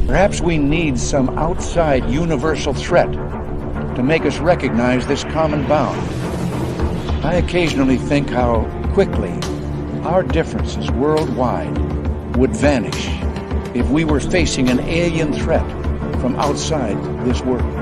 Perhaps we need some outside universal threat to make us recognize this common bound. I occasionally think how quickly our differences worldwide would vanish if we were facing an alien threat from outside this world.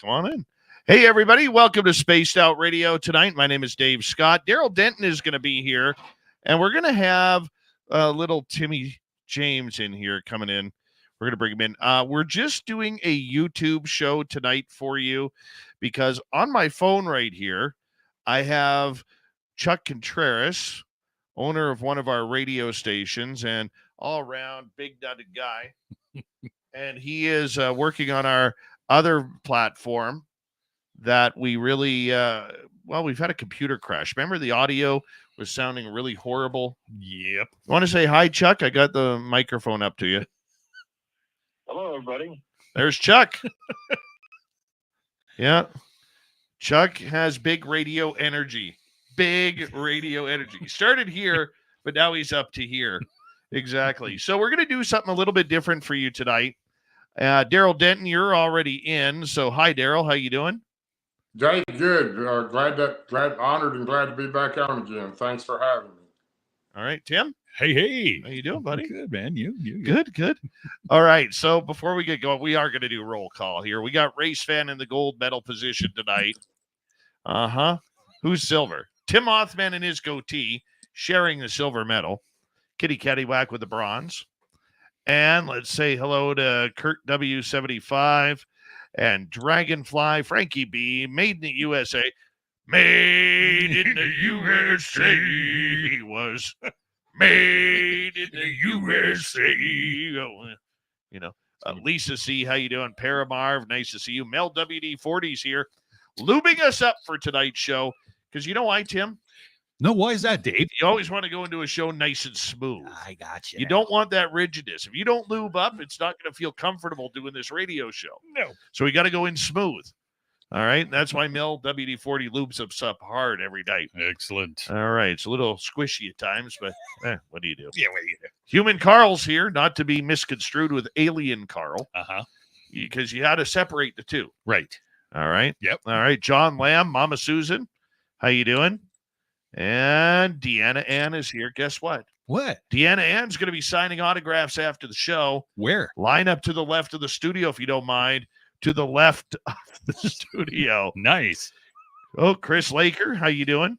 Come on in. Hey, everybody. Welcome to Spaced Out Radio tonight. My name is Dave Scott. Darrell Denton is going to be here, and we're going to have little Timmy James in here coming in. We're going to bring him in. We're just doing a YouTube show tonight for you because on my phone right here, I have Chuck Contreras, owner of one of our radio stations and all-around big-nutted guy, and he is working on our other platform that we really we've had a computer crash. Remember the audio was sounding really horrible? Yep. Want to say hi, Chuck? I got the microphone up to you. Hello, everybody. There's Chuck. Yeah. Chuck has big radio energy. Big radio energy. He started here, but now he's up to here. Exactly. So we're going to do something a little bit different for you tonight. Darrell Denton, you're already in. So hi, Darrell. How you doing? Jay, good. Honored and glad to be back on again. Thanks for having me. All right, Tim. Hey. How you doing, buddy? Good, man. You. Good. All right. So before we get going, we are going to do roll call here. We got Race Fan in the gold medal position tonight. Who's silver? Tim Othman and his goatee sharing the silver medal. Kitty Caddywhack with the bronze. And let's say hello to Kurt W75 and Dragonfly, Frankie B, made in the USA. Made in the USA. He was made in the USA. You know, Lisa C, how you doing? Paramarv, nice to see you. Mel WD40's here, lubing us up for tonight's show. Because you know why, Tim? No, why is that, Dave? You always want to go into a show nice and smooth. I got you. You don't want that rigidness. If you don't lube up, it's not going to feel comfortable doing this radio show. No. So we got to go in smooth. All right. That's why Mel WD40 lubes us up hard every night. Excellent. All right. It's a little squishy at times, but what do you do? Yeah, what do you do? Human Carl's here, not to be misconstrued with Alien Carl. Uh-huh. Because you had to separate the two. Right. All right. Yep. All right. John Lamb, Mama Susan, how you doing? And Deanna Ann is here. Guess what? What? Deanna Ann's going to be signing autographs after the show. Where? Line up to the left of the studio, if you don't mind. To the left of the studio. Nice. Oh, Chris Laker, how you doing?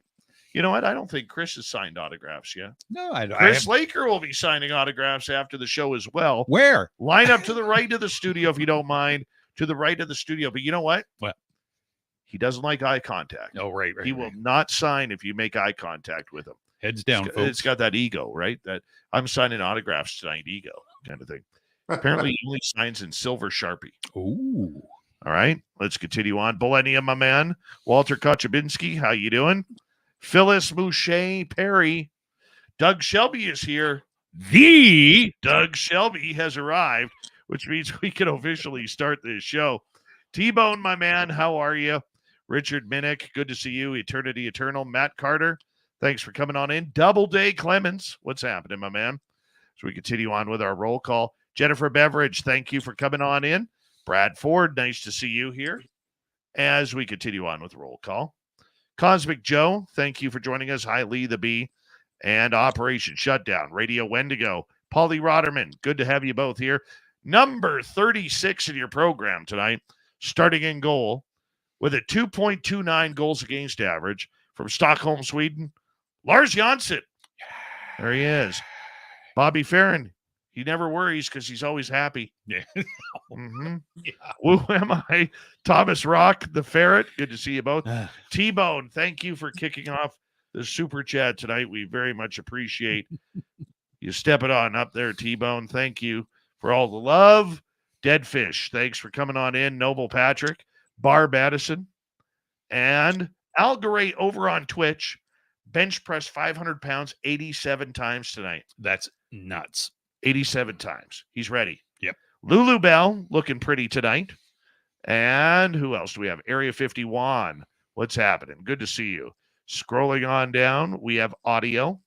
You know what? I don't think Chris has signed autographs yet. No, I don't. Chris Laker will be signing autographs after the show as well. Where? Line up to the right of the studio, if you don't mind. To the right of the studio. But you know what? What? He doesn't like eye contact. Oh, right. He will not sign if you make eye contact with him. Heads down, folks. It's got that ego, right? That I'm signing autographs tonight, ego kind of thing. Apparently, he only signs in silver Sharpie. Ooh. All right, let's continue on. Bolenia, my man. Walter Kochabinski, how you doing? Phyllis Mouche Perry. Doug Shelby is here. The Doug Shelby has arrived, which means we can officially start this show. T-Bone, my man, how are you? Richard Minnick, good to see you. Eternity Eternal. Matt Carter, thanks for coming on in. Doubleday Clemens, what's happening, my man? So we continue on with our roll call. Jennifer Beveridge, thank you for coming on in. Brad Ford, nice to see you here. As we continue on with roll call. Cosmic Joe, thank you for joining us. Hi, Lee the Bee, and Operation Shutdown, Radio Wendigo. Paulie Rotterman, good to have you both here. Number 36 in your program tonight, starting in goal with a 2.29 goals against average from Stockholm, Sweden, Lars Jansson. There he is. Bobby Farron, he never worries because he's always happy. Yeah. Mm-hmm. Yeah. Who am I? Thomas Rock, the Ferret. Good to see you both. T-Bone, thank you for kicking off the super chat tonight. We very much appreciate you stepping on up there, T-Bone. Thank you for all the love. Deadfish, thanks for coming on in. Noble Patrick, Barb Addison, and Al Garay over on Twitch. Bench press 500 pounds 87 times tonight. That's nuts. 87 times. He's ready. Yep. Lulu Bell looking pretty tonight. And who else do we have? Area 51. What's happening? Good to see you. Scrolling on down, we have audio.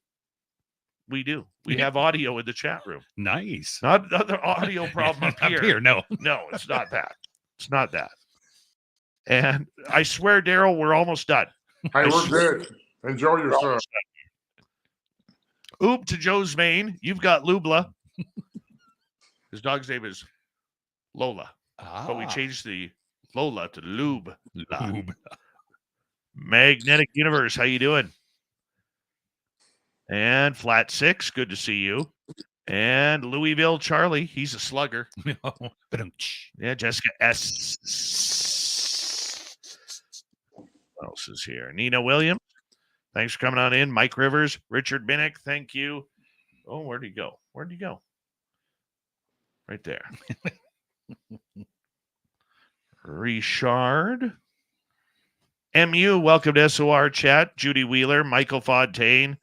We do. We have audio in the chat room. Nice. Not another audio problem up here. Up here, no. No, it's not that. It's not that. And I swear, Darrell, we're almost done. Hey, we're good. Enjoy yourself. Oop to Joe's Maine. You've got Lubla. His dog's name is Lola. But we changed the Lola to Lube. Lube. Magnetic Universe, how you doing? And Flat Six, good to see you. And Louisville Charlie, he's a slugger. Yeah, Jessica S. What else is here? Nina Williams, thanks for coming on in. Mike Rivers, Richard Minnick, thank you. Oh, where'd he go? Where'd he go? Right there. Richard. MU, welcome to SOR chat. Judy Wheeler, Michael Fontaine,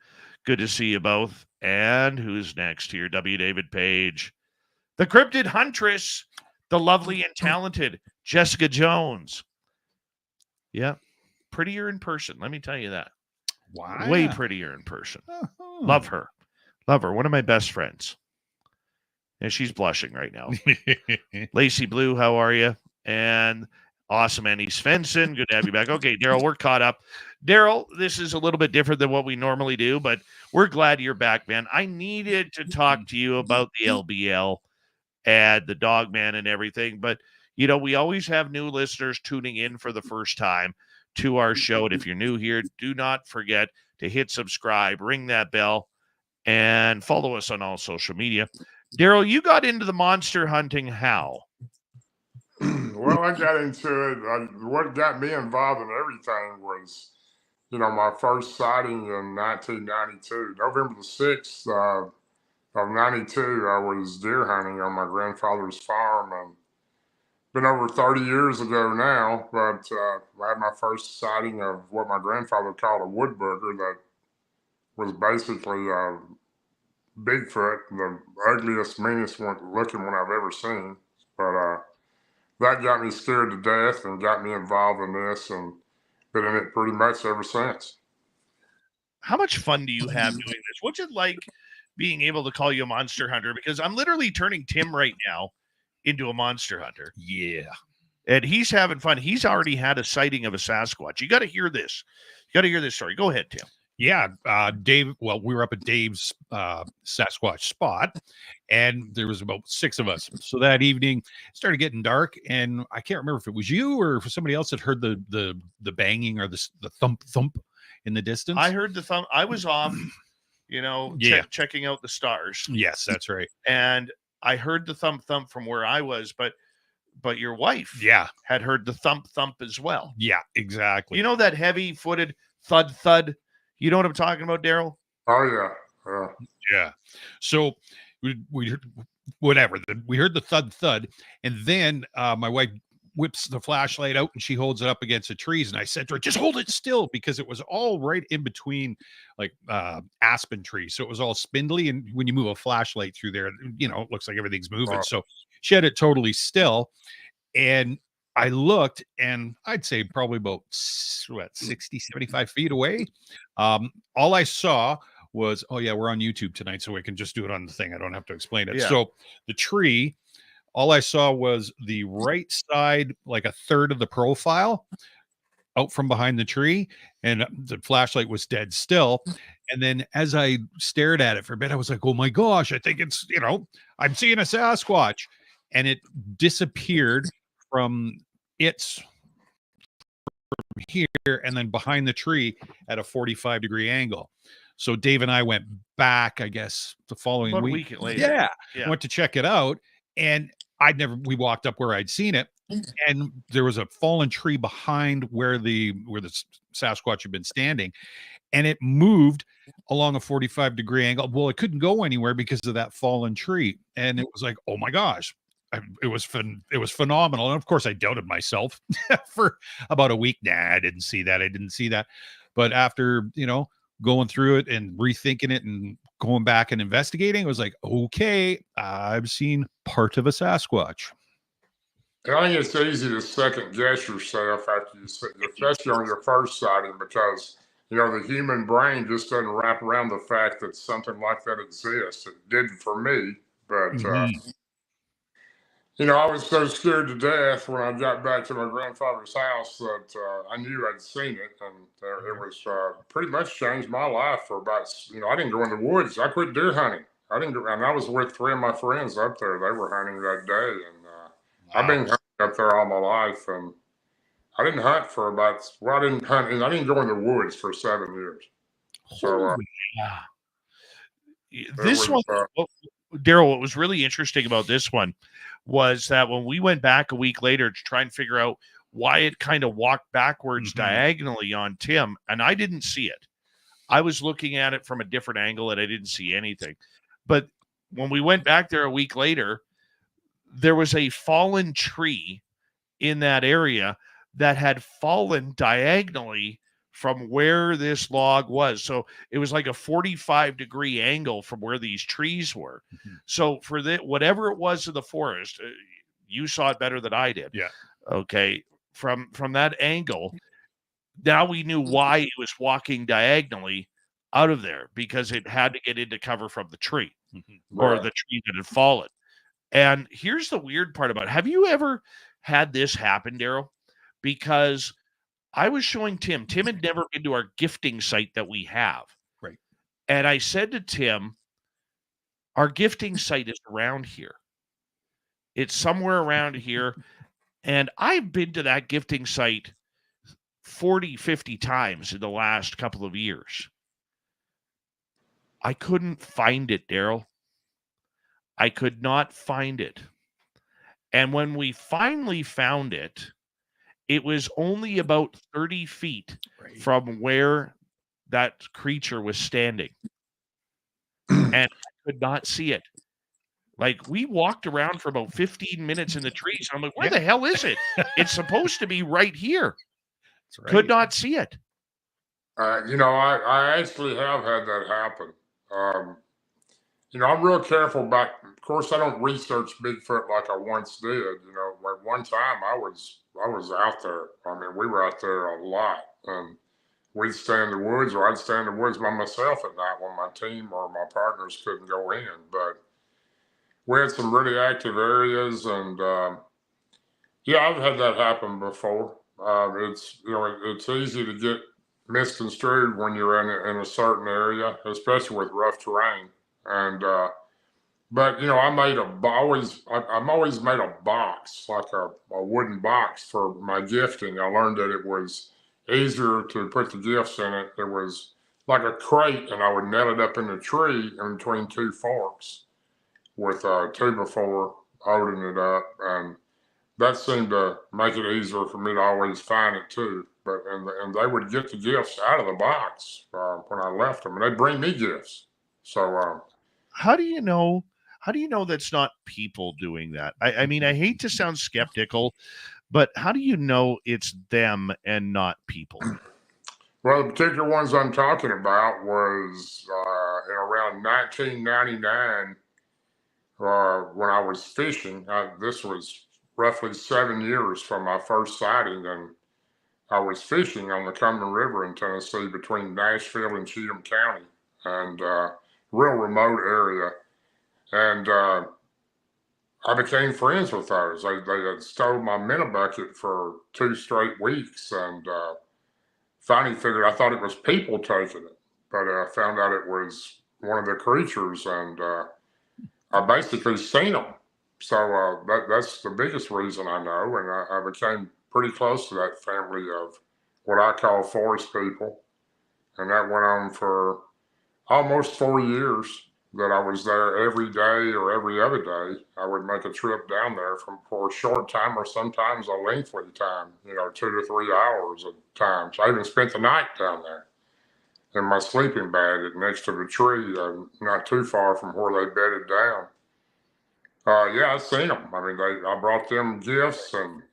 good to see you both. And who's next here? W. David Page. The Cryptid Huntress, the lovely and talented Jessica Jones. Yeah, prettier in person, let me tell you that. Wow. Way prettier in person. Oh. Love her. Love her. One of my best friends. And she's blushing right now. Lacey Blue, how are you? And awesome Annie Svensson, good to have you back. Okay, Darrell, we're caught up. Darrell, this is a little bit different than what we normally do, but we're glad you're back, man. I needed to talk to you about the LBL ad, the dog man and everything, but, you know, we always have new listeners tuning in for the first time to our show. And if you're new here, do not forget to hit subscribe, ring that bell, and follow us on all social media. Darrell, you got into the monster hunting how? Well, I got into it. What got me involved in everything was, you know, my first sighting in 1992. November the 6th of 92, I was deer hunting on my grandfather's farm. And been over 30 years ago now, but I had my first sighting of what my grandfather called a woodbooger that was basically Bigfoot, the ugliest, meanest looking one I've ever seen. But that got me scared to death and got me involved in this, and been in it pretty much ever since. How much fun do you have doing this? What's it like being able to call you a monster hunter? Because I'm literally turning Tim right now into a monster hunter. Yeah. And he's having fun. He's already had a sighting of a Sasquatch. You got to hear this. You got to hear this story. Go ahead, Tim. Yeah, Dave. Well, we were up at Dave's Sasquatch spot, and there was about 6 of us. So that evening, it started getting dark, and I can't remember if it was you or if somebody else that heard the banging or the thump in the distance. I heard the thump. I was off, you know, checking out the stars. Yes, that's right. And I heard the thump from where I was, but your wife, had heard the thump as well. Yeah, exactly. You know that heavy-footed thud. You know what I'm talking about, Darrell? Oh, yeah. Yeah. So we heard, whatever. We heard the thud. And then my wife whips the flashlight out and she holds it up against the trees. And I said to her, just hold it still, because it was all right in between like aspen trees. So it was all spindly. And when you move a flashlight through there, you know, it looks like everything's moving. So she had it totally still. And I looked, and I'd say probably about 60, 75 feet away. All I saw was, oh yeah, we're on YouTube tonight, so I can just do it on the thing. I don't have to explain it. Yeah. So the tree, all I saw was the right side, like a third of the profile, out from behind the tree, and the flashlight was dead still. And then as I stared at it for a bit, I was like, oh my gosh, I think it's, I'm seeing a Sasquatch. And it disappeared from its here and then behind the tree at a 45-degree angle. So Dave and I went back, I guess, the following About a week. week later. Yeah. Went to check it out. And we walked up where I'd seen it. And there was a fallen tree behind where the Sasquatch had been standing. And it moved along a 45-degree angle. Well, it couldn't go anywhere because of that fallen tree. And it was like, oh my gosh. It was phenomenal. And of course I doubted myself for about a week. I didn't see that. But after, going through it and rethinking it and going back and investigating, it was like, okay, I've seen part of a Sasquatch. I think it's easy to second guess yourself after you see, especially on your first sighting, because the human brain just doesn't wrap around the fact that something like that exists. It did for me, but I was so scared to death when I got back to my grandfather's house that I knew I'd seen it, and it was pretty much changed my life for about. I didn't go in the woods. I quit deer hunting. I didn't go, and I was with 3 of my friends up there. They were hunting that day, and I've been hunting up there all my life, and I didn't hunt for about. Well, I didn't hunt, and I didn't go in the woods for 7 years. So this one, Darrell, what was really interesting about this one was that when we went back a week later to try and figure out why it kind of walked backwards diagonally on Tim, and I didn't see it. I was looking at it from a different angle and I didn't see anything. But when we went back there a week later, there was a fallen tree in that area that had fallen diagonally from where this log was. So it was like a 45-degree angle from where these trees were. So for whatever it was in the forest, you saw it better than I did. Yeah. Okay. From that angle, now we knew why it was walking diagonally out of there, because it had to get into cover from the tree or the tree that had fallen. And here's the weird part about it. Have you ever had this happen, Darrell? Because I was showing Tim had never been to our gifting site that we have. Right. And I said to Tim, our gifting site is around here. It's somewhere around here. And I've been to that gifting site 40, 50 times in the last couple of years. I couldn't find it, Darrell. I could not find it. And when we finally found it, it was only about 30 feet from where that creature was standing. And I could not see it. Like, we walked around for about 15 minutes in the trees. I'm like, where the hell is it? It's supposed to be right here. Right. Could not see it. I actually have had that happen. I'm real careful about, of course, I don't research Bigfoot like I once did. Like one time I was out there. I mean, we were out there a lot, and we'd stay in the woods, or I'd stay in the woods by myself at night when my team or my partners couldn't go in. But we had some really active areas, and I've had that happen before. It's easy to get misconstrued when you're in a certain area, especially with rough terrain. And but I'm always made a box, like a wooden box for my gifting. I learned that it was easier to put the gifts in it. It was like a crate, and I would nail it up in the tree in between 2 forks with a 2x4 holding it up, and that seemed to make it easier for me to always find it too. But and they would get the gifts out of the box when I left them, and they'd bring me gifts. So how do you know that's not people doing that? I mean, I hate to sound skeptical, but how do you know it's them and not people? Well, the particular ones I'm talking about was in around 1999 when I was fishing. This was roughly 7 years from my first sighting, and I was fishing on the Cumberland River in Tennessee between Nashville and Cheatham County, and real remote area. And I became friends with those. They had stole my minnow bucket for 2 straight weeks, and finally figured I thought it was people taking it, but I found out it was one of the creatures, and I basically seen them. So that's the biggest reason I know, and I became pretty close to that family of what I call forest people, and that went on for almost 4 years. That I was there every day or every other day. I would make a trip down there for a short time or sometimes a lengthy time, 2 to 3 hours at times. I even spent the night down there in my sleeping bag next to the tree, not too far from where they bedded down. Yeah, I seen them. I mean, I brought them gifts, and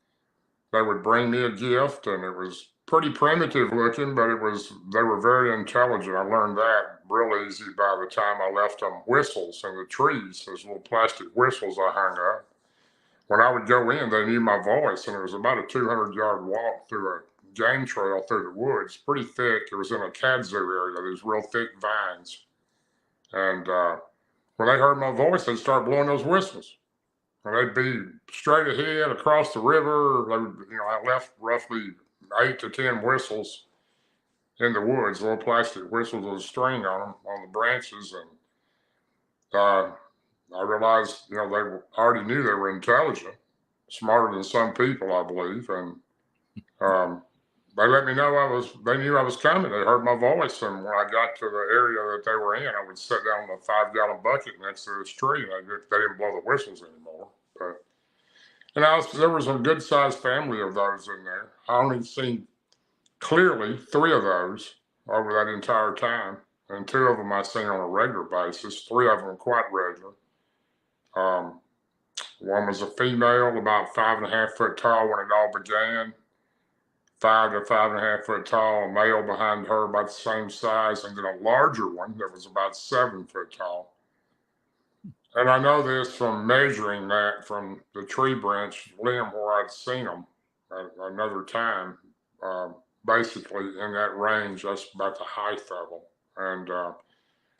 they would bring me a gift, and it was pretty primitive looking, but they were very intelligent. I learned that real easy by the time I left them whistles in the trees, those little plastic whistles I hung up. When I would go in, they knew my voice, and it was about a 200-yard walk through a game trail through the woods, pretty thick. It was in a kudzu area, these real thick vines. And when they heard my voice, they'd start blowing those whistles. And they'd be straight ahead across the river. I left roughly 8 to 10 whistles in the woods, little plastic whistles with a string on them on the branches. And I realized, they already knew they were intelligent, smarter than some people, I believe. And they let me know they knew I was coming. They heard my voice. And when I got to the area that they were in, I would sit down in a 5-gallon bucket next to this tree, and they didn't blow the whistles anymore. But there was a good sized family of those in there. I only seen clearly 3 of those over that entire time, and 2 of them I seen on a regular basis. 3 of them quite regular. One was a female, about 5.5 foot tall when it all began. 5 to 5.5 foot tall, a male behind her about the same size, and then a larger one that was about 7 foot tall. And I know this from measuring that from the tree branch limb where I'd seen them another time, basically in that range. That's about the height of them. And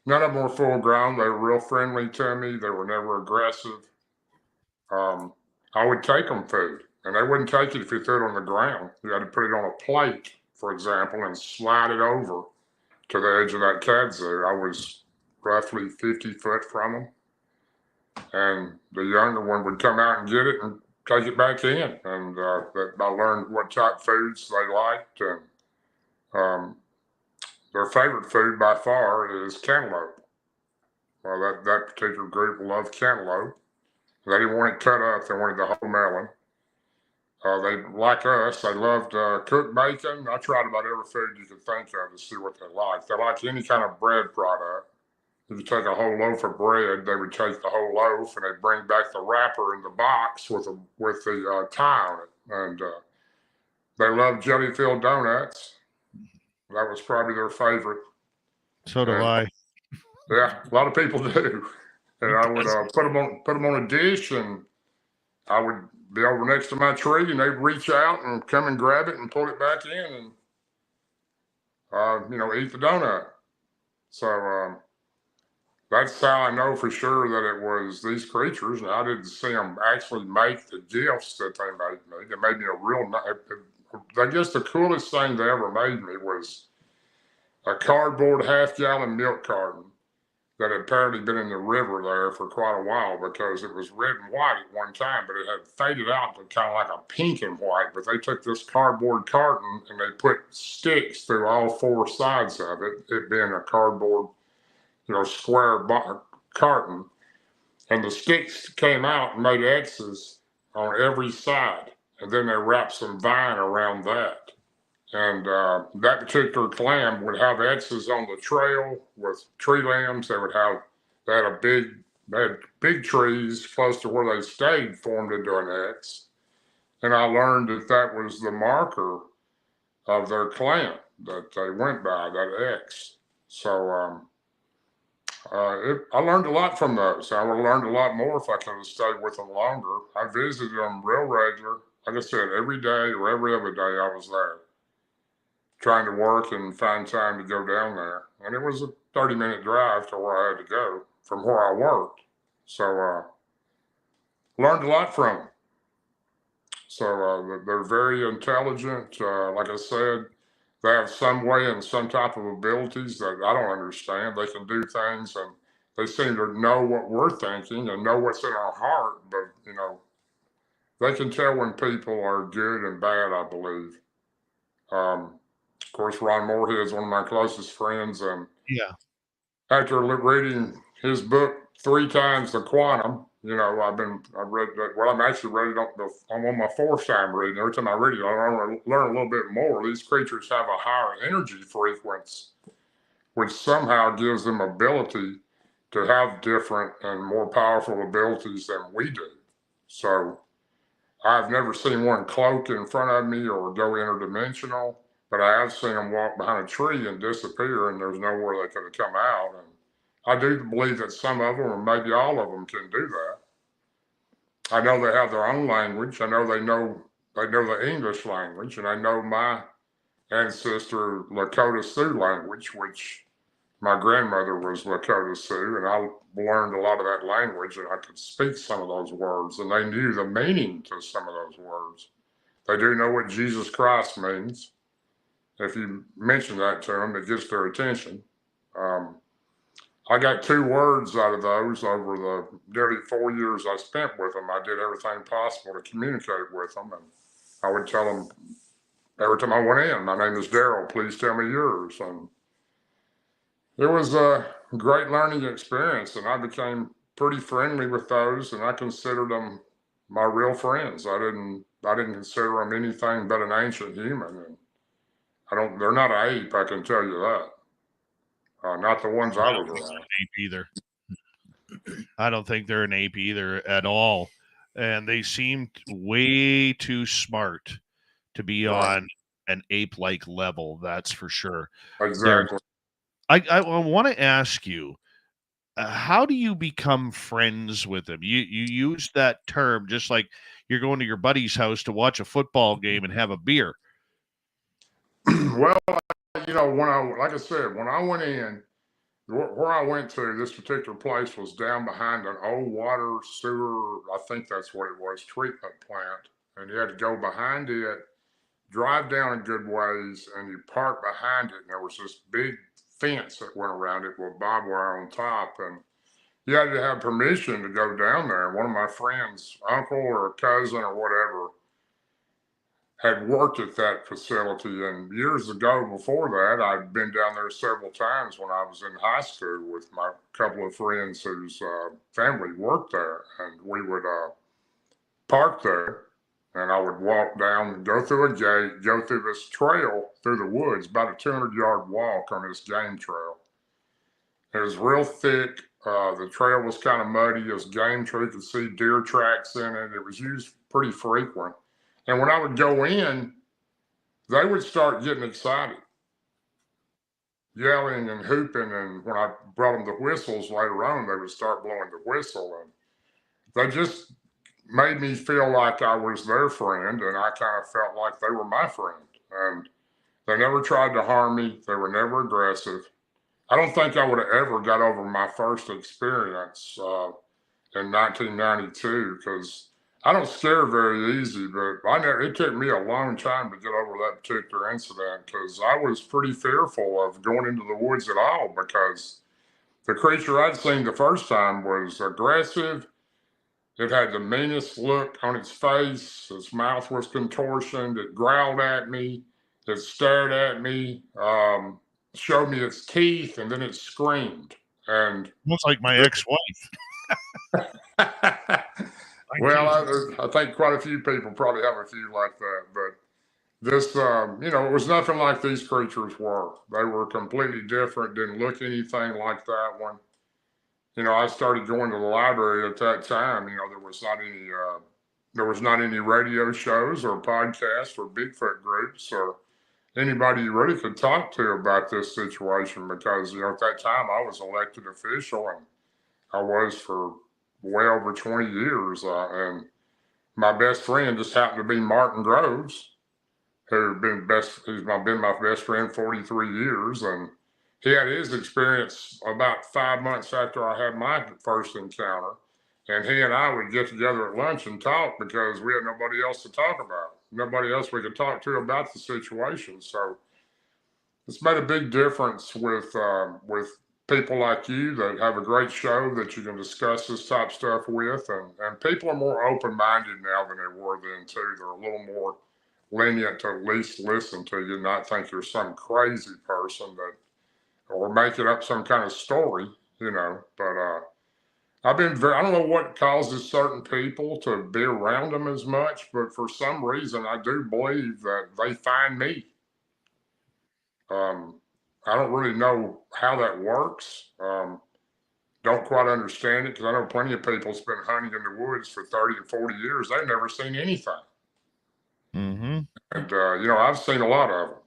none of them were full grown. They were real friendly to me. They were never aggressive. I would take them food, and they wouldn't take it if you threw it on the ground. You had to put it on a plate, for example, and slide it over to the edge of that kudzu. I was roughly 50 foot from them. And the younger one would come out and get it and take it back in. And I learned what type of foods they liked. And their favorite food by far is cantaloupe. Well, that particular group loved cantaloupe. They didn't want it cut up. They wanted the whole melon. They, like us, they loved cooked bacon. I tried about every food you could think of to see what they liked. They liked any kind of bread product. If you take a whole loaf of bread, they would take the whole loaf and they'd bring back the wrapper in the box with the tie on it. And they loved jelly-filled donuts. That was probably their favorite. So do I. Yeah, a lot of people do. And I would put them on a dish, and I would be over next to my tree, and they'd reach out and come and grab it and pull it back in, and eat the donut. So that's how I know for sure that it was these creatures. And I didn't see them actually make the gifts that they made me. They made me I guess the coolest thing they ever made me was a cardboard half-gallon milk carton that had apparently been in the river there for quite a while, because it was red and white at one time, but it had faded out to kind of like a pink and white. But they took this cardboard carton and they put sticks through all 4 sides of it, it being a cardboard square carton, and the sticks came out and made X's on every side, and then they wrapped some vine around that. And that particular clan would have X's on the trail with tree limbs. They had big trees close to where they stayed formed into an X. And I learned that was the marker of their clan that they went by, that X. So I learned a lot from those. I would have learned a lot more if I could have stayed with them longer. I visited them real regular. Like I said, every day or every other day I was there, trying to work and find time to go down there. And it was a 30-minute drive to where I had to go from where I worked. So learned a lot from them. So they're very intelligent. Like I said, they have some way and some type of abilities that I don't understand. They can do things and they seem to know what we're thinking and know what's in our heart, but they can tell when people are good and bad, I believe. Of course, Ron Moorhead is one of my closest friends, and Yeah. after reading his book 3 times, The Quantum, I read that. Well, I'm actually reading I'm on my 4th time reading. Every time I read it, I learn a little bit more. These creatures have a higher energy frequency, which somehow gives them ability to have different and more powerful abilities than we do. So I've never seen one cloak in front of me or go interdimensional, but I have seen them walk behind a tree and disappear, and there's nowhere they could have come out. And I do believe that some of them, or maybe all of them, can do that. I know they have their own language. I know they know the English language, and I know my ancestor Lakota Sioux language, which my grandmother was Lakota Sioux, and I learned a lot of that language, and I could speak some of those words, and they knew the meaning to some of those words. They do know what Jesus Christ means. If you mention that to them, it gets their attention. I got 2 words out of those over the nearly 4 years I spent with them. I did everything possible to communicate with them, and I would tell them every time I went in, "My name is Darrell. Please tell me yours." And it was a great learning experience, and I became pretty friendly with those, and I considered them my real friends. I didn't consider them anything but an ancient human, and they're not an ape, I can tell you that. Not the ones I was around. Ape either. I don't think they're an ape either at all. And they seem way too smart to be Right. on an ape-like level, that's for sure. Exactly. I want to ask you, how do you become friends with them? You use that term just like you're going to your buddy's house to watch a football game and have a beer. Well, like I said, when I went in, where I went to, this particular place was down behind an old water sewer, I think that's what it was, treatment plant. And you had to go behind it, drive down a good ways, and you park behind it. And there was this big fence that went around it with barbed wire on top. And you had to have permission to go down there. One of my friends' uncle or cousin or whatever had worked at that facility. And years ago, before that, I'd been down there several times when I was in high school with my couple of friends whose family worked there. And we would park there, and I would walk down, go through a gate, go through this trail through the woods, about a 200-yard walk on this game trail. It was real thick. The trail was kind of muddy. It was game trail. You could see deer tracks in it. It was used pretty frequent. And when I would go in, they would start getting excited, yelling and hooping. And when I brought them the whistles later on, they would start blowing the whistle. And they just made me feel like I was their friend, and I kind of felt like they were my friend. And they never tried to harm me. They were never aggressive. I don't think I would have ever got over my first experience in 1992 because I don't scare very easy, but it took me a long time to get over that particular incident because I was pretty fearful of going into the woods at all because the creature I'd seen the first time was aggressive. It had the meanest look on its face. Its mouth was contortioned. It growled at me. It stared at me, showed me its teeth, and then it screamed. And looks like my ex-wife. Well, I think quite a few people probably have a few like that. But this, it was nothing like these creatures were. They were completely different, didn't look anything like that one. I started going to the library at that time. There was not any radio shows or podcasts or Bigfoot groups or anybody you really could talk to about this situation because, at that time I was elected official and I was for well over 20 years. And my best friend just happened to be Martin Groves, who's been my best friend 43 years. And he had his experience about 5 months after I had my first encounter. And he and I would get together at lunch and talk because we had nobody else to talk about, nobody else we could talk to about the situation. So it's made a big difference with people like you that have a great show that you can discuss this type of stuff with, and people are more open minded now than they were then too. They're a little more lenient to at least listen to you, not think you're some crazy person that or making up some kind of story, you know. But I've been very, I don't know what causes certain people to be around them as much, but for some reason, I do believe that they find me. Um, I don't really know how that works. Don't quite understand it because I know plenty of people's been hunting in the woods for 30 and 40 years. They've never seen anything. Mm-hmm. And, you know, I've seen a lot of them.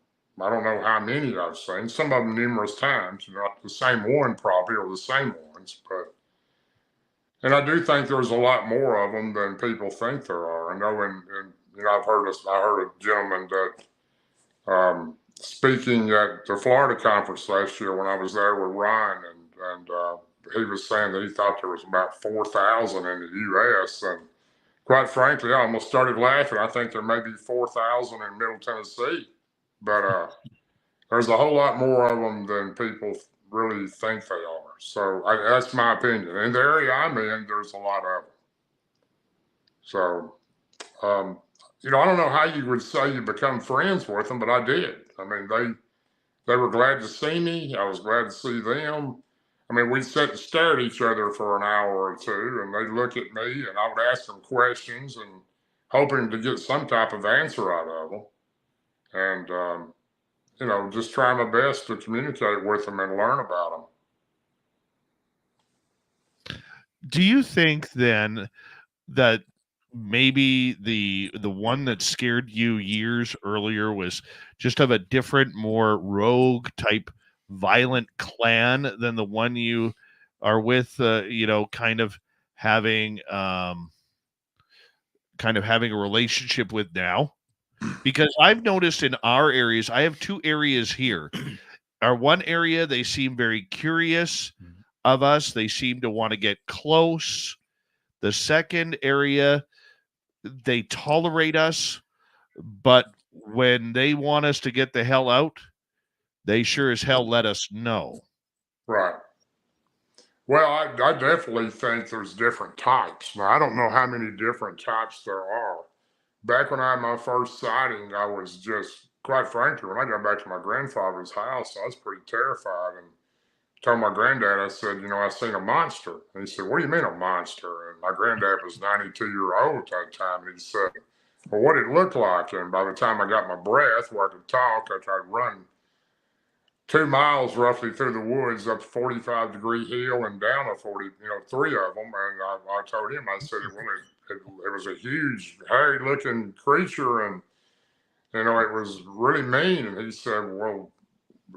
I don't know how many I've seen, some of them numerous times, not the same one probably or the same ones, but, and I do think there's a lot more of them than people think there are. I know, and you know, I heard a gentleman that, speaking at the Florida conference last year when I was there with Ryan, and he was saying that he thought there was about 4,000 in the U.S. And quite frankly, I almost started laughing. I think there may be 4,000 in Middle Tennessee, but there's a whole lot more of them than people really think they are. So that's my opinion. In the area I'm in, there's a lot of them. So, you know, I don't know how you would say you become friends with them, but I did. I mean, they were glad to see me. I was glad to see them. I mean, we'd sit and stare at each other for an hour or two, and they'd look at me, and I would ask them questions and hoping to get some type of answer out of them. And, you know, just trying my best to communicate with them and learn about them. Do you think then that maybe the one that scared you years earlier was just of a different, more rogue type violent clan than the one you are with, you know, kind of having a relationship with now? Because I've noticed in our areas, I have two areas here. Our one area, they seem very curious of us. They seem to want to get close. The second area, they tolerate us, but when they want us to get the hell out, they sure as hell let us know. Right. Well, I definitely think there's different types. Now, I don't know how many different types there are. Back when I had my first sighting, I was just, quite frankly, when I got back to my grandfather's house, I was pretty terrified and told my granddad, I said, you know, I seen a monster. And he said, what do you mean a monster? And my granddad was 92-year-old at that time. And he said, well, what it looked like. And by the time I got my breath where I could talk, I tried to run 2 miles roughly through the woods up a 45-degree hill and down a 40, you know, three of them. And I told him, I said, well, it was a huge, hairy looking creature. And, you know, it was really mean. And he said, well,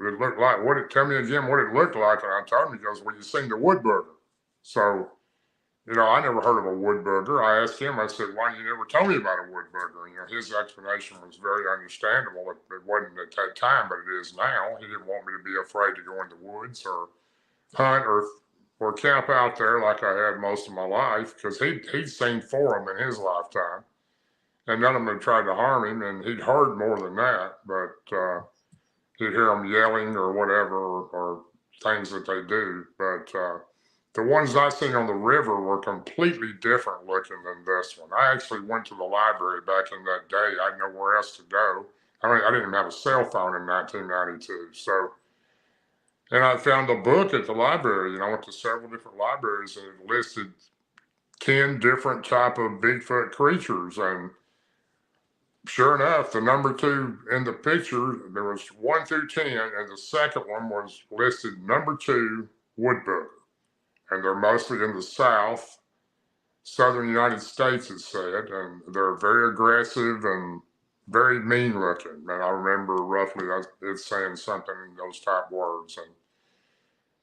it looked like tell me again what it looked like. And I told him, he goes, well, you seen the wood booger. So, you know, I never heard of a wood booger. I asked him, I said, why you never told me about a wood booger? And, you know, his explanation was very understandable. It wasn't at that time, but it is now. He didn't want me to be afraid to go in the woods or hunt or camp out there like I had most of my life, because he'd seen 4 of them in his lifetime. And none of them had tried to harm him, and he'd heard more than that, but you'd hear them yelling or whatever, or things that they do. But the ones I seen on the river were completely different looking than this one. I actually went to the library back in that day. I didn't know where else to go. I mean, I didn't even have a cell phone in 1992. So, and I found a book at the library. You know, I went to several different libraries, and it listed 10 different type of Bigfoot creatures. And sure enough, the number 2 in the picture, there was 1 through 10, and the second one was listed number 2, woodbooger. And they're mostly in the southern United States, it said, and they're very aggressive and very mean looking. And I remember roughly it's saying something in those type words.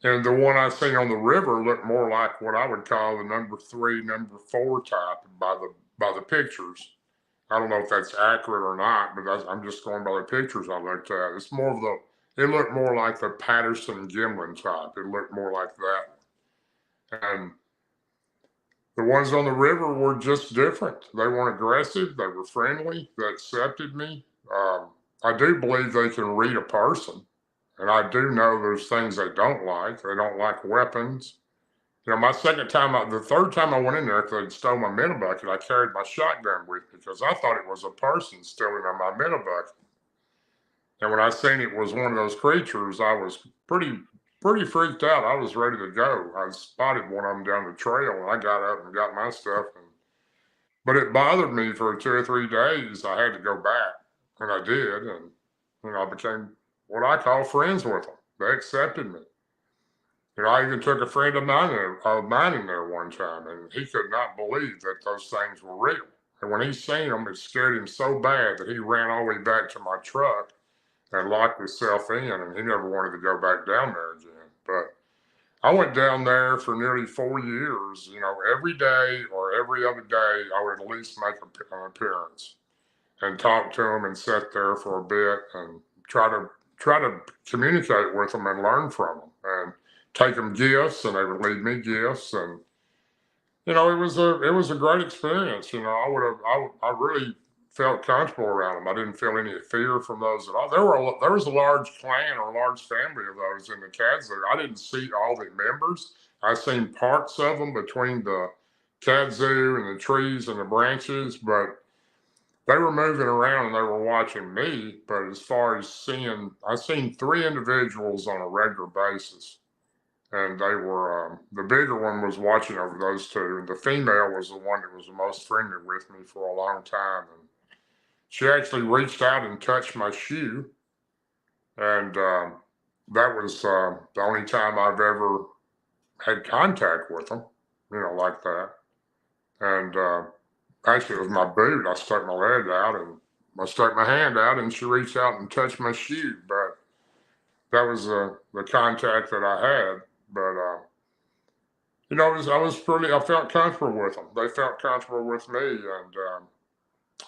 And the one I seen on the river looked more like what I would call the number 3, number 4 type by the pictures. I don't know if that's accurate or not, but I'm just going by the pictures I looked at. It's more of it looked more like the Patterson Gimlin type. It looked more like that. And the ones on the river were just different. They weren't aggressive. They were friendly. They accepted me. I do believe they can read a person. And I do know there's things they don't like. They don't like weapons. You know, the third time I went in there, after they'd stole my middle bucket, I carried my shotgun with me because I thought it was a person stealing my middle bucket. And when I seen it was one of those creatures, I was pretty freaked out. I was ready to go. I spotted one of them down the trail, and I got up and got my stuff. But it bothered me for 2 or 3 days. I had to go back, and I did, and I became what I call friends with them. They accepted me. You know, I even took a friend of mine in there one time, and he could not believe that those things were real. And when he seen them, it scared him so bad that he ran all the way back to my truck and locked himself in, and he never wanted to go back down there again. But I went down there for nearly 4 years. You know, every day or every other day, I would at least make an appearance and talk to them and sit there for a bit and try to communicate with them and learn from them and take them gifts, and they would leave me gifts. And it was a great experience. You know, I really felt comfortable around them. I didn't feel any fear from those at all. There was a large clan or a large family of those in the Cats Zoo. I didn't see all the members. I seen parts of them between the Cat Zoo and the trees and the branches, but they were moving around and they were watching me. But as far as I seen 3 individuals on a regular basis, and they were the bigger one was watching over those two, and the female was the one that was the most friendly with me for a long time. And she actually reached out and touched my shoe, and that was the only time I've ever had contact with them, like that. And actually, it was my boot. I stuck my leg out, and I stuck my hand out, and she reached out and touched my shoe. But that was the contact that I had. But I felt comfortable with them. They felt comfortable with me, and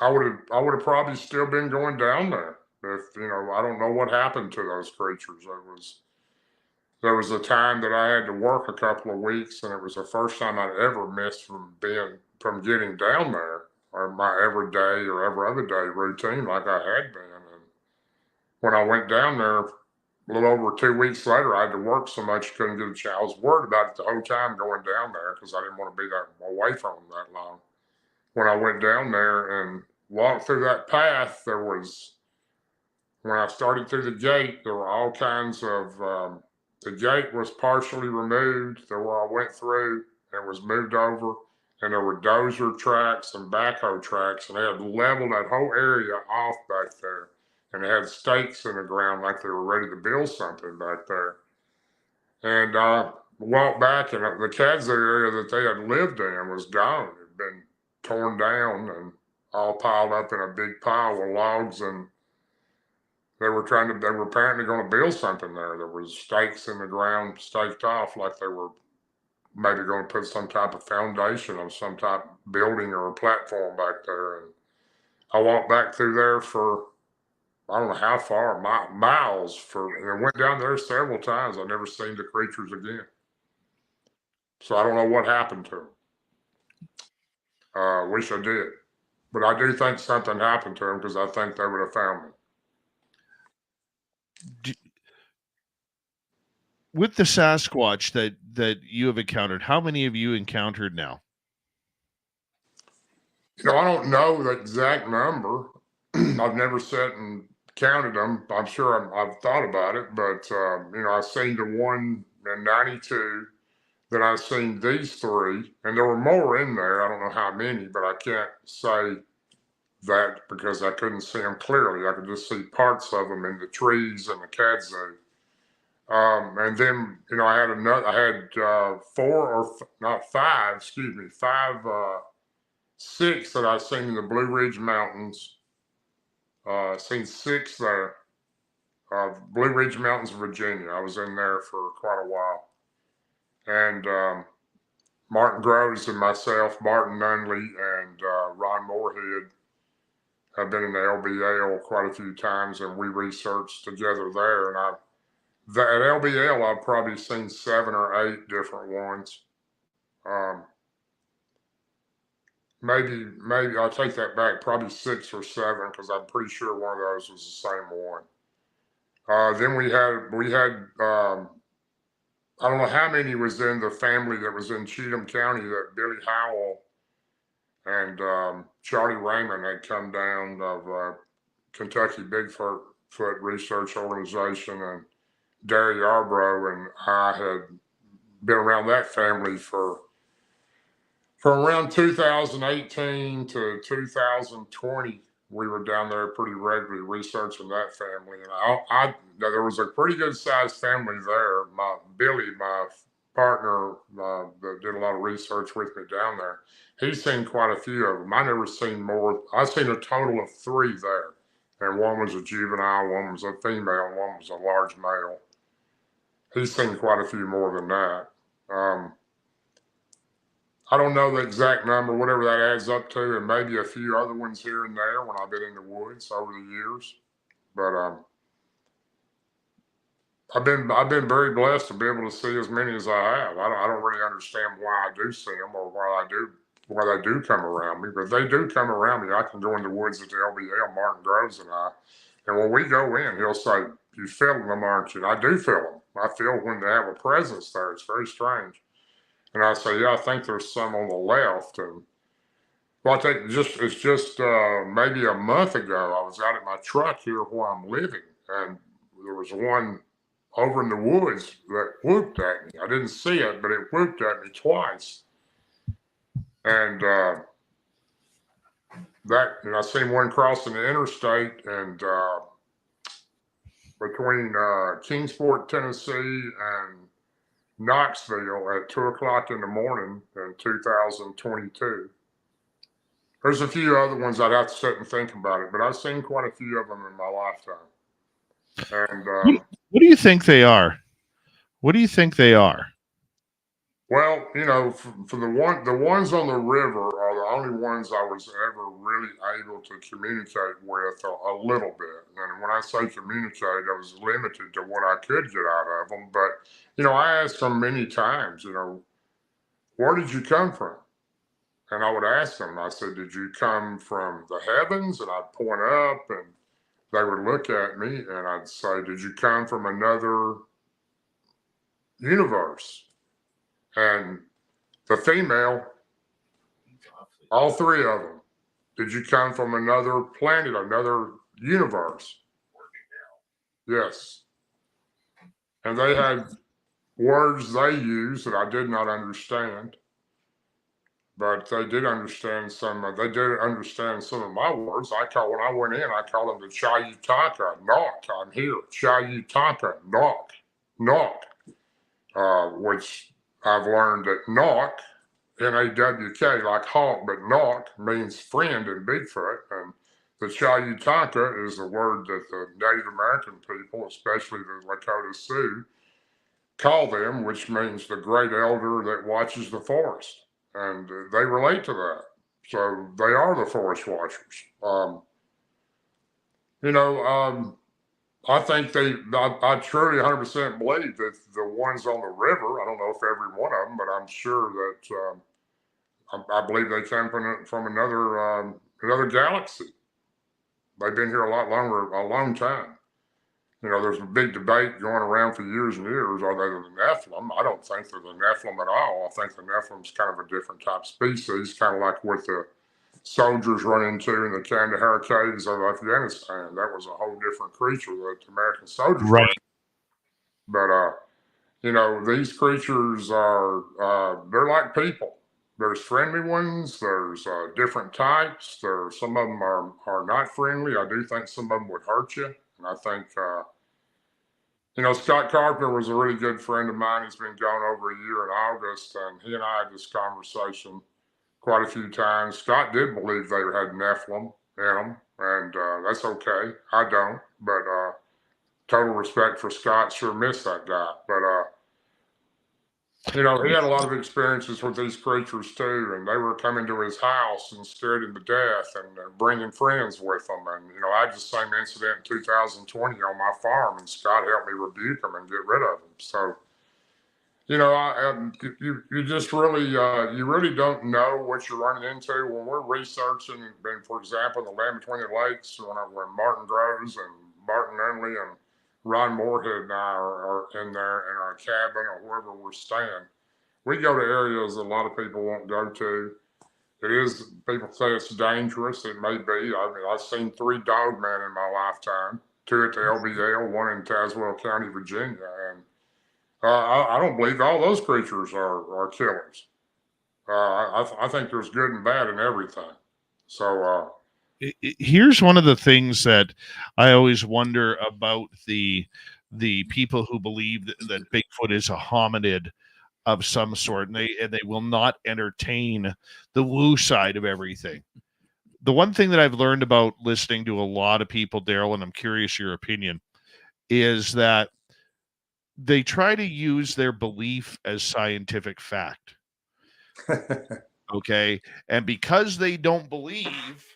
I would have probably still been going down there if I don't know what happened to those creatures. There was a time that I had to work a couple of weeks, and it was the first time I'd ever missed from getting down there, or my everyday or every other day routine like I had been. And when I went down there, a little over 2 weeks later, I had to work so much couldn't get a chance. I was worried about it the whole time going down there because I didn't want to be that away from them that long. When I went down there and walked through that path, when I started through the gate, there were all kinds of, the gate was partially removed. Where I went through, and it was moved over, and there were dozer tracks and backhoe tracks, and they had leveled that whole area off back there. And they had stakes in the ground like they were ready to build something back there. And I walked back, and the Cat Zoo area that they had lived in was gone. It had been torn down and all piled up in a big pile of logs, and they were apparently going to build something there. There was stakes in the ground staked off like they were maybe going to put some type of foundation on some type of building or a platform back there. And I walked back through there for I don't know how far, miles, and I went down there several times. I never seen the creatures again. So I don't know what happened to them. Wish I did. But I do think something happened to them because I think they would have found me. With the Sasquatch that you have encountered, how many have you encountered now? I don't know the exact number. I've never sat and counted them. I'm sure I've thought about it, but I've seen the one in '92. Then I've seen these 3, and there were more in there. I don't know how many, but I can't say that because I couldn't see them clearly. I could just see parts of them in the trees and the Cat Zoo. And then, I had 6 that I've seen in the Blue Ridge Mountains. Seen 6 there. Blue Ridge Mountains, Virginia. I was in there for quite a while. And Martin Groves and myself, Barton Nunnelly, and Ron Moorhead have been in the LBL quite a few times, and we researched together there. And at LBL, I've probably seen 7 or 8 different ones. Maybe I'll take that back. Probably 6 or 7 because I'm pretty sure one of those was the same one. Then we had I don't know how many was in the family that was in Cheatham County that Billy Howell and Charlie Raymond had come down of Kentucky Bigfoot Research Organization, and Darrell Yarbrough and I had been around that family for from around 2018 to 2020. We were down there pretty regularly researching that family, and there was a pretty good sized family there. Billy, my partner that did a lot of research with me down there, he's seen quite a few of them. I never seen more. I've seen a total of 3 there, and one was a juvenile, one was a female, and one was a large male. He's seen quite a few more than that. I don't know the exact number, whatever that adds up to, and maybe a few other ones here and there when I've been in the woods over the years. But I've been very blessed to be able to see as many as I have. I don't really understand why I do see them or why they do come around me, but they do come around me. I can go in the woods at the LBL, Martin Groves and I, and when we go in, he'll say, "You feeling them, aren't you?" And I do feel them. I feel when they have a presence there. It's very strange. And I say, "Yeah, I think there's some on the left." And well, I think it's just maybe a month ago, I was out at my truck here where I'm living, and there was one over in the woods that whooped at me. I didn't see it, but it whooped at me twice. And I seen one crossing the interstate and between Kingsport, Tennessee, and Knoxville at 2 o'clock in the morning in 2022. There's a few other ones I'd have to sit and think about it, but I've seen quite a few of them in my lifetime. And what do you think they are? What do you think they are? Well, for the ones on the river are the only ones I was ever really able to communicate with a little bit. And when I say communicate, I was limited to what I could get out of them. But I asked them many times, where did you come from? And I would ask them, I said, "Did you come from the heavens?" And I'd point up, and they would look at me, and I'd say, "Did you come from another universe?" And the female, all 3 of them, "Did you come from another planet, another universe?" Yes. And they had words they used that I did not understand, but they did understand some. They did understand some of my words. When I went in, I called them the Chayutaka, knock. I'm here. Chayutaka, knock, knock. Which I've learned that knock, N-A-W-K, like hawk, but knock means friend in Bigfoot. And the Chayutaka is the word that the Native American people, especially the Lakota Sioux, call them, which means the great elder that watches the forest. And they relate to that. So they are the forest watchers. I think I truly 100% believe that the ones on the river, I don't know if every one of them, but I'm sure that I believe they came from another galaxy. They've been here a long time. There's a big debate going around for years and years. Are they the Nephilim? I don't think they're the Nephilim at all. I think the Nephilim's kind of a different type species, kind of like what the soldiers run into in the Kandahar caves of Afghanistan. That was a whole different creature that the American soldiers Right. But these creatures they're like people. There's friendly ones. There's different types. Some of them are not friendly. I do think some of them would hurt you. And I think Scott Carpenter was a really good friend of mine. He's been gone over a year in August, and he and I had this conversation quite a few times. Scott did believe they had Nephilim in them, and that's okay. I don't, but total respect for Scott. Sure miss that guy. But, he had a lot of experiences with these creatures too, and they were coming to his house and scared him to death and bringing friends with them. And, I had the same incident in 2020 on my farm, and Scott helped me rebuke them and get rid of them. So, you just really, you really don't know what you're running into when we're researching. For example, the Land Between the Lakes, when Martin Groves and Barton Nunnelly and Ron Moorhead and I are in there in our cabin or wherever we're staying. We go to areas a lot of people won't go to. It is, people say it's dangerous. It may be. I mean, I've seen 3 dogmen in my lifetime, 2 at the LBL, 1 in Tazewell County, Virginia. And I don't believe all those creatures are killers. I think there's good and bad in everything. So here's one of the things that I always wonder about the people who believe that Bigfoot is a hominid of some sort, and they will not entertain the woo side of everything. The one thing that I've learned about listening to a lot of people, Darrell, and I'm curious your opinion, is that they try to use their belief as scientific fact. Okay. And because they don't believe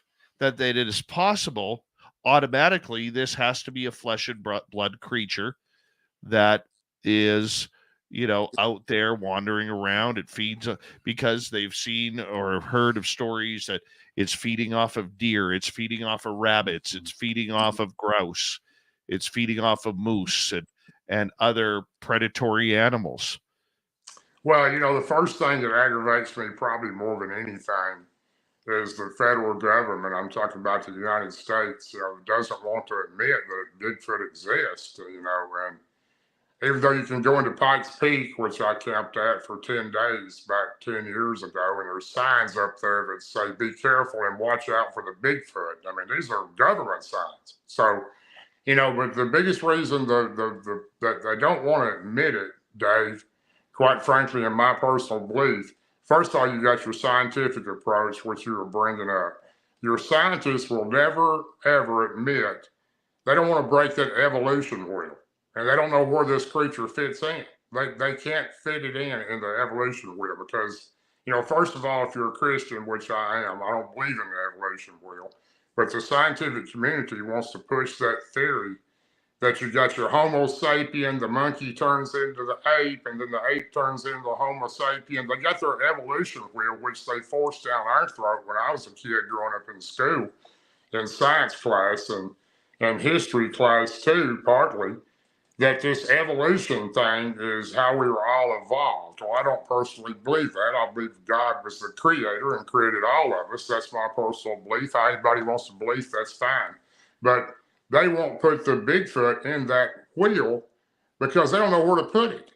that it is possible, automatically this has to be a flesh and blood creature that is, out there wandering around. It feeds because they've seen or heard of stories that it's feeding off of deer, it's feeding off of rabbits, it's feeding off of grouse, it's feeding off of moose and other predatory animals. Well, the first thing that aggravates me probably more than anything is the federal government. I'm talking about the United States, doesn't want to admit that Bigfoot exists, and even though you can go into Pikes Peak, which I camped at for 10 days back 10 years ago, and there's signs up there that say, be careful and watch out for the Bigfoot. I mean, these are government signs. So, but the biggest reason that they don't want to admit it, Dave, quite frankly, in my personal belief, first of all, you got your scientific approach, which you were bringing up. Your scientists will never, ever admit they don't want to break that evolution wheel. And they don't know where this creature fits in. They can't fit it in the evolution wheel because, first of all, if you're a Christian, which I am, I don't believe in the evolution wheel. But the scientific community wants to push that theory that you got your Homo sapien, the monkey turns into the ape, and then the ape turns into the Homo sapien. They got their evolution wheel, which they forced down our throat when I was a kid growing up in school, in science class and history class too, partly. That this evolution thing is how we were all evolved. Well, I don't personally believe that. I believe God was the creator and created all of us. That's my personal belief. How anybody wants to believe, that's fine. But they won't put the Bigfoot in that wheel because they don't know where to put it.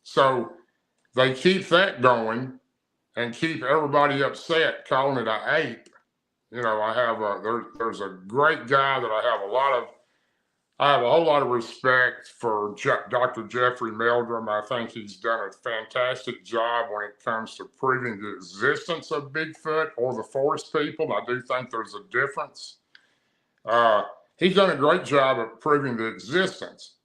So they keep that going and keep everybody upset calling it an ape. I have there's a great guy that I have a whole lot of respect for Dr. Jeffrey Meldrum. I think he's done a fantastic job when it comes to proving the existence of Bigfoot or the forest people. I do think there's a difference. He's done a great job of proving the existence,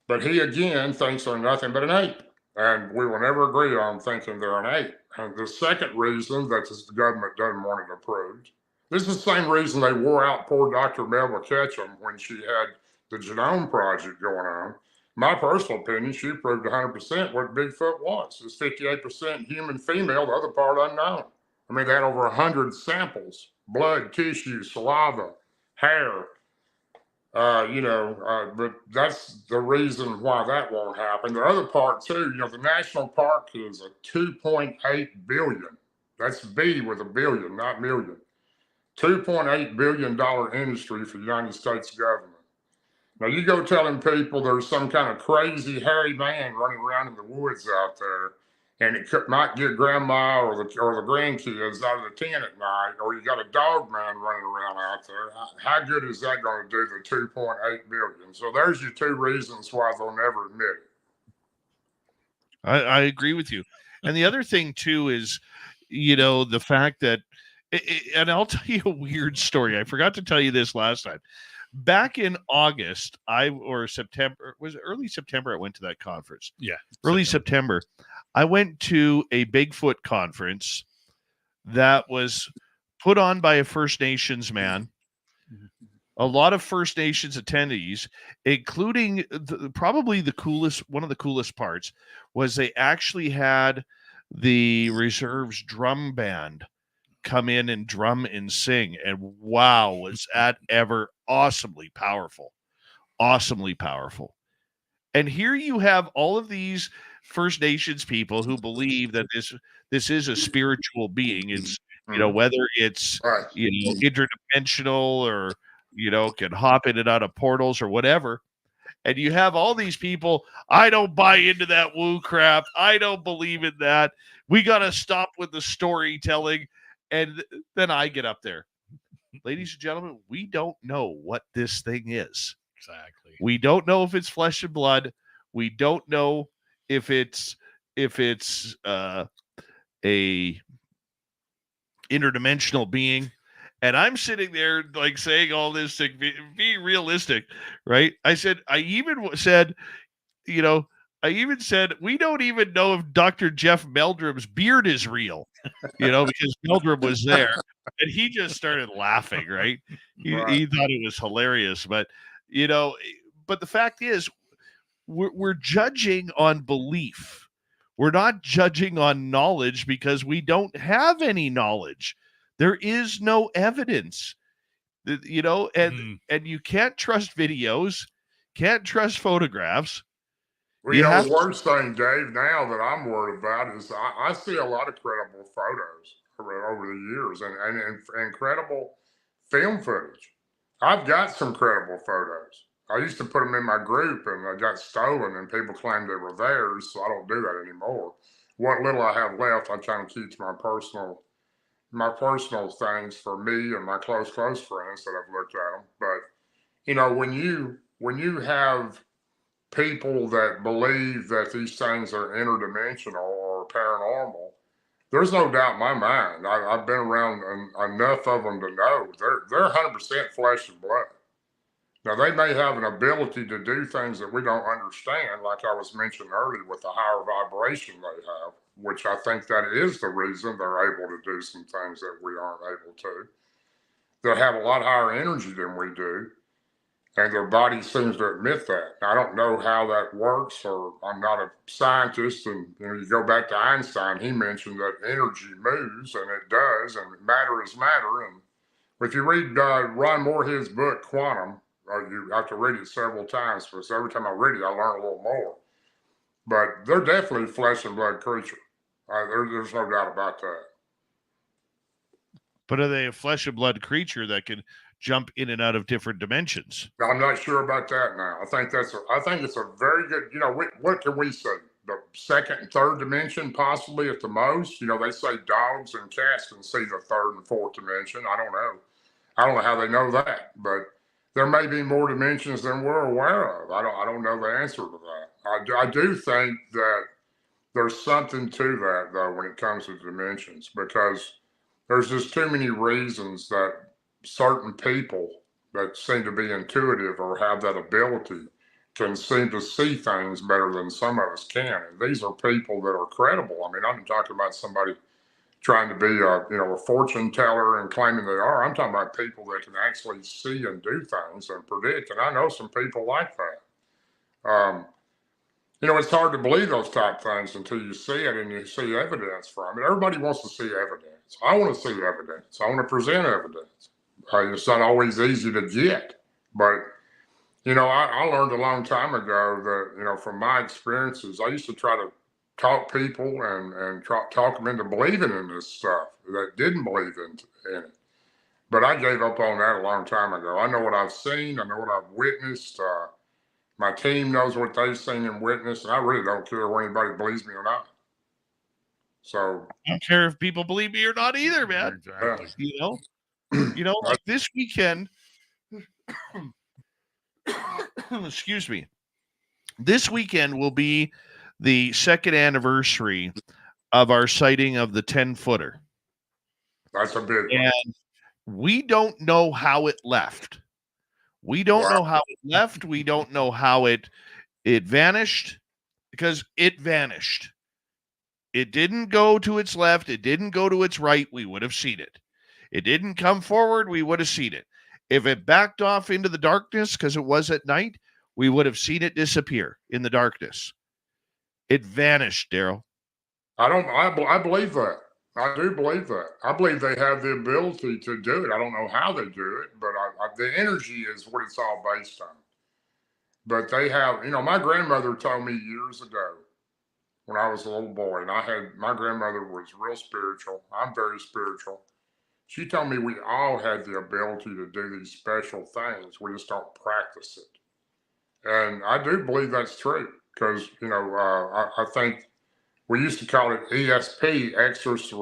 but he again thinks they're nothing but an ape, and we will never agree on thinking they're an ape. And the second reason that the government doesn't want it approved, this is the same reason they wore out poor Dr. Melba Ketchum when she had the Genome Project going on. My personal opinion, she proved 100% what Bigfoot was. It's 58% human female, the other part unknown. I mean, they had over 100 samples, blood, tissue, saliva, hair, but that's the reason why that won't happen. The other part too, the national park is a 2.8 billion. That's B with a billion, not million. $2.8 billion industry for the United States government. Now, you go telling people there's some kind of crazy hairy man running around in the woods out there, and it might get grandma or the grandkids out of the tent at night, or you got a dog man running around out there. How good is that going to do the 2.8 billion? So there's your 2 reasons why they'll never admit it. I agree with you. And the other thing too is, the fact that, and I'll tell you a weird story. I forgot to tell you this last time. Back in August, September, was it early September? I went to that conference. Yeah. Early September. I went to a Bigfoot conference that was put on by a First Nations man. A lot of First Nations attendees, including probably one of the coolest parts was they actually had the reserves drum band come in and drum and sing. And wow, was that ever awesomely powerful. And here you have all of these First Nations people who believe that this is a spiritual being. It's, whether it's, Right. interdimensional or, can hop in and out of portals or whatever. And you have all these people, I don't buy into that woo crap. I don't believe in that. We got to stop with the storytelling. And then I get up there. Ladies and gentlemen, we don't know what this thing is. Exactly. We don't know if it's flesh and blood. We don't know if it's a interdimensional being. And I'm sitting there like saying all this to be realistic, right? I even said, we don't even know if Dr. Jeff Meldrum's beard is real, because Meldrum was there and he just started laughing, right? He thought it was hilarious, but the fact is we're judging on belief. We're not judging on knowledge because we don't have any knowledge. There is no evidence, and you can't trust videos, can't trust photographs. Well, the worst thing, Dave, now that I'm worried about is I see a lot of credible photos over the years and incredible film footage. I've got some credible photos. I used to put them in my group and they got stolen and people claimed they were theirs, so I don't do that anymore. What little I have left, I'm trying to keep to my personal things for me and my close friends that I've looked at them. But when you have people that believe that these things are interdimensional or paranormal, there's no doubt in my mind. I've been around enough of them to know they're 100% flesh and blood. Now, they may have an ability to do things that we don't understand, like I was mentioning earlier with the higher vibration they have, which I think that is the reason they're able to do some things that we aren't able to. They have a lot higher energy than we do, and their body seems to admit that. I don't know how that works, or I'm not a scientist, and you go back to Einstein, he mentioned that energy moves, and it does, and matter is matter. And if you read Ron Moorhead's book, Quantum, you have to read it several times, because every time I read it, I learn a little more. But they're definitely flesh and blood creature. There's no doubt about that. But are they a flesh and blood creature that can jump in and out of different dimensions? I'm not sure about that now. I think it's a very good, what can we say? The second and third dimension, possibly at the most. They say dogs and cats can see the third and fourth dimension. I don't know. I don't know how they know that, but there may be more dimensions than we're aware of. I don't know the answer to that. I do think that there's something to that, though, when it comes to dimensions, because there's just too many reasons that certain people that seem to be intuitive or have that ability can seem to see things better than some of us can. And these are people that are credible. I mean, I'm talking about somebody trying to be a fortune teller and claiming they are. I'm talking about people that can actually see and do things and predict. And I know some people like that. It's hard to believe those type things until you see it and you see evidence from it. Everybody wants to see evidence. I want to see evidence. I want to present evidence. It's not always easy to get, but I learned a long time ago that from my experiences, I used to try to talk people and talk them into believing in this stuff that didn't believe in it. But I gave up on that a long time ago. I know what I've seen. I know what I've witnessed. My team knows what they've seen and witnessed, and I really don't care whether anybody believes me or not. So I don't care if people believe me or not either, man. Exactly. Like this weekend. Excuse me. This weekend will be the second anniversary of our sighting of the 10-footer. That's a big one. And we don't know how it left. We don't know how it left. We don't know how it vanished, because it vanished. It didn't go to its left. It didn't go to its right. We would have seen it. It didn't come forward. We would have seen it. If it backed off into the darkness because it was at night, we would have seen it disappear in the darkness. It vanished, Darrell. I believe that. I do believe that. I believe they have the ability to do it. I don't know how they do it, but the energy is what it's all based on. but they have, my grandmother told me years ago when I was a little boy, and my grandmother was real spiritual. I'm very spiritual. She told me we all had the ability to do these special things. We just don't practice it. And I do believe that's true because, I think we used to call it ESP, extras,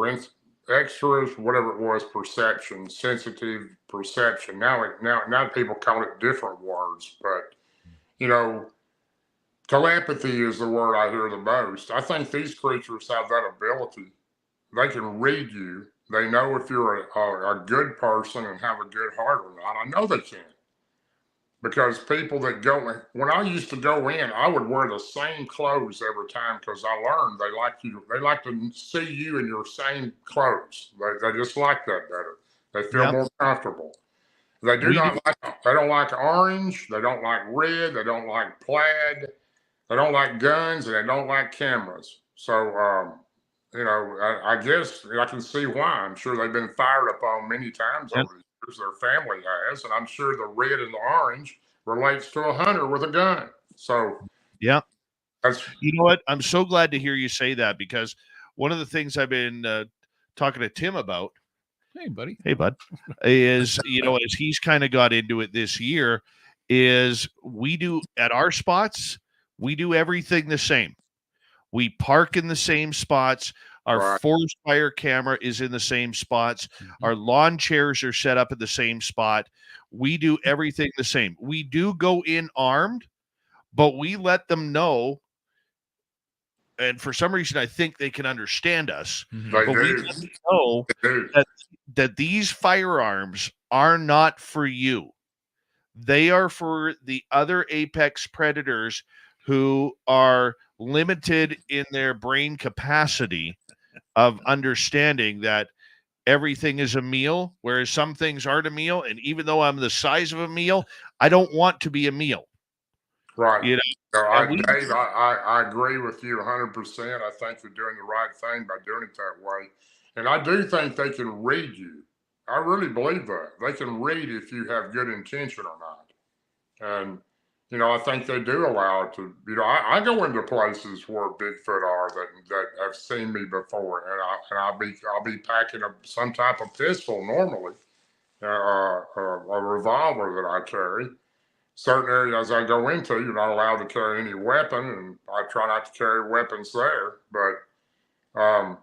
whatever it was, perception, sensitive perception. Now people call it different words, but telepathy is the word I hear the most. I think these creatures have that ability. They can read you. They know if you're a good person and have a good heart or not. I know they can. Because people that go, when I used to go in, I would wear the same clothes every time because I learned they like to see you in your same clothes. They just like that better. They feel more comfortable. They don't like orange. They don't like red. They don't like plaid. They don't like guns and they don't like cameras. So, I guess I can see why. I'm sure they've been fired upon many times over the years. Their family has, and I'm sure the red and the orange relates to a hunter with a gun. So, yeah, you know what? I'm so glad to hear you say that because one of the things I've been talking to Tim about. Hey, buddy. Hey, bud. Is, as he's kind of got into it this year, is we do at our spots, we do everything the same. We park in the same spots. Our forest fire camera is in the same spots. Our lawn chairs are set up at the same spot. We do everything the same. We do go in armed, but we let them know. And for some reason, I think they can understand us. But we let them know that these firearms are not for you. They are for the other apex predators who are limited in their brain capacity of understanding that everything is a meal, whereas some things aren't a meal. And even though I'm the size of a meal, I don't want to be a meal. Right. Dave, I agree with you 100%. I think you're doing the right thing by doing it that way. And I do think they can read you. I really believe that. They can read if you have good intention or not. And, I think they do allow it to, I go into places where Bigfoot are that have seen me before, and I'll be packing some type of pistol normally, a revolver that I carry. Certain areas I go into, you're not allowed to carry any weapon, and I try not to carry weapons there. But I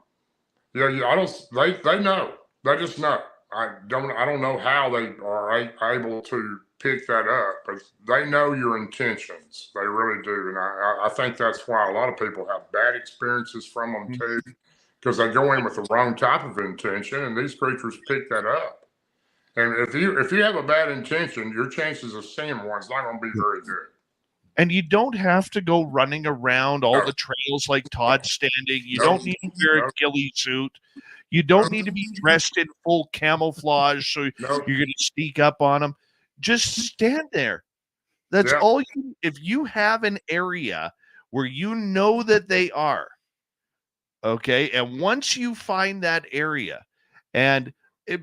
don't. They know. They just know. I don't know how they are able to pick that up, but they know your intentions. They really do, and I think that's why a lot of people have bad experiences from them too, because they go in with the wrong type of intention, and these creatures pick that up. And if you have a bad intention, your chances of seeing one's not going to be very good. And you don't have to go running around all the trails like Todd standing. You don't need to wear a ghillie suit. You don't need to be dressed in full camouflage so you're going to sneak up on them. Just stand there. That's all you. If you have an area where you know that they are, okay, and once you find that area, and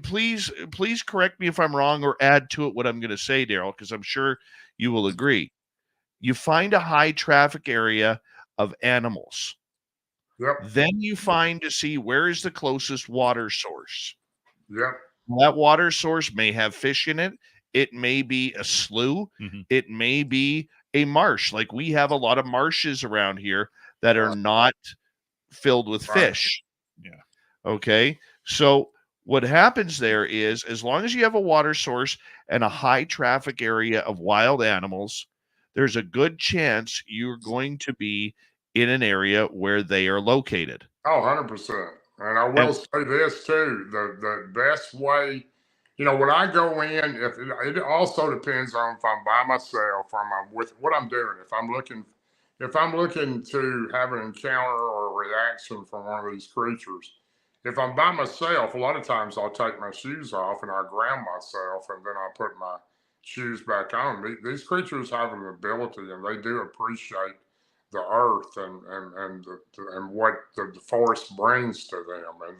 please correct me if I'm wrong or add to it what I'm going to say, Darrell, because I'm sure you will agree. You find a high traffic area of animals. Then you find to see where is the closest water source. That water source may have fish in it. It may be a slough. It may be a marsh. Like we have a lot of marshes around here that are not filled with fish. Okay. So what happens there is, as long as you have a water source and a high traffic area of wild animals, there's a good chance you're going to be in an area where they are located. Oh, 100%. And I will say this too, the best way, when I go in, it also depends on if I'm by myself or I'm with what I'm doing. If I'm looking to have an encounter or a reaction from one of these creatures, if I'm by myself, a lot of times I'll take my shoes off and I ground myself and then I'll put my shoes back on. These creatures have an ability and they do appreciate the earth and what the forest brings to them. And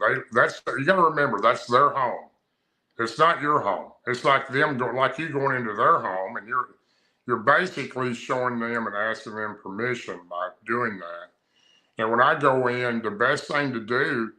you got to remember, that's their home. It's not your home. It's like them like you going into their home and you're basically showing them and asking them permission by doing that. And when I go in, the best thing to do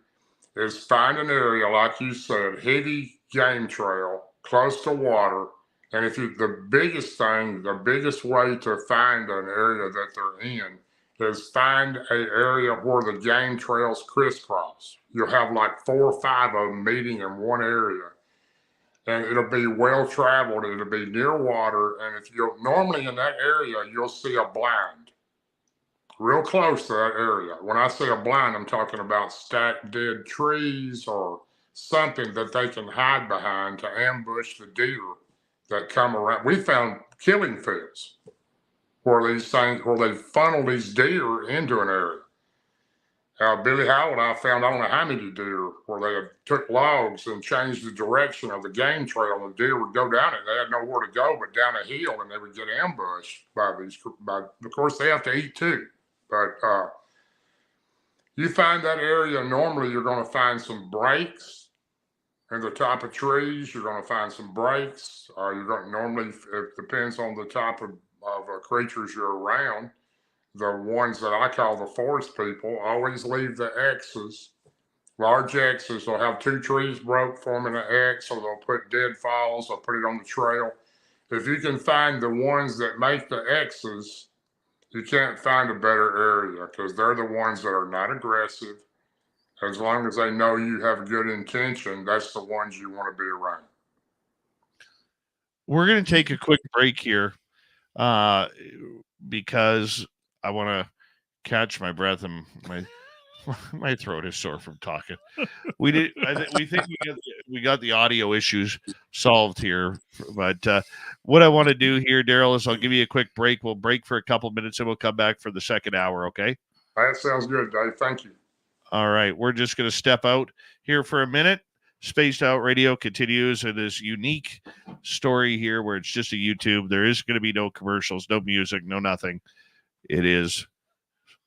is find an area, like you said, heavy game trail, close to water. And if you, the biggest thing, the biggest way to find an area that they're in is find a area where the game trails crisscross. You'll have like 4 or 5 of them meeting in one area. And it'll be well traveled, it'll be near water. And if you'll normally in that area, you'll see a blind real close to that area. When I say a blind, I'm talking about stacked dead trees or something that they can hide behind to ambush the deer that come around. We found killing fields where these things, where they funnel these deer into an area. Billy Howell and I found I don't know how many deer where they had took logs and changed the direction of the game trail, and the deer would go down it. They had nowhere to go but down a hill, and they would get ambushed by these. Of course, they have to eat too. But you find that area, normally you're going to find some breaks in the top of trees. You're going to find some breaks. You're going to normally, it depends on the type of creatures you're around. The ones that I call the forest people always leave the X's, large X's. They'll have 2 trees broke, forming an X, or they'll put deadfalls, they'll put it on the trail. If you can find the ones that make the X's, you can't find a better area because they're the ones that are not aggressive. As long as they know you have good intention, that's the ones you want to be around. We're going to take a quick break here because I want to catch my breath and my throat is sore from talking. We think we got the audio issues solved here, but what I want to do here, Darrell, is I'll give you a quick break. We'll break for a couple minutes and we'll come back for the second hour. Okay. That sounds good, Dave. Thank you. All right. We're just going to step out here for a minute. Spaced Out Radio continues in this unique story here where it's just a YouTube. There is going to be no commercials, no music, no nothing. It is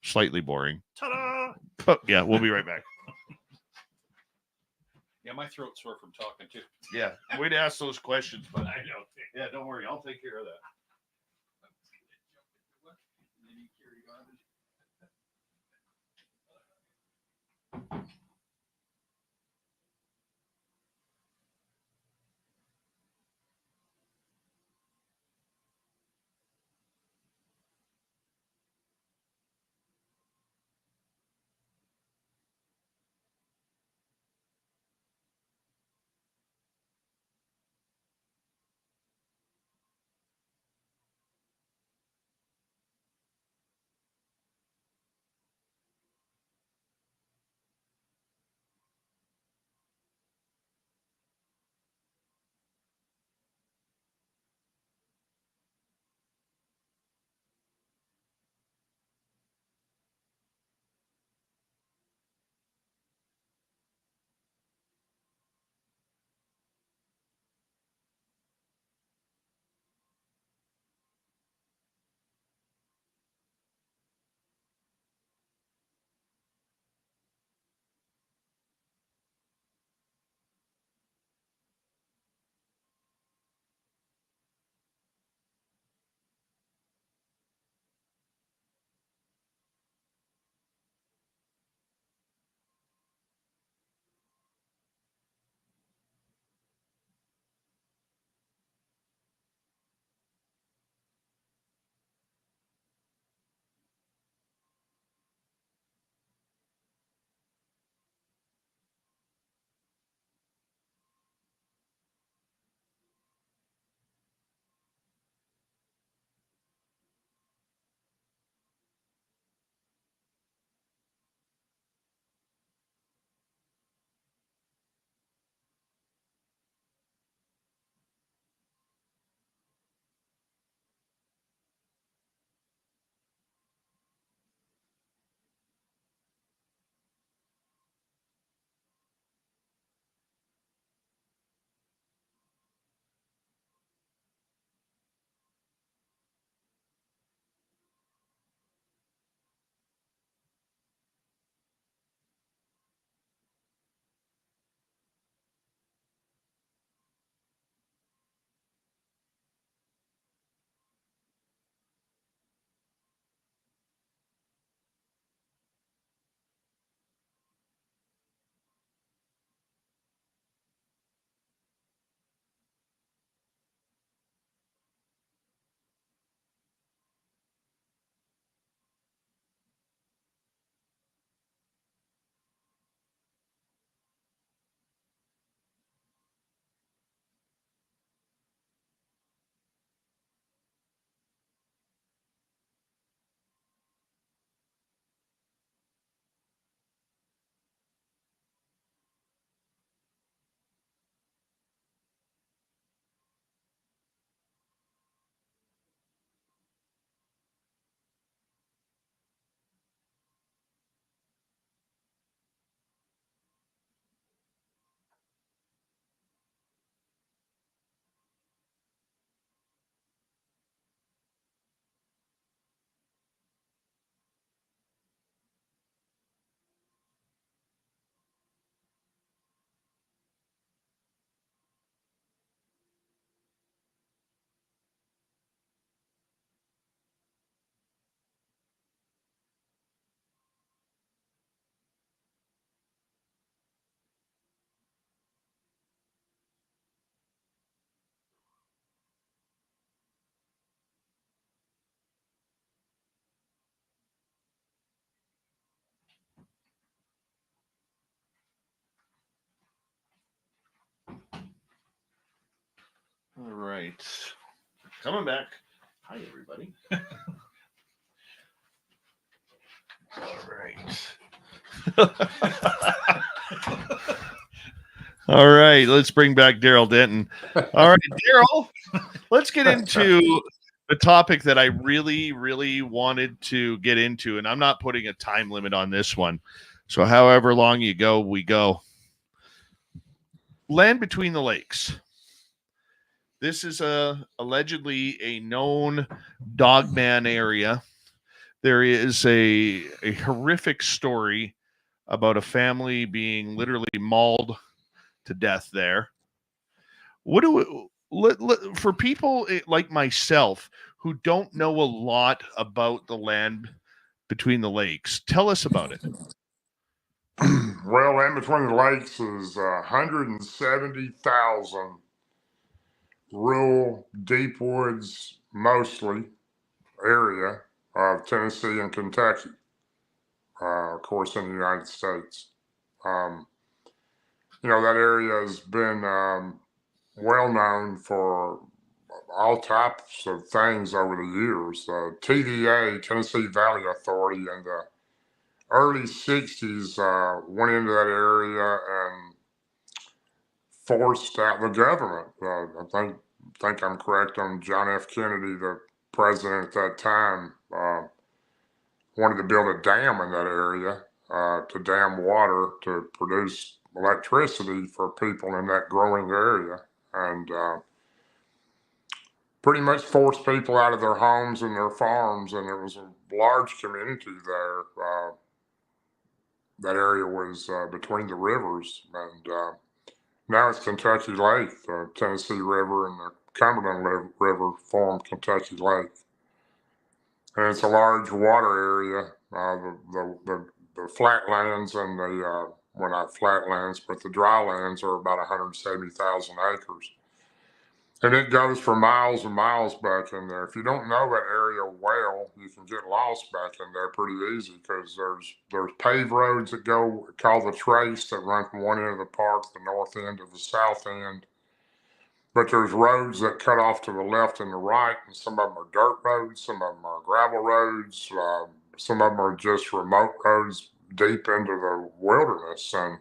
slightly boring. Ta-da! But yeah, we'll be right back. Yeah, my throat's sore from talking too. Yeah, we'd ask those questions, but I know. Yeah, don't worry. I'll take care of that. All right. Coming back. Hi, everybody. All right. All right. Let's bring back Darrell Denton. All right, Darrell, let's get into the topic that I really, really wanted to get into. And I'm not putting a time limit on this one. So however long you go, we go. Land between the lakes. This is allegedly a known dogman area. There is a horrific story about a family being literally mauled to death there. What do for people like myself who don't know a lot about the land between the lakes, tell us about it. Well, land between the lakes is 170,000 rural, deep woods, mostly area of Tennessee and Kentucky, of course, in the United States. Um, that area has been well known for all types of things over the years. TVA, Tennessee Valley Authority, in the early 60s went into that area and forced out the government. I think I'm correct on John F. Kennedy, the president at that time, wanted to build a dam in that area to dam water to produce electricity for people in that growing area, and pretty much forced people out of their homes and their farms. And there was a large community there. That area was between the rivers, and now it's Kentucky Lake. The Tennessee River and the Cumberland River form Kentucky Lake. And it's a large water area. The flatlands and well, not flatlands, but the dry lands are about 170,000 acres. And it goes for miles and miles back in there. If you don't know that area well, you can get lost back in there pretty easy, because there's paved roads that go called the Trace that run from one end of the park, the north end to the south end. But there's roads that cut off to the left and the right, and some of them are dirt roads, some of them are gravel roads, some of them are just remote roads deep into the wilderness. And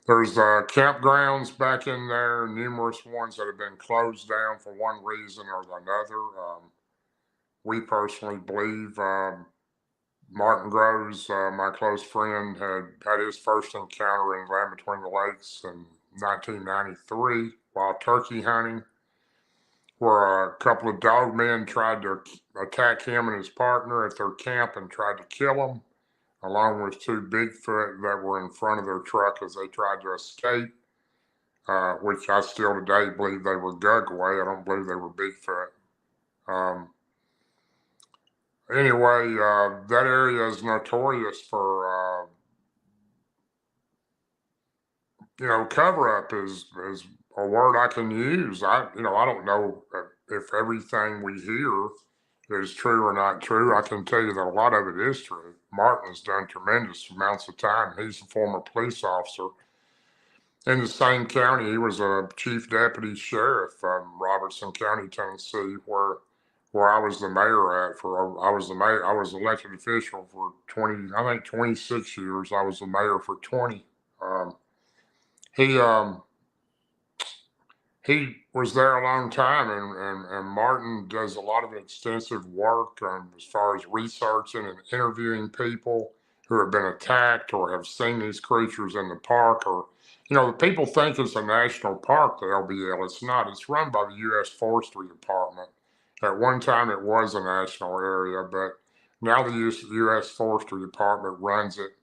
there's campgrounds back in there, numerous ones that have been closed down for one reason or another. We personally believe Martin Groves, my close friend, had his first encounter in Land Between the Lakes in 1993 while turkey hunting, where a couple of dog men tried to attack him and his partner at their camp and tried to kill them, along with two Bigfoot that were in front of their truck as they tried to escape, which I still today believe they were Gugway. I don't believe they were Bigfoot. Anyway, that area is notorious for, cover up is a word I can use. I don't know if everything we hear is true or not true. I can tell you that a lot of it is true. Martin has done tremendous amounts of time. He's a former police officer in the same county. He was a chief deputy sheriff from Robertson County, Tennessee, where I was the mayor at I was elected official for 26 years. I was the mayor for 20. He was there a long time, and Martin does a lot of extensive work as far as researching and interviewing people who have been attacked or have seen these creatures in the park. Or, the people think it's a national park, the LBL. It's not. It's run by the U.S. Forestry Department. At one time, it was a national area, but now the U.S. Forestry Department runs it.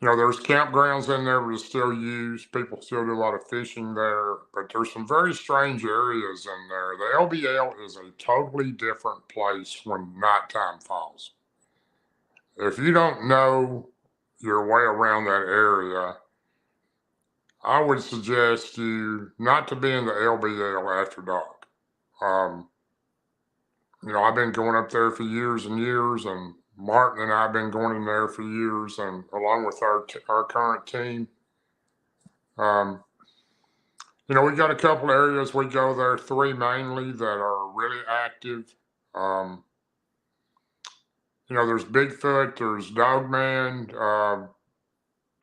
There's campgrounds in there that are still used. People still do a lot of fishing there, but there's some very strange areas in there. The LBL is a totally different place when nighttime falls. If you don't know your way around that area, I would suggest you not to be in the LBL after dark. I've been going up there for years and years, and Martin and I have been going in there for years, and along with our current team. We got a couple areas we go there, three mainly that are really active. Um, there's Bigfoot, there's Dogman.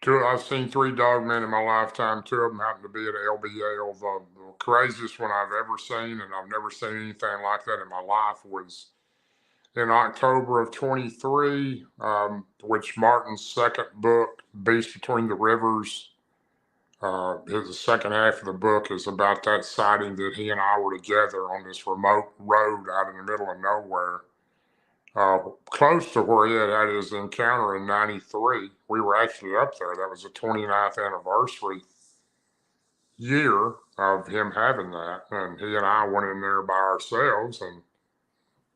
I've seen three dogmen in my lifetime. Two of them happen to be at LBL. The craziest one I've ever seen, and I've never seen anything like that in my life, was in October of 23, which Martin's second book, Beast Between the Rivers, the second half of the book is about that sighting that he and I were together on this remote road out in the middle of nowhere, close to where he had his encounter in 93. We were actually up there. That was the 29th anniversary year of him having that. And he and I went in there by ourselves and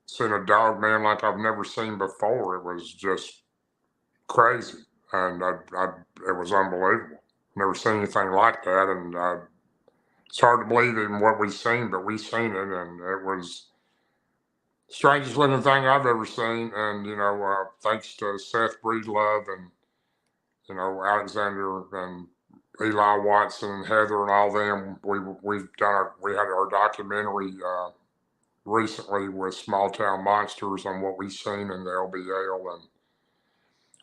seen a dog man like I've never seen before. It was just crazy. And it was unbelievable. Never seen anything like that. And it's hard to believe in what we've seen, but we've seen it. And it was strangest looking thing I've ever seen. And, thanks to Seth Breedlove and, Alexander and Eli Watson and Heather and all them, we had our documentary recently with Small Town Monsters on what we've seen in the LBL, and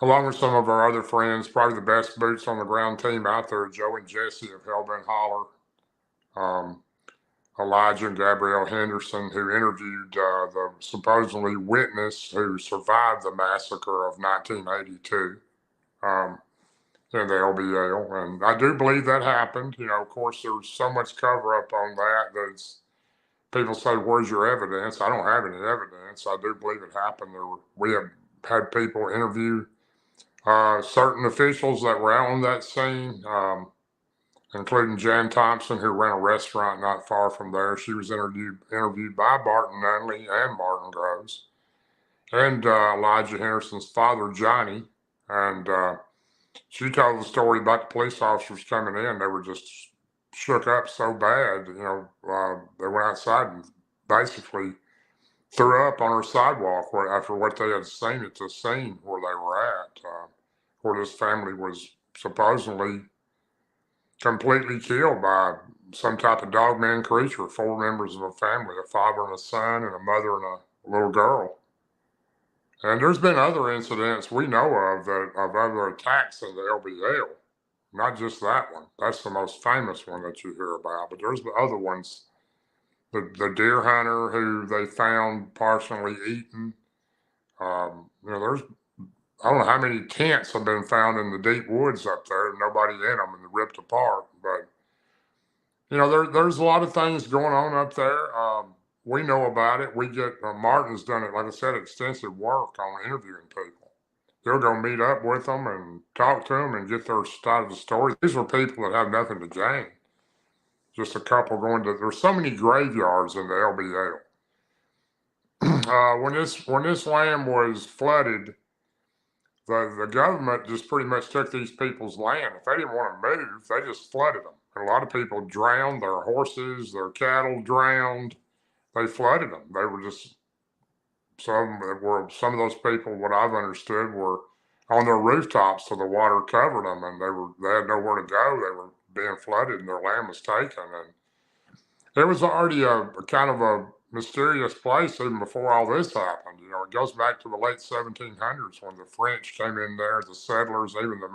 along with some of our other friends, probably the best boots on the ground team out there, Joe and Jesse of Hellbent Holler, Elijah and Gabrielle Henderson, who interviewed the supposedly witness who survived the massacre of 1982 in the LBL. And I do believe that happened. Of course, there's so much cover up on that people say, where's your evidence? I don't have any evidence. I do believe it happened. We have had people interview certain officials that were out on that scene, including Jan Thompson, who ran a restaurant not far from there. She was interviewed by Barton Nunnelly and Martin Groves, and Elijah Henderson's father, Johnny. And she told the story about the police officers coming in. They were just shook up so bad, they went outside and basically threw up on her sidewalk after what they had seen at the scene where they were at, where this family was supposedly completely killed by some type of dogman creature. Four members of a family, a father and a son and a mother and a little girl. And there's been other incidents we know of other attacks in the LBL. Not just that one. That's the most famous one that you hear about. But there's other ones. The deer hunter who they found partially eaten. There's I don't know how many tents have been found in the deep woods up there. Nobody in them and ripped apart. But there's a lot of things going on up there. We know about it. We get Martin's done it, like I said, extensive work on interviewing people. They'll go meet up with them and talk to them and get their side of the story. These are people that have nothing to gain. Just a couple there's so many graveyards in the LBL. When this land was flooded, the government just pretty much took these people's land. If they didn't want to move, they just flooded them. And a lot of people drowned, their horses, their cattle drowned. They flooded them. They were just some of those people, what I've understood, were on their rooftops so the water covered them, and they had nowhere to go. They were being flooded, and their land was taken. And it was already a kind of a mysterious place even before all this happened. It goes back to the late 1700s when the French came in there, the settlers, even the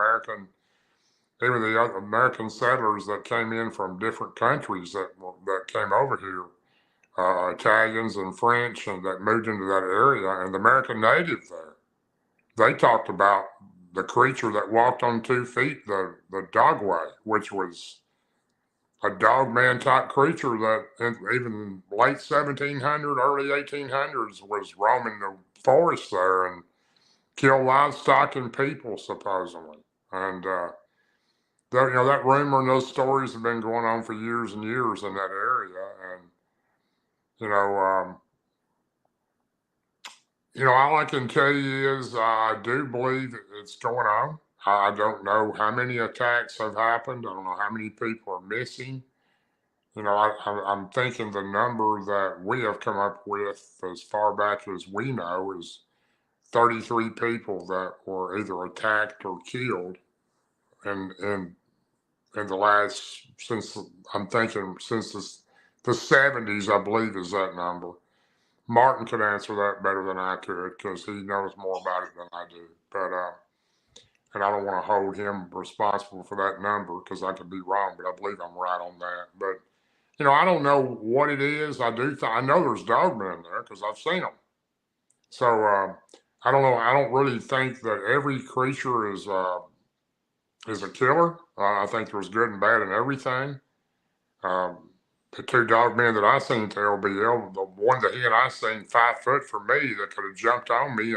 other American settlers that came in from different countries that came over here. Italians and French, and that moved into that area, and the American native there. They talked about the creature that walked on 2 feet, the dogway, which was a dogman type creature that even late 1700, early 1800s was roaming the forest there and killed livestock and people, supposedly. And that rumor and those stories have been going on for years and years in that area. And all I can tell you is I do believe it's going on. I don't know how many attacks have happened. I don't know how many people are missing. I'm thinking the number that we have come up with as far back as we know is 33 people that were either attacked or killed in in the last, since I'm thinking since the 70s, I believe is that number. Martin could answer that better than I could because he knows more about it than I do. But and I don't want to hold him responsible for that number because I could be wrong, but I believe I'm right on that. But I don't know what it is. I do. I know there's dogmen in there because I've seen them. So I don't know. I don't really think that every creature is a killer. I think there's good and bad in everything. Um, the two dogmen that I seen to LBL, the one that he and I seen 5 foot from me that could have jumped on me,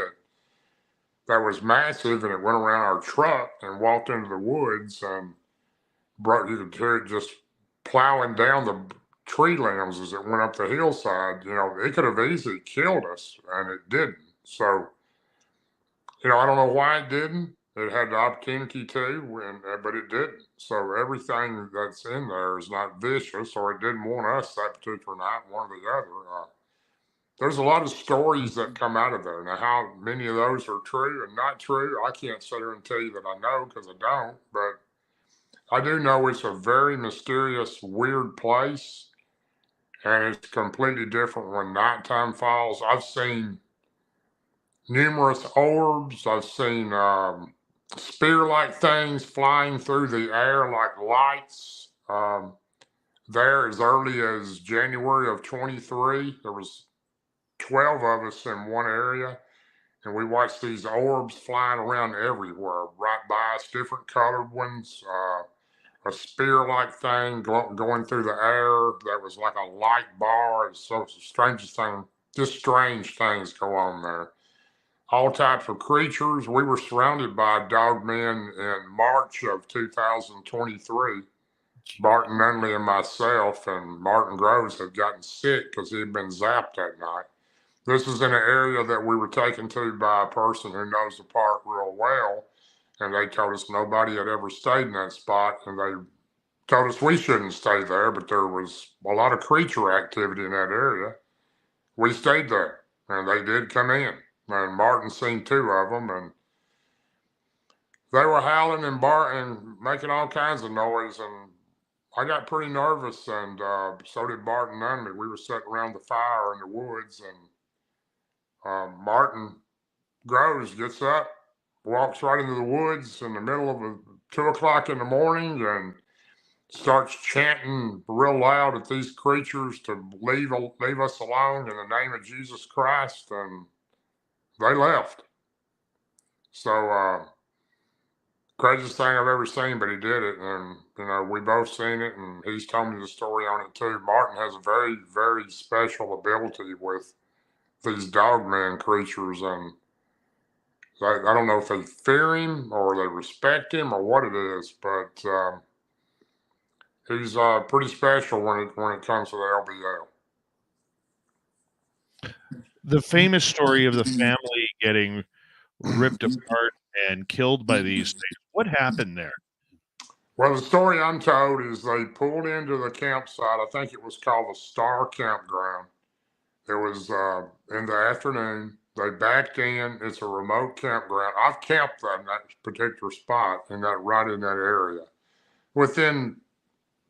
that was massive, and it went around our truck and walked into the woods and you could hear it just plowing down the tree limbs as it went up the hillside. It could have easily killed us, and it didn't. So, I don't know why it didn't. It had the opportunity to, but it didn't. So everything that's in there is not vicious, or it didn't want us that particular night, one or the other. There's a lot of stories that come out of there. Now, how many of those are true and not true, I can't sit here and tell you that I know because I don't. But I do know it's a very mysterious, weird place, and it's completely different when nighttime falls. I've seen numerous orbs. I've seen spear-like things flying through the air like lights. There, as early as January of 23, there was 12 of us in one area, and we watched these orbs flying around everywhere, right by us, different colored ones. A spear-like thing going through the air that was like a light bar. It's so it's the strangest thing. Just strange things go on there. All types of creatures. We were surrounded by dogmen in March of 2023. Barton Nunnelly and myself, and Martin Groves had gotten sick because he had been zapped that night. This is in an area that we were taken to by a person who knows the park real well, and they told us nobody had ever stayed in that spot, and they told us we shouldn't stay there, but there was a lot of creature activity in that area. We stayed there, and they did come in, and Martin seen 2 of them, and they were howling and barking, making all kinds of noise, and I got pretty nervous, and so did Barton Nunnelly. We were sitting around the fire in the woods, and Martin Groves gets up, walks right into the woods in the middle of 2 o'clock in the morning, and starts chanting real loud at these creatures to leave us alone in the name of Jesus Christ, and they left. So craziest thing I've ever seen, but he did it, and we both seen it, and he's told me the story on it too. Martin has a very, very special ability with these dogman creatures, and I don't know if they fear him or they respect him or what it is, but he's pretty special when it comes to the LBL. The famous story of the family getting ripped apart and killed by these things. What happened there? Well, the story I'm told is they pulled into the campsite. I think it was called the Star Campground. It was in the afternoon. They backed in. It's a remote campground. I've camped in that particular spot right in that area. Within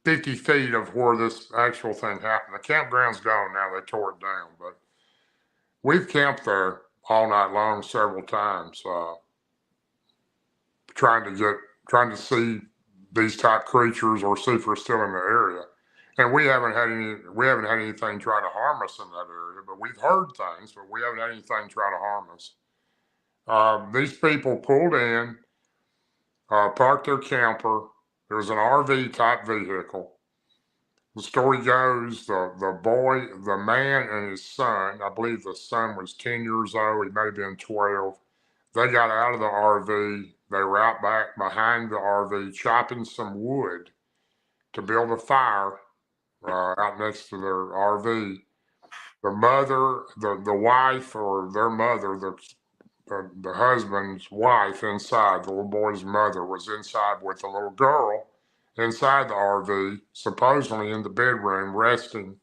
50 feet of where this actual thing happened. The campground's gone now. They tore it down. But we've camped there all night long several times, trying to see these type creatures or see if we're still in the area. And we haven't had anything try to harm us in that area, but we've heard things, but we haven't had anything try to harm us. These people pulled in, parked their camper. There was an RV type vehicle. The story goes, the man and his son, I believe the son was 10 years old, he may have been 12. They got out of the RV. They were out back behind the RV chopping some wood to build a fire out next to their RV. The mother, the wife, or their mother, the husband's wife inside, the little boy's mother was inside with the little girl inside the RV, supposedly in the bedroom resting.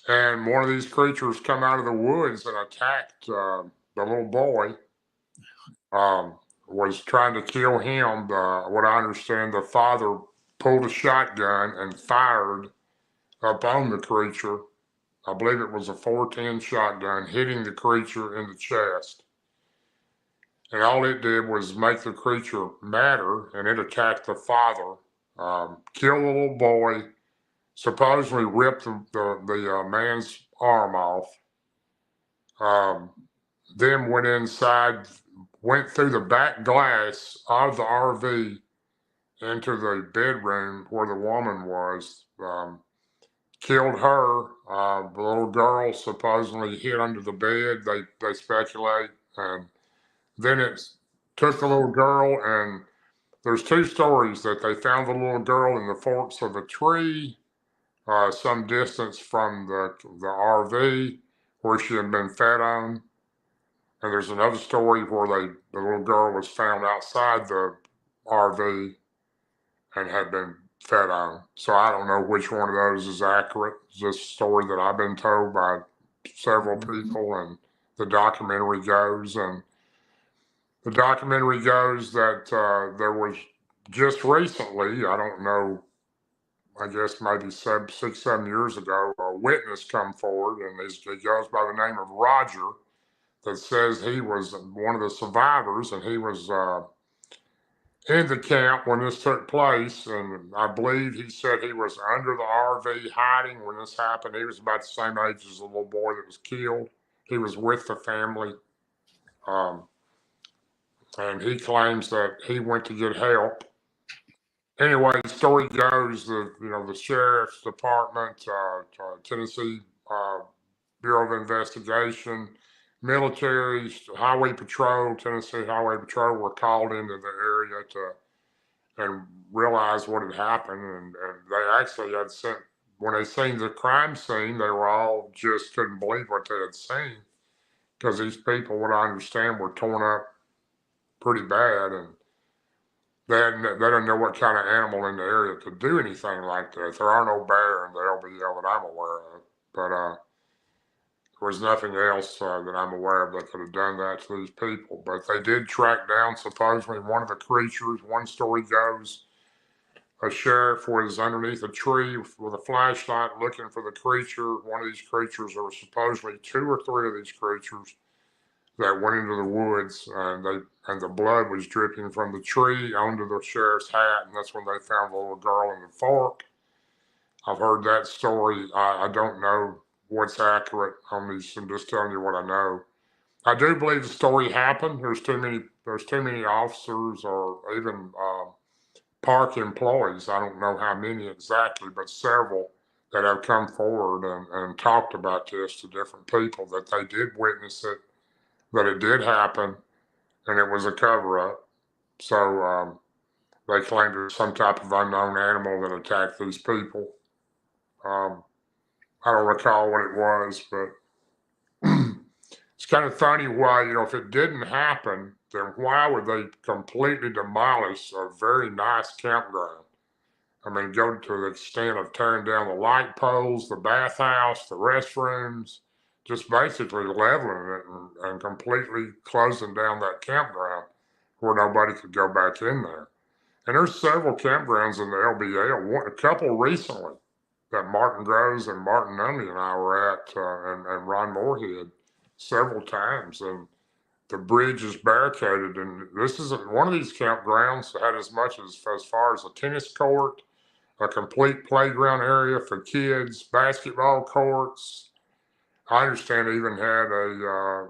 And one of these creatures come out of the woods and attacked the little boy. was trying to kill him. What I understand, the father pulled a shotgun and fired up on the creature. I believe it was a 410 shotgun, hitting the creature in the chest. And all it did was make the creature madder, and it attacked the father, killed the little boy, supposedly ripped the man's arm off, then went inside, went through the back glass of the RV into the bedroom where the woman was, killed her. The little girl supposedly hid under the bed, they speculate. And then it took the little girl, and there's two stories that they found the little girl in the forks of a tree, some distance from the RV where she had been fed on. And there's another story where the little girl was found outside the RV and had been fed on. So I don't know which one of those is accurate. It's just a story that I've been told by several people, and the documentary goes. And the documentary goes that there was just recently, I don't know, I guess maybe 6, 7 years ago, a witness come forward, and he goes by the name of Roger, that says he was one of the survivors, and he was in the camp when this took place. And I believe he said he was under the RV hiding when this happened. He was about the same age as the little boy that was killed. He was with the family. And he claims that he went to get help. Anyway, the story goes that, the sheriff's department, Tennessee Bureau of Investigation, military, highway patrol, Tennessee Highway Patrol were called into the area and realized what had happened. And they actually had sent, when they seen the crime scene, they were all just couldn't believe what they had seen, because these people, what I understand, were torn up pretty bad, and they didn't know what kind of animal in the area could do anything like that. There are no bear in the LBL that I'm aware of, but there was nothing else that I'm aware of that could have done that to these people. But they did track down supposedly one of the creatures. One story goes, a sheriff was underneath a tree with a flashlight looking for the creature. One of these creatures, there were supposedly 2 or 3 of these creatures that went into the woods, and the blood was dripping from the tree onto the sheriff's hat, and that's when they found the little girl in the fork. I've heard that story. I don't know what's accurate on these. I'm just telling you what I know. I do believe the story happened. There's too many officers or even park employees. I don't know how many exactly, but several that have come forward and talked about this to different people, that they did witness it, that it did happen, and it was a cover-up. So they claimed it was some type of unknown animal that attacked these people. I don't recall what it was, but it's kind of funny why, if it didn't happen, then why would they completely demolish a very nice campground? I mean, go to the extent of tearing down the light poles, the bathhouse, the restrooms, just basically leveling it and completely closing down that campground where nobody could go back in there. And there's several campgrounds in the LBL, a couple recently that Martin Groves and Barton Nunnelly and I were at, and Ron Moorhead several times. And the bridge is barricaded. And this isn't one of these campgrounds that had as much as far as a tennis court, a complete playground area for kids, basketball courts. I understand it even had a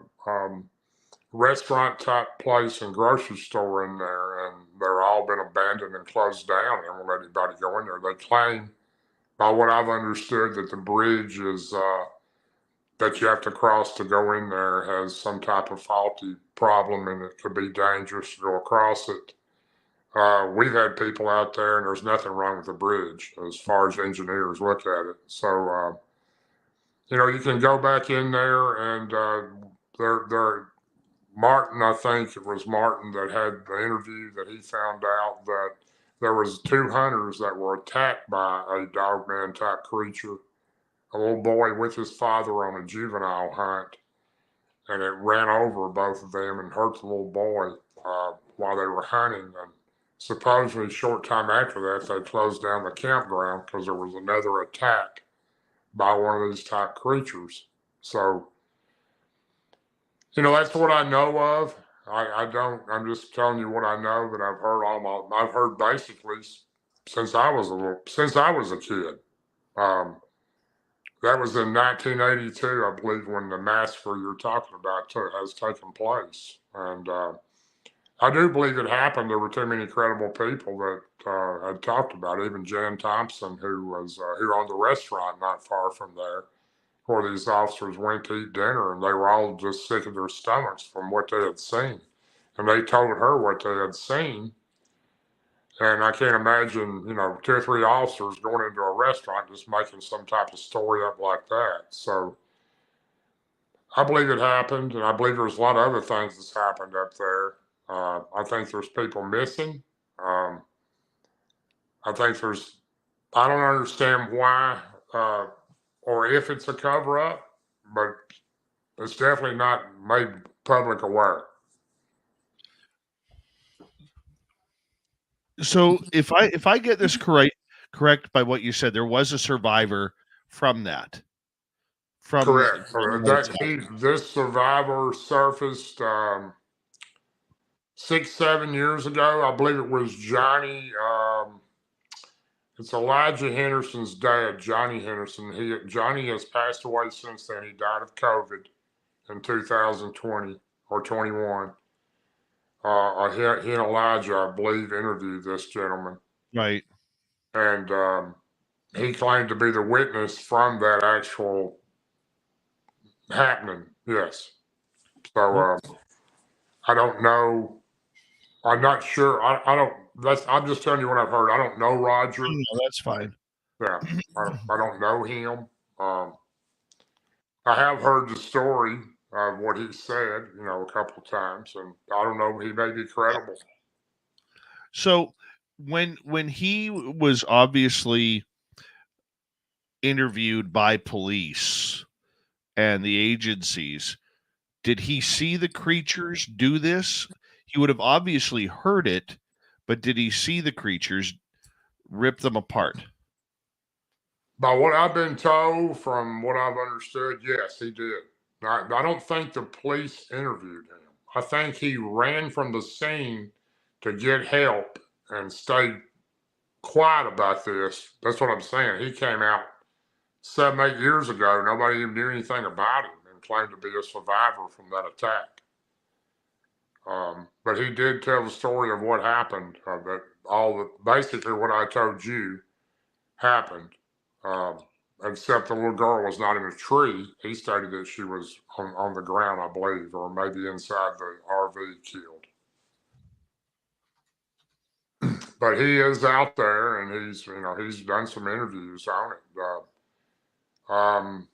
restaurant type place and grocery store in there, and they're all been abandoned and closed down. They won't let anybody go in there. They claim, by what I've understood, that the bridge is that you have to cross to go in there has some type of faulty problem, and it could be dangerous to go across it. We've had people out there, and there's nothing wrong with the bridge as far as engineers look at it. So, you can go back in there, and Martin, I think it was Martin that had the interview that he found out that there was 2 hunters that were attacked by a dogman type creature, a little boy with his father on a juvenile hunt, and it ran over both of them and hurt the little boy while they were hunting. And supposedly, a short time after that, they closed down the campground because there was another attack by one of these type creatures. So, that's what I know of. I'm just telling you what I know that I've heard basically since I was a kid. Um, that was in 1982, I believe, when the massacre you're talking about has taken place. And I do believe it happened. There were too many credible people that had talked about it. Even Jan Thompson, who owned the restaurant not far from there, where these officers went to eat dinner, and they were all just sick of their stomachs from what they had seen. And they told her what they had seen. And I can't imagine, 2 or 3 officers going into a restaurant just making some type of story up like that. So I believe it happened, and I believe there's a lot of other things that's happened up there. I think there's people missing. I think I don't understand why or if it's a cover up, but it's definitely not made public aware. So if I get this correct by what you said, there was a survivor from that. Correct. This survivor surfaced 6, 7 years ago. I believe it was Johnny. It's Elijah Henderson's dad, Johnny Henderson. Johnny has passed away since then. He died of COVID in 2020 or 21. He and Elijah, I believe, interviewed this gentleman. Right. And he claimed to be the witness from that actual happening. Yes. So I don't know. I'm not sure. I don't. I'm just telling you what I've heard. I don't know Roger. No, that's fine. Yeah, I don't know him. I have heard the story of what he said, a couple of times, and I don't know. He may be credible. So when he was obviously interviewed by police and the agencies, did he see the creatures do this? He would have obviously heard it, but did he see the creatures rip them apart? By what I've been told, from what I've understood, yes, he did. I don't think the police interviewed him. I think he ran from the scene to get help and stayed quiet about this. That's what I'm saying. He came out 7, 8 years ago. Nobody even knew anything about him and claimed to be a survivor from that attack. But he did tell the story of what happened. Basically what I told you happened. Except the little girl was not in a tree. He stated that she was on the ground, I believe, or maybe inside the RV killed. But he is out there, and he's done some interviews on it. I'm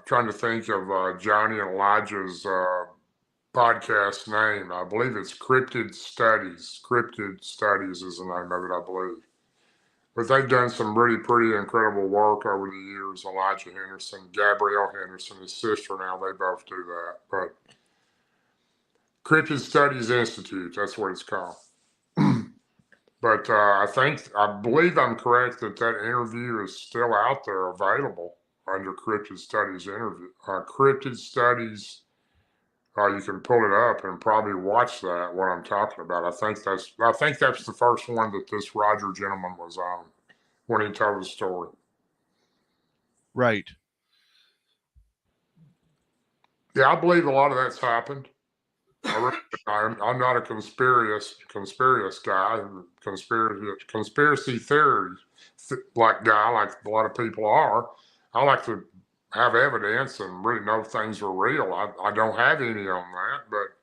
trying to think of Johnny and Elijah's podcast name. I believe it's Cryptid Studies. Cryptid Studies is the name of it, I believe. But they've done some really pretty incredible work over the years. Elijah Henderson, Gabrielle Henderson, his sister now, they both do that. But Cryptid Studies Institute, that's what it's called. But I believe I'm correct that interview is still out there available under Cryptid Studies interview. Cryptid Studies, you can pull it up and probably watch that, what I'm talking about. I think that's the first one that this Roger gentleman was on when he told the story. Right. Yeah, I believe a lot of that's happened. I'm not a conspiracy guy, conspiracy theory guy like a lot of people are. I like to have evidence and really know things are real. I don't have any on that, but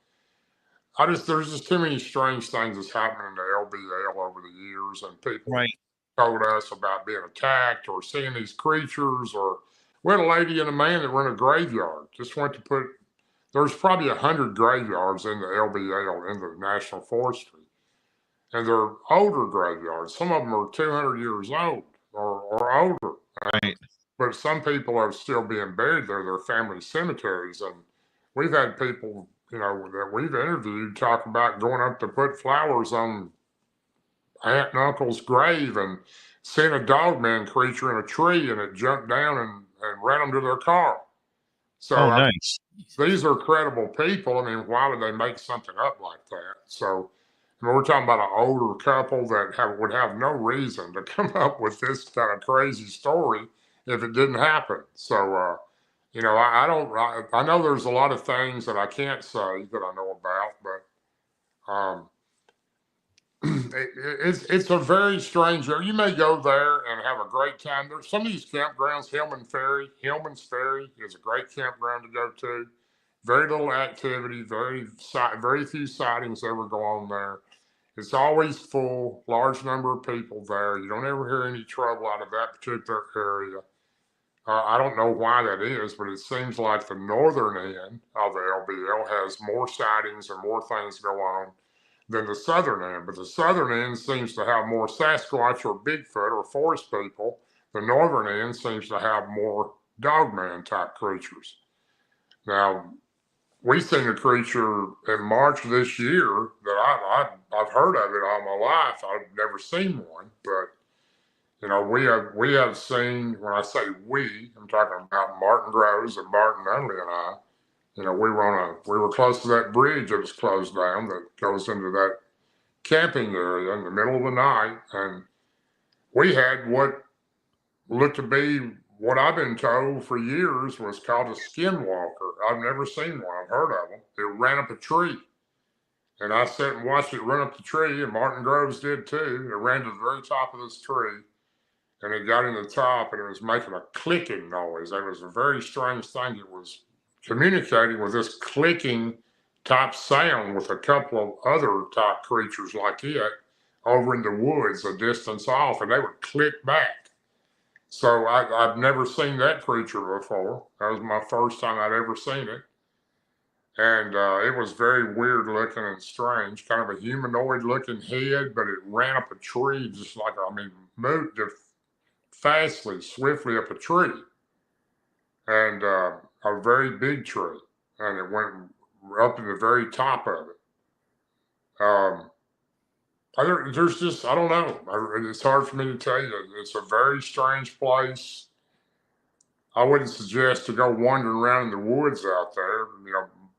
there's just too many strange things that's happened in the LBL over the years, and people told us about being attacked or seeing these creatures. Or we had a lady and a man that were in a graveyard. Just went to put. There's probably 100 graveyards in the LBL in the National Forestry, and they're older graveyards. Some of them are 200 years old or older. Right. But some people are still being buried there. They're family cemeteries, and we've had people that we've interviewed talk about going up to put flowers on aunt and uncle's grave and seeing a dogman creature in a tree, and it jumped down and ran them to their car. So Oh, nice. these are credible people. I mean, why would they make something up like that? So, I mean, we're talking about an older couple that would have no reason to come up with this kind of crazy story if it didn't happen. So, I know there's a lot of things that I can't say that I know about, but it's a very strange area. You may go there and have a great time. There's some of these campgrounds, Hillman's Ferry is a great campground to go to. Very little activity, very few sightings ever go on there. It's always full, large number of people there. You don't ever hear any trouble out of that particular area. I don't know why that is, but it seems like the northern end of the LBL has more sightings and more things go on than the southern end. But the southern end seems to have more Sasquatch or Bigfoot or forest people. The northern end seems to have more dogman type creatures. Now, we've seen a creature in March of this year that I've heard of it all my life. I've never seen one, but we have seen. When I say we, I'm talking about Martin Groves and Barton Nunnelly and I. We were close to that bridge that was closed down that goes into that camping area in the middle of the night, and we had what looked to be what I've been told for years was called a skinwalker. I've never seen one. I've heard of them. It ran up a tree, and I sat and watched it run up the tree, and Martin Groves did too. It ran to the very top of this tree, and it got in the top, and it was making a clicking noise. It was a very strange thing. It was communicating with this clicking type sound with a couple of other type creatures like it over in the woods a distance off, and they would click back. So I've never seen that creature before. That was my first time I'd ever seen it. And it was very weird looking and strange, kind of a humanoid looking head, but it ran up a tree just like, moved fastly, swiftly up a tree. And a very big tree. And it went up to the very top of it. There's just, I don't know. It's hard for me to tell you. It's a very strange place. I wouldn't suggest to go wandering around in the woods out there,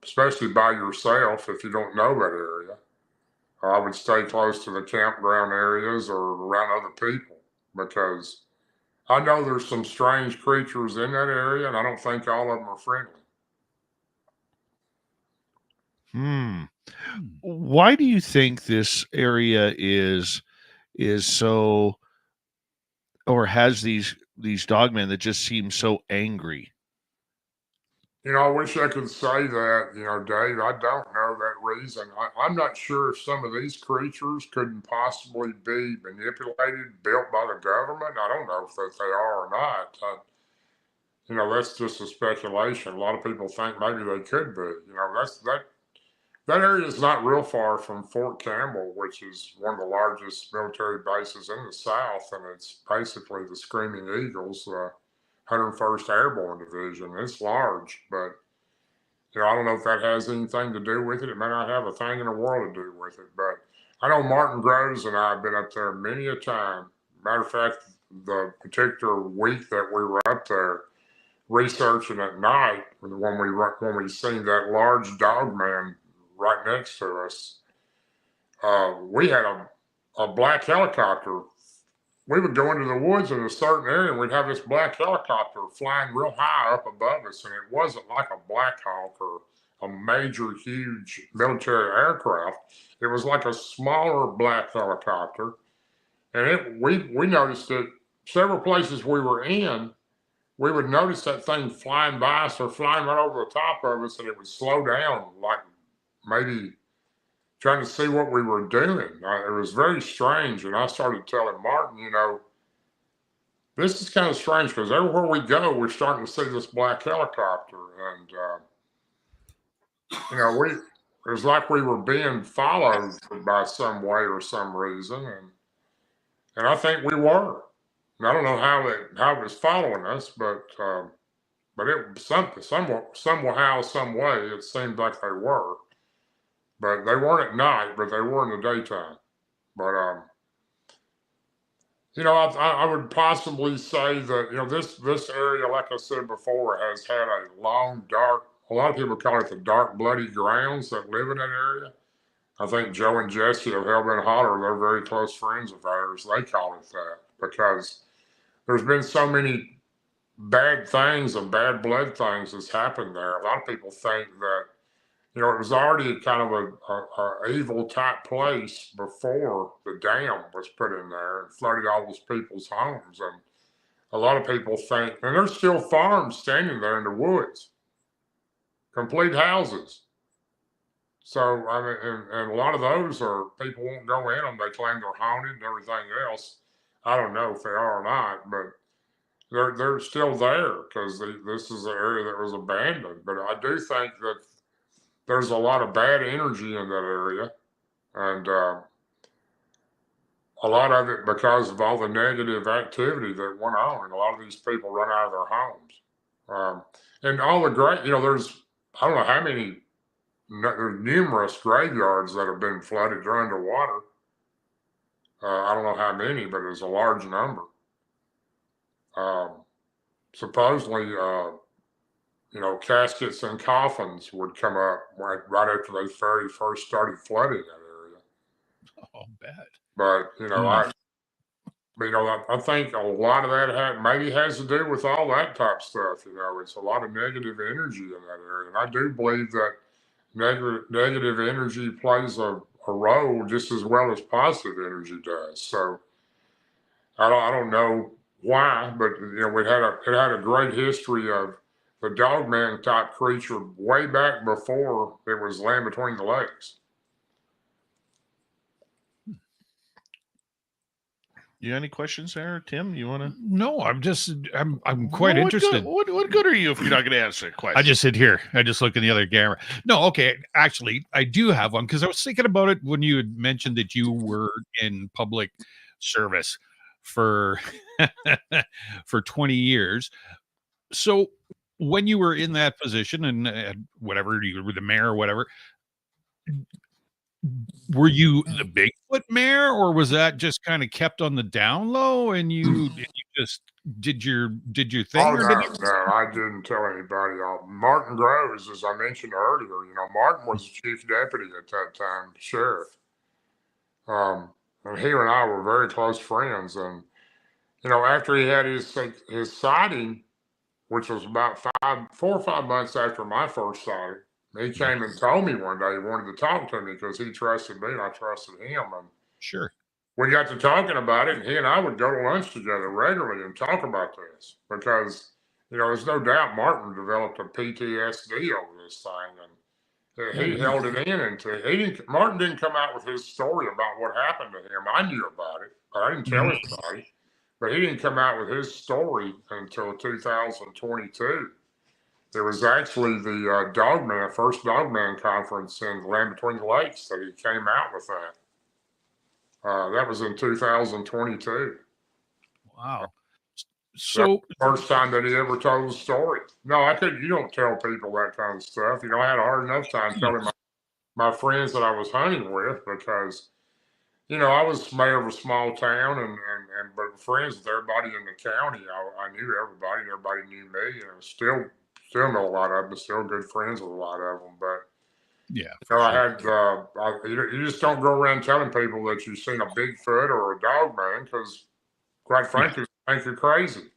especially by yourself if you don't know that area. I would stay close to the campground areas or around other people because I know there's some strange creatures in that area, and I don't think all of them are friendly. Why do you think this area is so, or has these dogmen that just seem so angry? I wish I could say that, Dave. I don't know that reason. I'm not sure if some of these creatures couldn't possibly be manipulated, built by the government. I don't know if that they are or not. That's just a speculation. A lot of people think maybe they could be. That area is not real far from Fort Campbell, which is one of the largest military bases in the South, and it's basically the Screaming Eagles, 101st Airborne Division. It's large, but I don't know if that has anything to do with it. It may not have a thing in the world to do with it, but I know Martin Groves and I have been up there many a time. Matter of fact, the particular week that we were up there researching at night, when we seen that large dog man right next to us, we had a black helicopter. We would go into the woods in a certain area and we'd have this black helicopter flying real high up above us. And it wasn't like a Black Hawk or a major, huge military aircraft. It was like a smaller black helicopter. And we noticed it several places we were in. We would notice that thing flying by us or flying right over the top of us, and it would slow down, like maybe trying to see what we were doing. It was very strange. And I started telling Martin, this is kind of strange because everywhere we go, we're starting to see this black helicopter. And, it was like we were being followed by some way or some reason. And I think we were. And I don't know how it was following us, but but it somehow, some way, it seemed like they were. But they weren't at night, but they were in the daytime. But I would possibly say that this area, like I said before, has had a long dark. A lot of people call it the dark bloody grounds that live in that area. I think Joe and Jesse of Hellbent Holler, they're very close friends of ours. They call it that because there's been so many bad things and bad blood things that's happened there. A lot of people think that it was already kind of a evil type place before the dam was put in there and flooded all those people's homes. And a lot of people think, and there's still farms standing there in the woods, complete houses. So, I mean, and a lot of those are, people won't go in them. They claim they're haunted and everything else. I don't know if they are or not, but they're still there because this is an area that was abandoned. But I do think that there's a lot of bad energy in that area, and a lot of it because of all the negative activity that went on, and a lot of these people run out of their homes. And all the great, there's, I don't know how many, there's numerous graveyards that have been flooded. They're underwater. I don't know how many, but it's a large number. Supposedly, caskets and coffins would come up right after they very first started flooding that area. Oh, bad. But I think a lot of that maybe has to do with all that type stuff. It's a lot of negative energy in that area, and I do believe that negative energy plays a role just as well as positive energy does. So I don't know why, but it had a great history of the dogman type creature way back before it was Land Between the Lakes. You got any questions there, Tim? You want to? No, I'm quite interested. What good are you if you're not going to answer a question? I just sit here. I just look in the other camera. No, okay. Actually, I do have one because I was thinking about it when you had mentioned that you were in public service for 20 years. So when you were in that position and whatever, you were the mayor or whatever, were you the Bigfoot mayor, or was that just kind of kept on the down low and you just did your thing? Oh, no, I didn't tell anybody. Martin Groves, as I mentioned earlier, Martin was the chief deputy at that time, sheriff. And he and I were very close friends. And, after he had his sighting, which was about 4 or 5 months after my first sighting, he came and told me one day he wanted to talk to me because he trusted me and I trusted him. And sure, we got to talking about it, and he and I would go to lunch together regularly and talk about this because, there's no doubt Martin developed a PTSD over this thing, and he held it in until Martin didn't come out with his story about what happened to him. I knew about it, but I didn't tell anybody. But he didn't come out with his story until 2022. It was actually the first Dogman conference in the Land Between the Lakes that he came out with that. That was in 2022. Wow. So the first time that he ever told the story. No, you don't tell people that kind of stuff. I had a hard enough time telling my friends that I was hunting with because, I was mayor of a small town but friends with everybody in the county. I knew everybody and everybody knew me, and still know a lot of them, still good friends with a lot of them. But yeah, I had, you just don't go around telling people that you've seen a Bigfoot or a Dogman because, quite frankly, they think you're crazy.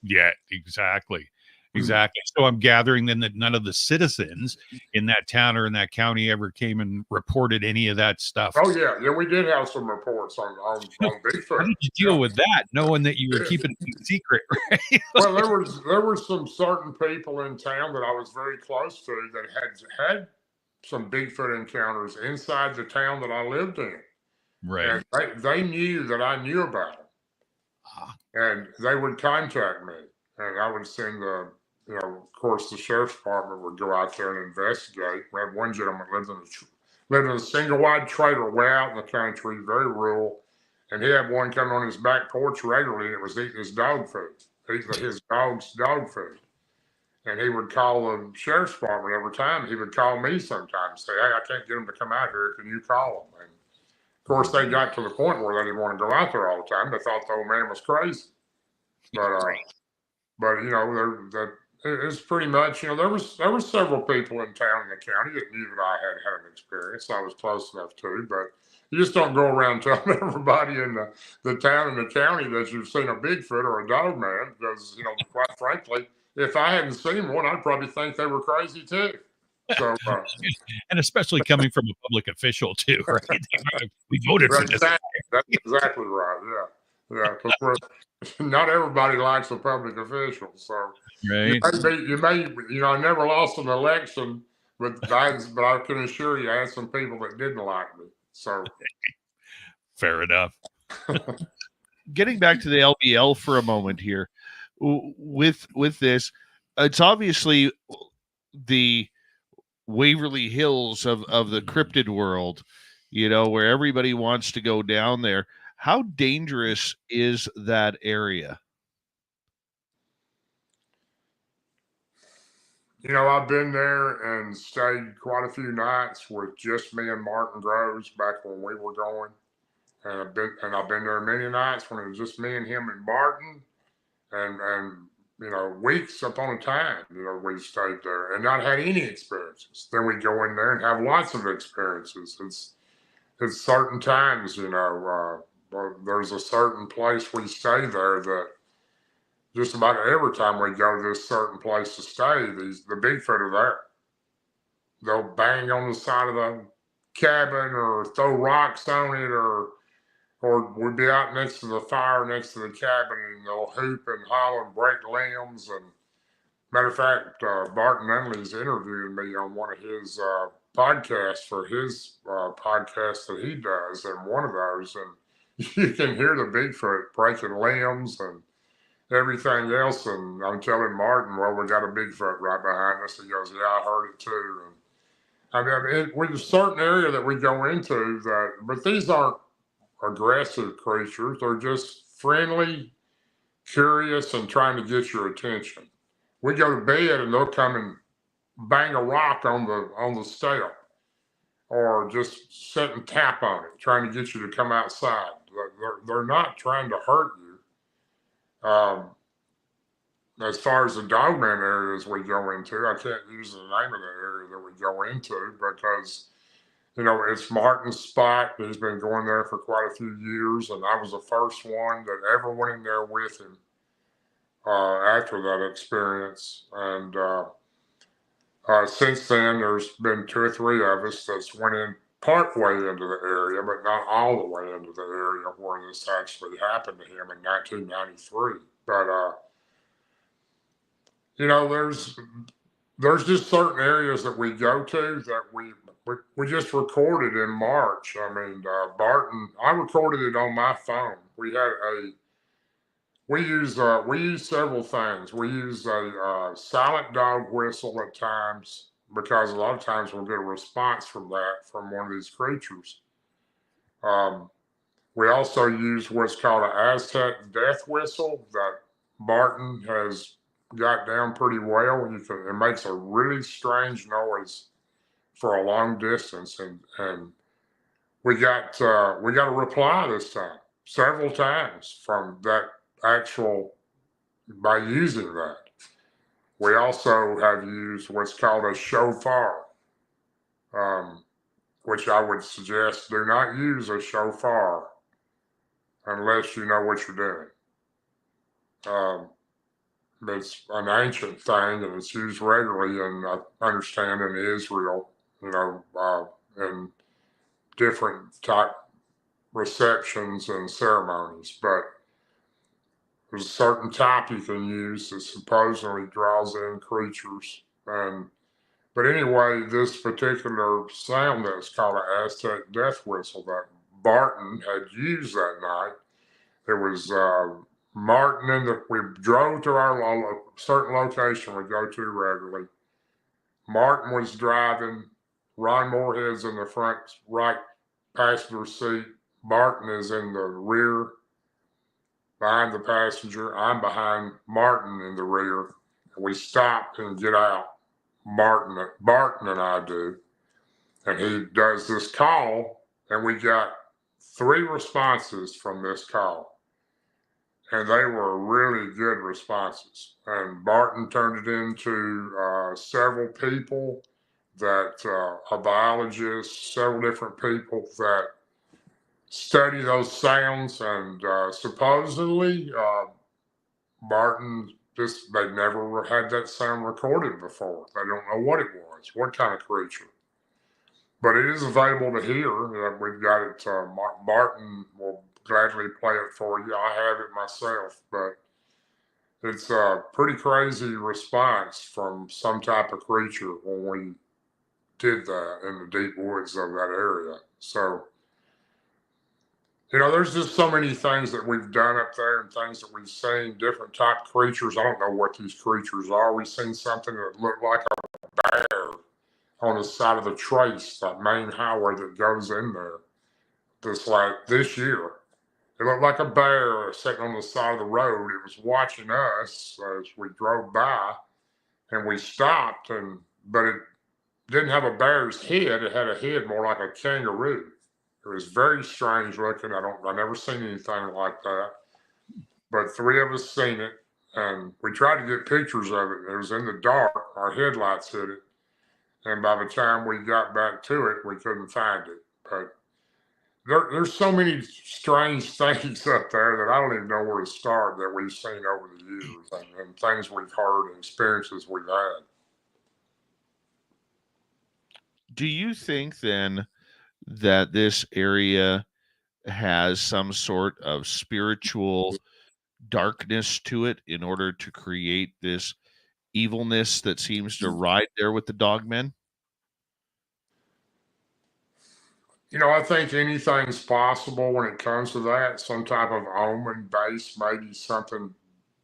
Yeah, exactly. Exactly. So I'm gathering then that none of the citizens in that town or in that county ever came and reported any of that stuff. Oh, yeah. Yeah, we did have some reports on Bigfoot. How did you deal with that, knowing that you were keeping it secret, right? Well, there were some certain people in town that I was very close to that had some Bigfoot encounters inside the town that I lived in. Right. And they knew that I knew about them. And they would contact me. And I would send of course, the sheriff's department would go out there and investigate. We had one gentleman lived in a single wide trailer way out in the country, very rural. And he had one coming on his back porch regularly, and it was eating his dog food, eating his dog's dog food. And he would call the sheriff's department every time. He would call me sometimes, say, "Hey, I can't get them to come out here. Can you call them?" And of course, they got to the point where they didn't want to go out there all the time. They thought the old man was crazy. But it's pretty much, there was several people in town and the county that knew that I had an experience. I was close enough to, but you just don't go around telling everybody in the town and the county that you've seen a Bigfoot or a dog man, because quite frankly, if I hadn't seen one, I'd probably think they were crazy too. So, and especially coming from a public official too, right? We voted for this. That's exactly right. Yeah. Because not everybody likes a public official. So right. you may, I never lost an election, but I can assure you, I had some people that didn't like me. So fair enough. Getting back to the LBL for a moment here, with this, it's obviously the Waverly Hills of the cryptid world, where everybody wants to go down there. How dangerous is that area? I've been there and stayed quite a few nights with just me and Martin Groves back when we were going. And I've been there many nights when it was just me and him and Barton, and weeks upon a time, we stayed there and not had any experiences. Then we go in there and have lots of experiences. It's certain times, there's a certain place we stay there that just about every time we go to this certain place to stay, the Bigfoot are there. They'll bang on the side of the cabin or throw rocks on it, or we'd be out next to the fire next to the cabin, and they'll hoop and holler and break limbs. And matter of fact, Barton Nunnelly's interviewing me on one of his podcasts for his podcast that he does, and one of those, and you can hear the Bigfoot breaking limbs and everything else. And I'm telling Martin, well, we got a Bigfoot right behind us. He goes, yeah, I heard it too. And I mean, with a certain area that we go into, but these aren't aggressive creatures. They're just friendly, curious, and trying to get your attention. We go to bed and they'll come and bang a rock on the step, or just sit and tap on it, trying to get you to come outside. They're not trying to hurt you. As far as the dogman areas we go into, I can't use the name of the area that we go into because, it's Martin's spot. He's been going there for quite a few years, and I was the first one that ever went in there with him after that experience. And since then, there's been 2 or 3 of us that's went in part way into the area, but not all the way into the area where this actually happened to him in 1993. But there's just certain areas that we go to that we just recorded in March. I mean, Barton, I recorded it on my phone. We use several things. We use a silent dog whistle at times, because a lot of times we'll get a response from one of these creatures. We also use what's called an Aztec death whistle that Barton has got down pretty well. It makes a really strange noise for a long distance, and we got a reply this time, several times, from that by using that. We also have used what's called a shofar, which I would suggest do not use a shofar unless you know what you're doing. It's an ancient thing, and it's used regularly in, I understand, in Israel, in different type receptions and ceremonies. But there's a certain type you can use that supposedly draws in creatures. But anyway, this particular sound that's called an Aztec death whistle that Barton had used that night, it was Martin we drove to our certain location we go to regularly. Martin was driving. Ron Moorhead's in the front right passenger seat. Barton is in the rear behind the passenger. I'm behind Martin in the rear. And we stop and get out. Barton and I do. And he does this call, and we got 3 responses from this call. And they were really good responses. And Barton turned it into several people that are biologists, several different people that study those sounds. And supposedly, Barton, they never had that sound recorded before. They don't know what it was, what kind of creature. But it is available to hear. We've got it. Barton will gladly play it for you. I have it myself, but it's a pretty crazy response from some type of creature when we did that in the deep woods of that area. So, there's just so many things that we've done up there and things that we've seen, different type creatures. I don't know what these creatures are. We've seen something that looked like a bear on the side of the trace, that main highway that goes in there. This year. It looked like a bear sitting on the side of the road. It was watching us as we drove by, and we stopped, but it didn't have a bear's head. It had a head more like a kangaroo. It was very strange looking. I never seen anything like that. But 3 of us seen it, and we tried to get pictures of it. It was in the dark. Our headlights hit it. And by the time we got back to it, we couldn't find it. But there's so many strange things up there that I don't even know where to start that we've seen over the years and things we've heard and experiences we've had. Do you think then that this area has some sort of spiritual darkness to it in order to create this evilness that seems to ride there with the dogmen? I think anything's possible when it comes to that. Some type of omen base, maybe something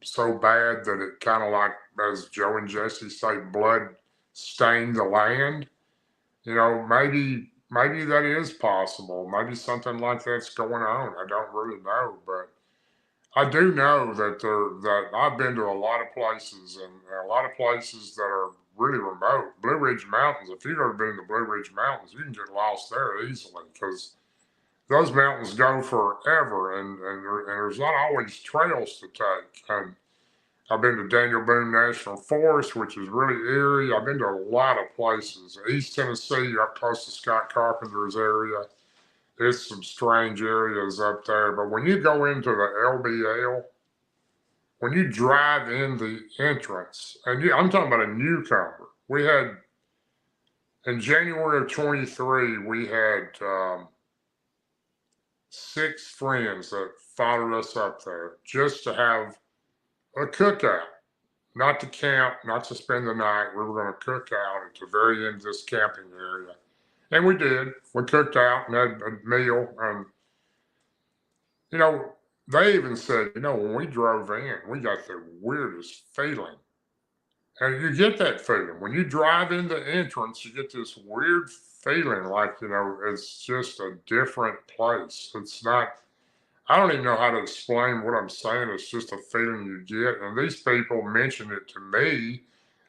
so bad that it kind of like, as Joe and Jesse say, blood stained the land. Maybe that is possible. Maybe something like that's going on. I don't really know, but I do know that I've been to a lot of places and a lot of places that are really remote. Blue Ridge Mountains. If you've ever been to the Blue Ridge Mountains, you can get lost there easily because those mountains go forever, and there's not always trails to take. And I've been to Daniel Boone National Forest, which is really eerie. I've been to a lot of places. East Tennessee, up close to Scott Carpenter's area. There's some strange areas up there. But when you go into the LBL, when you drive in the entrance, and I'm talking about a newcomer. We had, in January of 23, we had 6 friends that followed us up there just to have a cookout, not to camp, not to spend the night. We were going to cook out at the very end of this camping area. And we did. We cooked out and had a meal. And, they even said, when we drove in, we got the weirdest feeling. And you get that feeling. When you drive in the entrance, you get this weird feeling like, it's just a different place. It's not, I don't even know how to explain what I'm saying. It's just a feeling you get. And these people mentioned it to me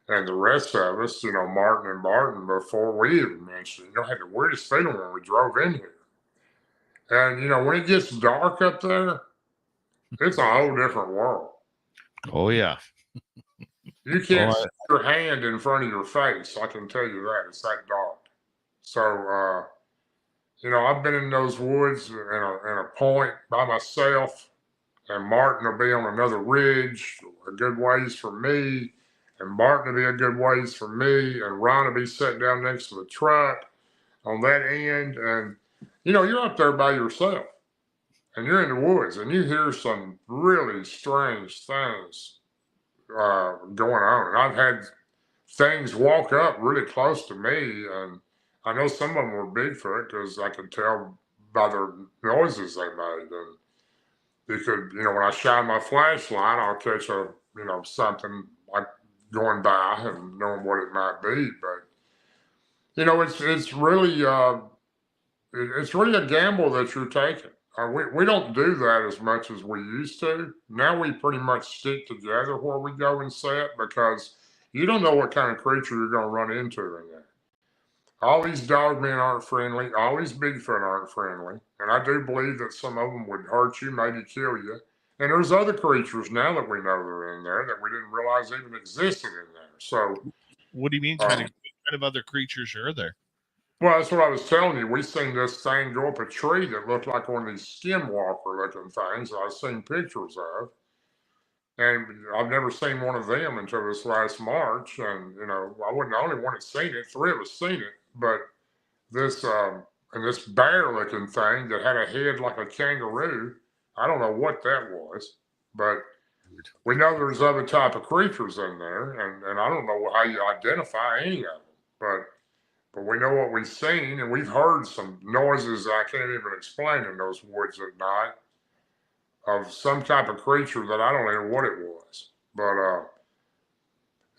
and the rest of us, Martin and Barton, before we even mentioned it. Had the weirdest feeling when we drove in here. And, when it gets dark up there, it's a whole different world. Oh, yeah. You can't see your hand in front of your face. I can tell you that. It's that dark. So, I've been in those woods in a point by myself, and Martin will be on another ridge a good ways from me, and Barton will be a good ways from me, and Ron will be sitting down next to the truck on that end. And, you're up there by yourself, and you're in the woods, and you hear some really strange things going on. And I've had things walk up really close to me, and I know some of them were Bigfoot because I could tell by the noises they made. And you could, when I shine my flashlight, I'll catch something like going by and knowing what it might be. But it's really a gamble that you're taking. we don't do that as much as we used to. Now we pretty much stick together where we go and set because you don't know what kind of creature you're going to run into in there. All these dog men aren't friendly. All these Bigfoot aren't friendly. And I do believe that some of them would hurt you, maybe kill you. And there's other creatures now that we know are in there that we didn't realize even existed in there. So, what do you mean? What kind of other creatures are there? Well, that's what I was telling you. We seen this thing go up a tree that looked like one of these skinwalker looking things that I've seen pictures of. And I've never seen one of them until this last March. And, I wasn't the only one that seen it. 3 of us seen it. But this bear looking thing that had a head like a kangaroo, I don't know what that was. But we know there's other type of creatures in there. And I don't know how you identify any of them. But we know what we've seen, and we've heard some noises I can't even explain in those woods at night of some type of creature that I don't know what it was. But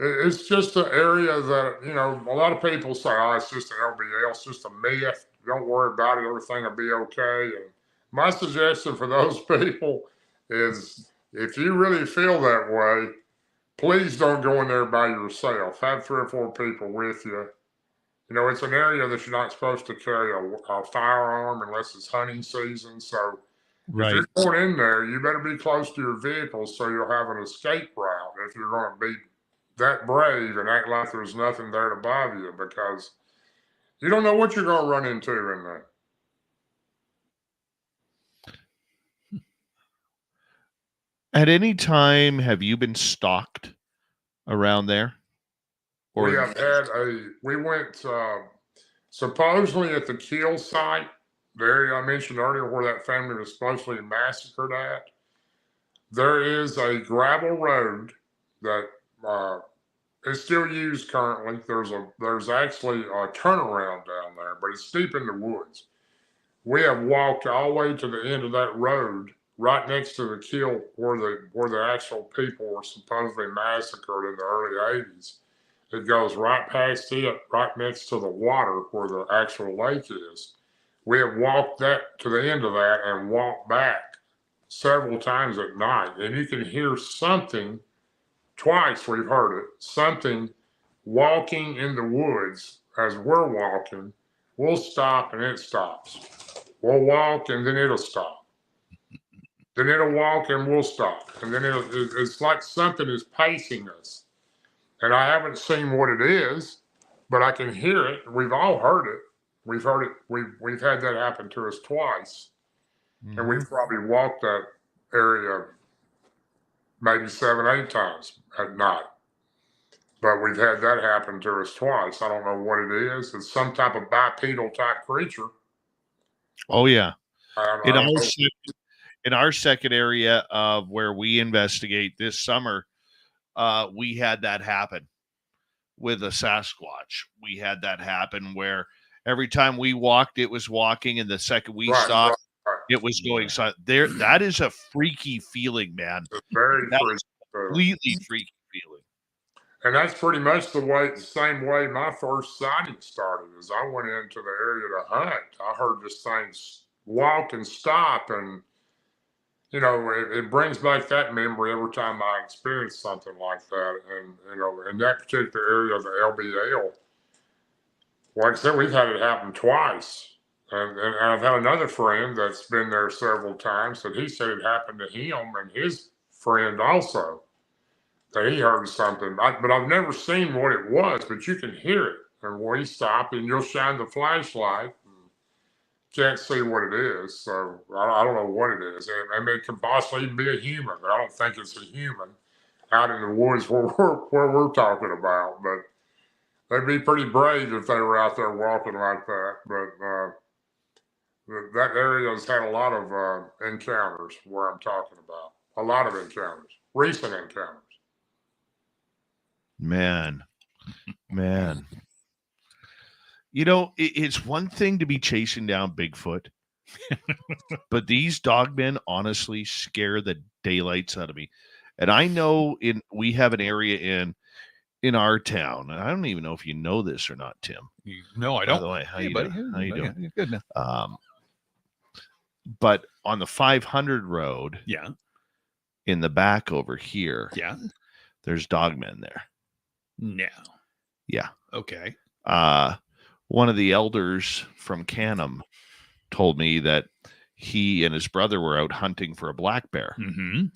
it's just an area that, a lot of people say, oh, it's just an LBL, it's just a myth. Don't worry about it. Everything will be okay. And my suggestion for those people is if you really feel that way, please don't go in there by yourself. Have 3 or 4 people with you. It's an area that you're not supposed to carry a firearm unless it's hunting season. So if you're going in there, you better be close to your vehicle so you'll have an escape route if you're going to be that brave and act like there's nothing there to bother you, because you don't know what you're going to run into in there. At any time, have you been stalked around there? We went supposedly at the kill site, the area I mentioned earlier where that family was supposedly massacred at. There is a gravel road that is still used currently. There's actually a turnaround down there, but it's deep in the woods. We have walked all the way to the end of that road, right next to the kill where the actual people were supposedly massacred in the early 80s. It goes right past it, right next to the water where the actual lake is. We have walked that to the end of that and walked back several times at night. And you can hear something, twice we've heard it, something walking in the woods as we're walking. We'll stop and it stops. We'll walk and then it'll stop. Then it'll walk and we'll stop. And then it's like something is pacing us. And I haven't seen what it is, but I can hear it. We've all heard it. We've heard it. We've had that happen to us twice. Mm-hmm. And we've probably walked that area maybe 7, 8 times at night. But we've had that happen to us twice. I don't know what it is. It's some type of bipedal type creature. Oh, yeah. In our second area of where we investigate this summer, we had that happen with a Sasquatch. We had that happen where every time we walked, it was walking, and the second we stopped, it was going. So there, that is a freaky feeling, man. It's very completely freaky feeling. And that's pretty much the same way my first sighting started. As I went into the area to hunt, I heard this thing walk and stop, and it brings back that memory every time I experience something like that. And, in that particular area of the LBL, like I said, we've had it happen twice. And I've had another friend that's been there several times, and he said it happened to him and his friend also, that he heard something. But I've never seen what it was, but you can hear it. And we stop, and you'll shine the flashlight. Can't see what it is, so I don't know what it is. I mean, it could possibly even be a human, but I don't think it's a human out in the woods where we're talking about. But they'd be pretty brave if they were out there walking like that. But that area has had a lot of encounters where I'm talking about. A lot of encounters, recent encounters. Man. It's one thing to be chasing down Bigfoot, but these dogmen honestly scare the daylights out of me. And I know we have an area in our town, and I don't even know if you know this or not, Tim. No, I don't. By the way, how you doing? Good now. But on the 500 road Yeah. in the back over here, Yeah. there's dogmen there. No. Yeah. Okay. One of the elders from Canham told me that he and his brother were out hunting for a black bear. Mm-hmm.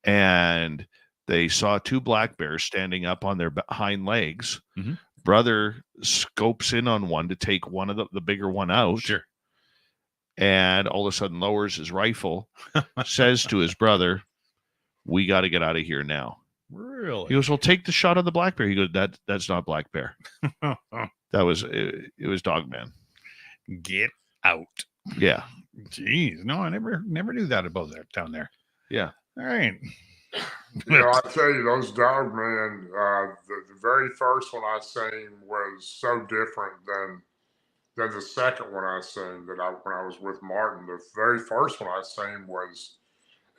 And they saw two black bears standing up on their hind legs. Mhm. Brother scopes in on one to take one of the bigger one out. Sure. And all of a sudden lowers his rifle, says to his brother, "We got to get out of here now." Really? He goes, "Well, take the shot of the black bear." He goes, "That's not black bear. That was it was Dogman." Get out. Yeah. Jeez. No, I never knew that about that down there. Yeah. All right. You know, I tell you, those dogmen, the very first one I seen was so different than the second one I seen when I was with Martin. The very first one I seen was,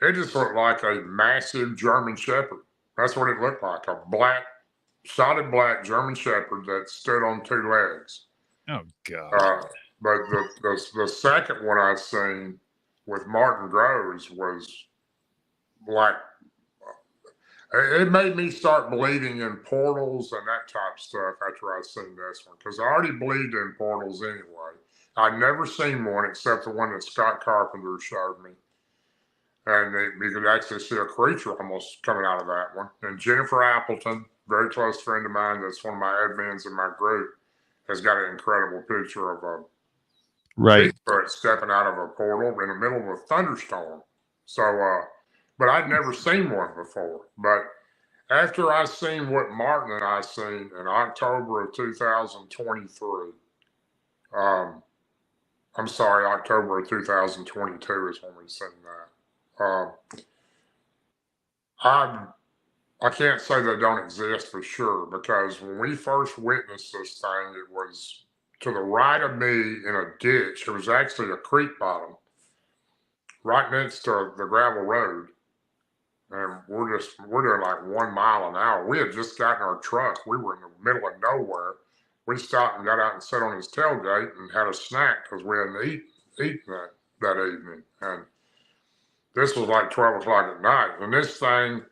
it just looked like a massive German Shepherd. That's what it looked like, a solid black German Shepherd that stood on two legs. Oh God. But the second one I seen with Martin Groves was like, it made me start believing in portals and that type of stuff after I seen this one, because I already believed in portals anyway. I'd never seen one except the one that Scott Carpenter showed me. And you could actually see a creature almost coming out of that one. And Jennifer Appleton, very close friend of mine, that's one of my admins in my group, has got an incredible picture of a Bigfoot stepping out of a portal in the middle of a thunderstorm. So, but I'd never seen one before. But after I seen what Martin and I seen in October of 2023, I'm sorry, October of 2022 is when we seen that. I can't say they don't exist for sure, because when we first witnessed this thing, it was to the right of me in a ditch. It was actually a creek bottom right next to the gravel road. And we're doing like 1 mile an hour. We had just gotten our truck. We were in the middle of nowhere. We stopped and got out and sat on his tailgate and had a snack because we hadn't eaten that evening. And this was like 12 o'clock at night. And this thing,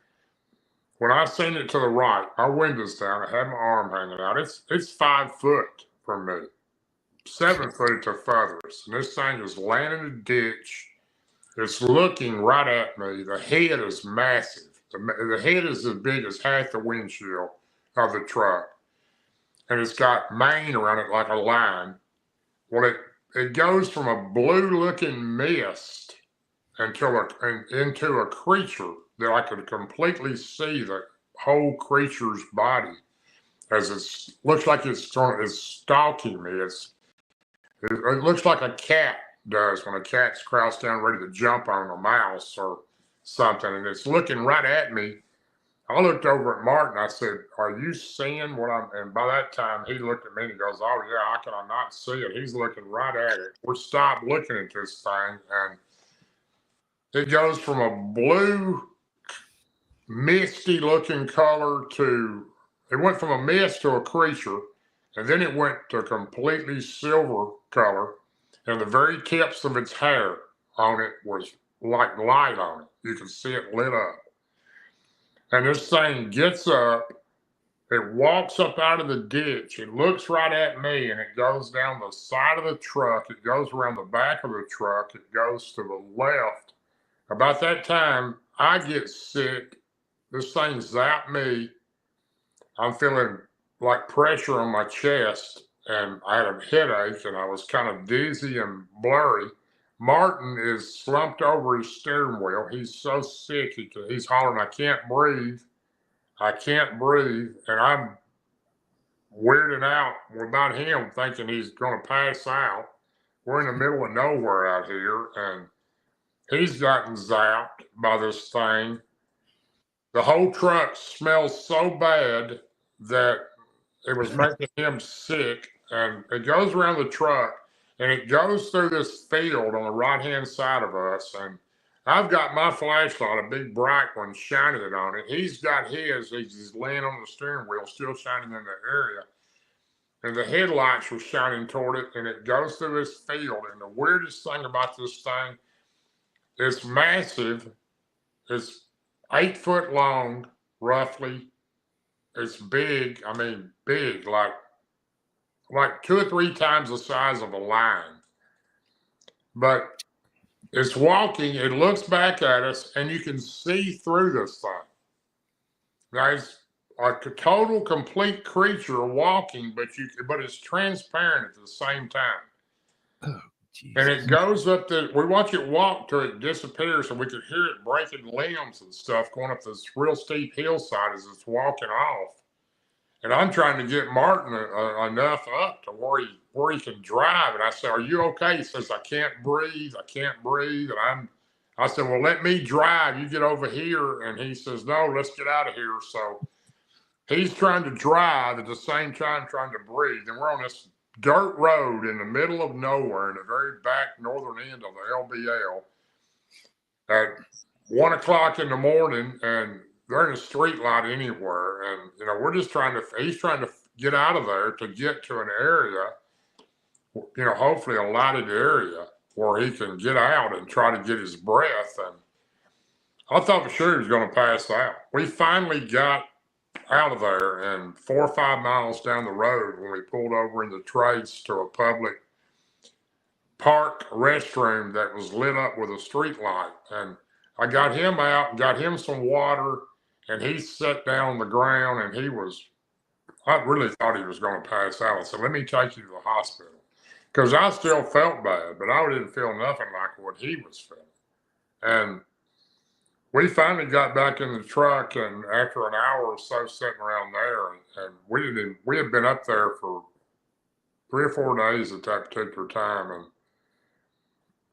when I seen it to the right, my window's down. I had my arm hanging out. It's 5 foot from me, 7 foot to furthest. And this thing is laying in a ditch. It's looking right at me. The head is massive. The head is as big as half the windshield of the truck. And it's got mane around it like a line. Well, it goes from a blue-looking mist into a creature that I could completely see the whole creature's body, as it looks like it's stalking me. It looks like a cat does when a cat's crouched down ready to jump on a mouse or something, and it's looking right at me. I looked over at Martin. I said, "Are you seeing what I'm?" And by that time, he looked at me and he goes, "Oh yeah, how can I not see it?" He's looking right at it. We stopped looking at this thing, and it goes from a blue, misty-looking color it went from a mist to a creature, and then it went to completely silver color. And the very tips of its hair on it was like light on it. You could see it lit up. And this thing gets up, it walks up out of the ditch, it looks right at me, and it goes down the side of the truck. It goes around the back of the truck. It goes to the left. About that time, I get sick. This thing zapped me. I'm feeling like pressure on my chest, and I had a headache, and I was kind of dizzy and blurry. Martin is slumped over his steering wheel. He's so sick. He's hollering, "I can't breathe. I can't breathe." And I'm weirding out about him, thinking he's going to pass out. We're in the middle of nowhere out here, and he's gotten zapped by this thing. The whole truck smells so bad that it was making him sick. And it goes around the truck, and it goes through this field on the right-hand side of us. And I've got my flashlight, a big bright one, shining it on it. He's got his. He's laying on the steering wheel, still shining in the area. And the headlights were shining toward it, and it goes through this field. And the weirdest thing about this thing, It's massive. It's 8 foot long, roughly. It's big. I mean, big, like 2 or 3 times the size of a lion. But it's walking. It looks back at us, and you can see through this thing. Now it's like a total, complete creature walking, but it's transparent at the same time. Oh, And Jesus. it goes up we watch it walk till it disappears, and we could hear it breaking limbs and stuff going up this real steep hillside as it's walking off. And I'm trying to get Martin enough up to where he can drive. And I said, "Are you okay?" He says, "I can't breathe. I can't breathe." And I said, "Well, let me drive. You get over here." And he says, "No, let's get out of here." So he's trying to drive at the same time trying to breathe. And we're on this dirt road in the middle of nowhere in the very back northern end of the LBL at 1 o'clock in the morning, and they're in a street light anywhere. And, he's trying to get out of there to get to an area, hopefully a lighted area where he can get out and try to get his breath. And I thought for sure he was going to pass out. We finally got out of there, and 4 or 5 miles down the road, when we pulled over in the trades to a public park restroom that was lit up with a street light. And I got him out, got him some water, and he sat down on the ground, and I really thought he was going to pass out. I said, "Let me take you to the hospital." Because I still felt bad, but I didn't feel nothing like what he was feeling. And we finally got back in the truck, and after an hour or so sitting around there, and we had been up there for 3 or 4 days at that particular time,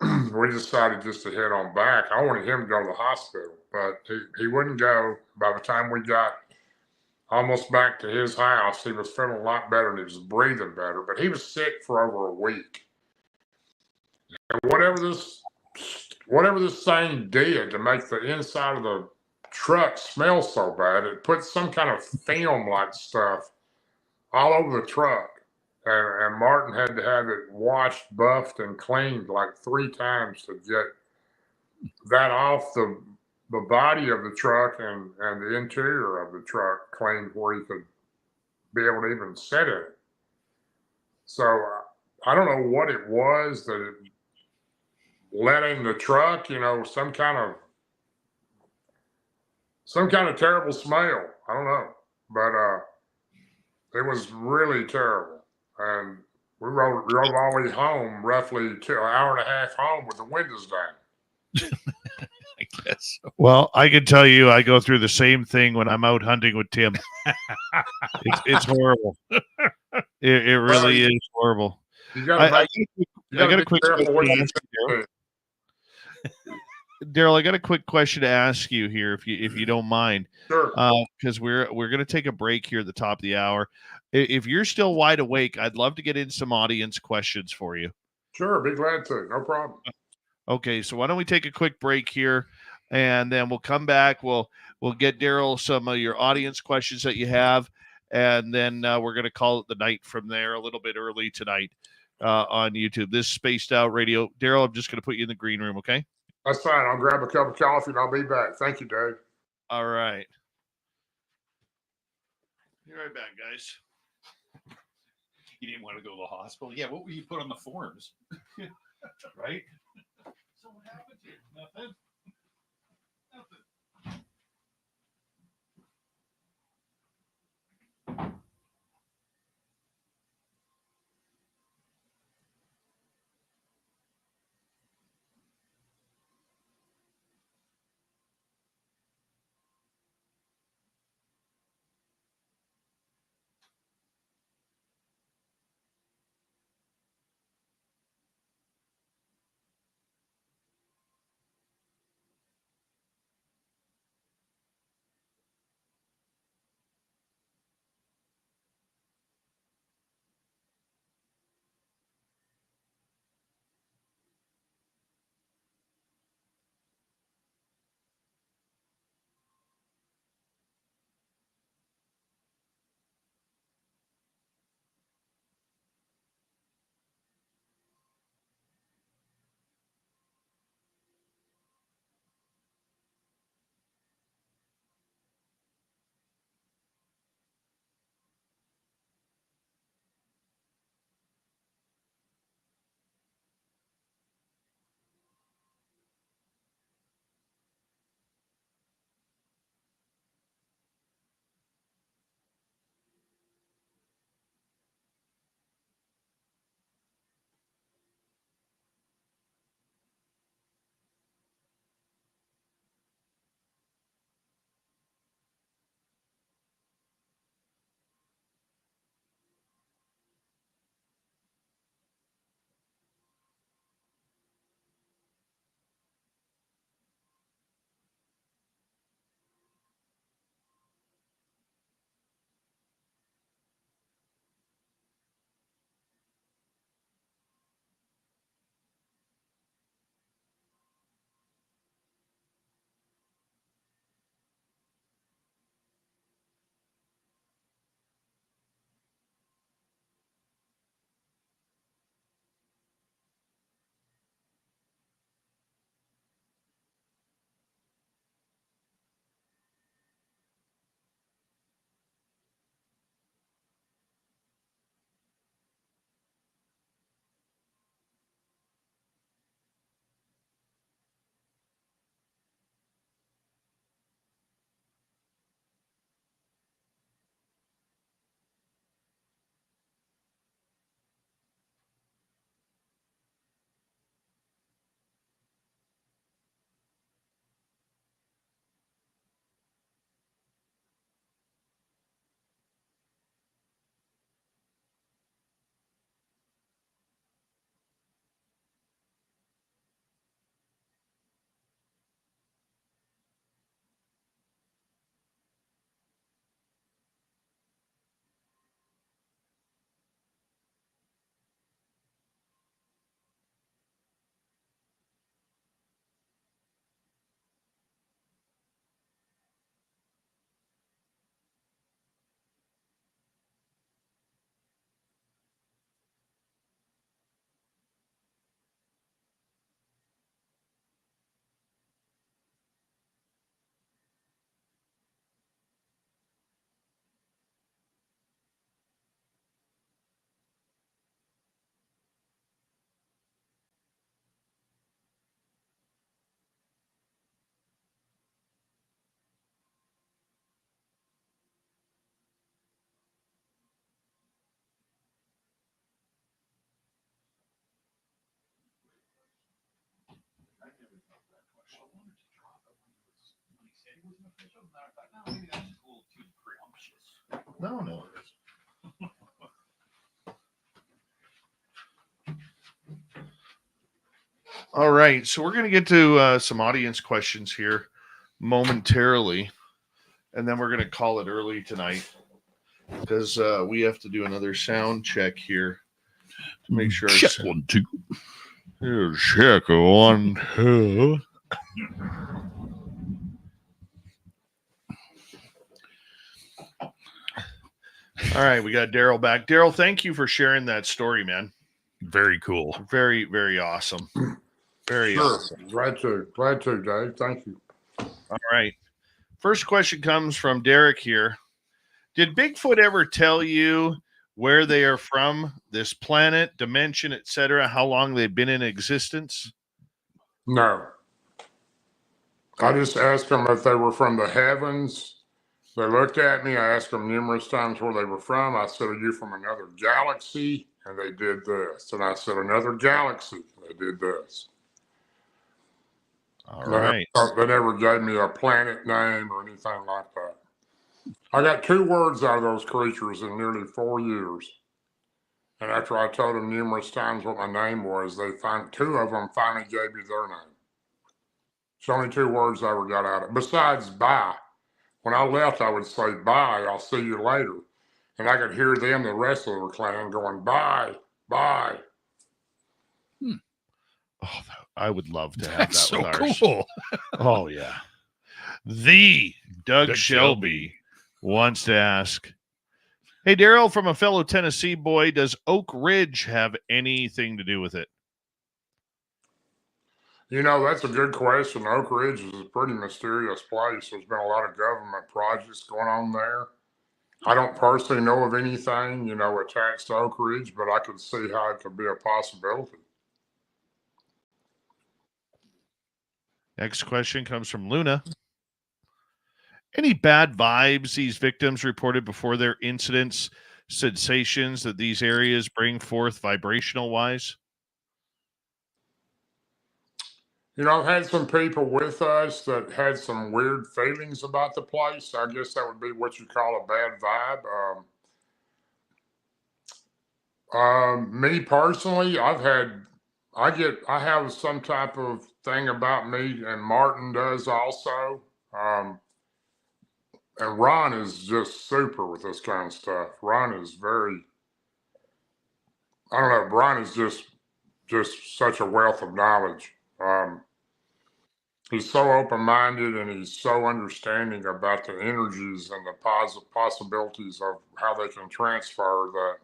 and we decided just to head on back. I wanted him to go to the hospital, but he wouldn't go. By the time we got almost back to his house, he was feeling a lot better and he was breathing better, but he was sick for over a week. And whatever this thing did to make the inside of the truck smell so bad, it put some kind of film like stuff all over the truck. And Martin had to have it washed, buffed, and cleaned like 3 times to get that off the body of the truck and the interior of the truck cleaned where he could be able to even sit in it. So I don't know what it was that it let in the truck, some kind of terrible smell. I don't know, but it was really terrible. And we drove all the way home, roughly an hour and a half home with the windows down. I guess so. Well, I can tell you, I go through the same thing when I'm out hunting with Tim. It's horrible. It really is horrible. You got a quick question. Darrell, I got a quick question to ask you here, if you don't mind. Sure. Because we're going to take a break here at the top of the hour. If you're still wide awake, I'd love to get in some audience questions for you. Sure, be glad to. No problem. Okay, so why don't we take a quick break here, and then we'll come back. We'll get Darrell some of your audience questions that you have, and then we're going to call it the night from there a little bit early tonight on YouTube. This Spaced Out Radio. Darrell, I'm just going to put you in the green room, okay? That's fine. I'll grab a cup of coffee and I'll be back. Thank you, Dave. All right. Be right back, guys. You didn't want to go to the hospital? Yeah, what would you put on the forms? Right? So what happened here? Nothing? No. All right, so we're going to get to some audience questions here momentarily, and then we're going to call it early tonight because we have to do another sound check here to make sure. Check 1, 2. Here's check 1, 2. All right, we got Darrell back. Darrell, thank you for sharing that story, man. Very cool. Very, very awesome. Very Sure. awesome. Glad to, Dave. Thank you. All right. First question comes from Derek here. Did Bigfoot ever tell you where they are from, this planet, dimension, etc., how long they've been in existence? No. I just asked them if they were from the heavens. They looked at me. I asked them numerous times where they were from. I said, are you from another galaxy? And they did this. And I said, another galaxy. They did this. All right. They never gave me a planet name or anything like that. I got 2 words out of those creatures in nearly 4 years. And after I told them numerous times what my name was, 2 of them finally gave me their name. It's only 2 words I ever got out of it. Besides bye. When I left, I would say, bye, I'll see you later. And I could hear them, the rest of the clan, going, bye, bye. Oh, I would love to have That's that so with ours. cool. Oh, yeah. The Doug Shelby wants to ask, hey, Darrell, from a fellow Tennessee boy, does Oak Ridge have anything to do with it? You know, that's a good question. Oak Ridge is a pretty mysterious place. There's been a lot of government projects going on there. I don't personally know of anything, attached to Oak Ridge, but I could see how it could be a possibility. Next question comes from Luna. Any bad vibes these victims reported before their incidents, sensations that these areas bring forth vibrational wise? I've had some people with us that had some weird feelings about the place. I guess that would be what you call a bad vibe. Me personally, I have some type of thing about me, and Martin does also. And Ron is just super with this kind of stuff. Ron is I don't know, Ron is just such a wealth of knowledge. He's so open-minded and he's so understanding about the energies and the possibilities of how they can transfer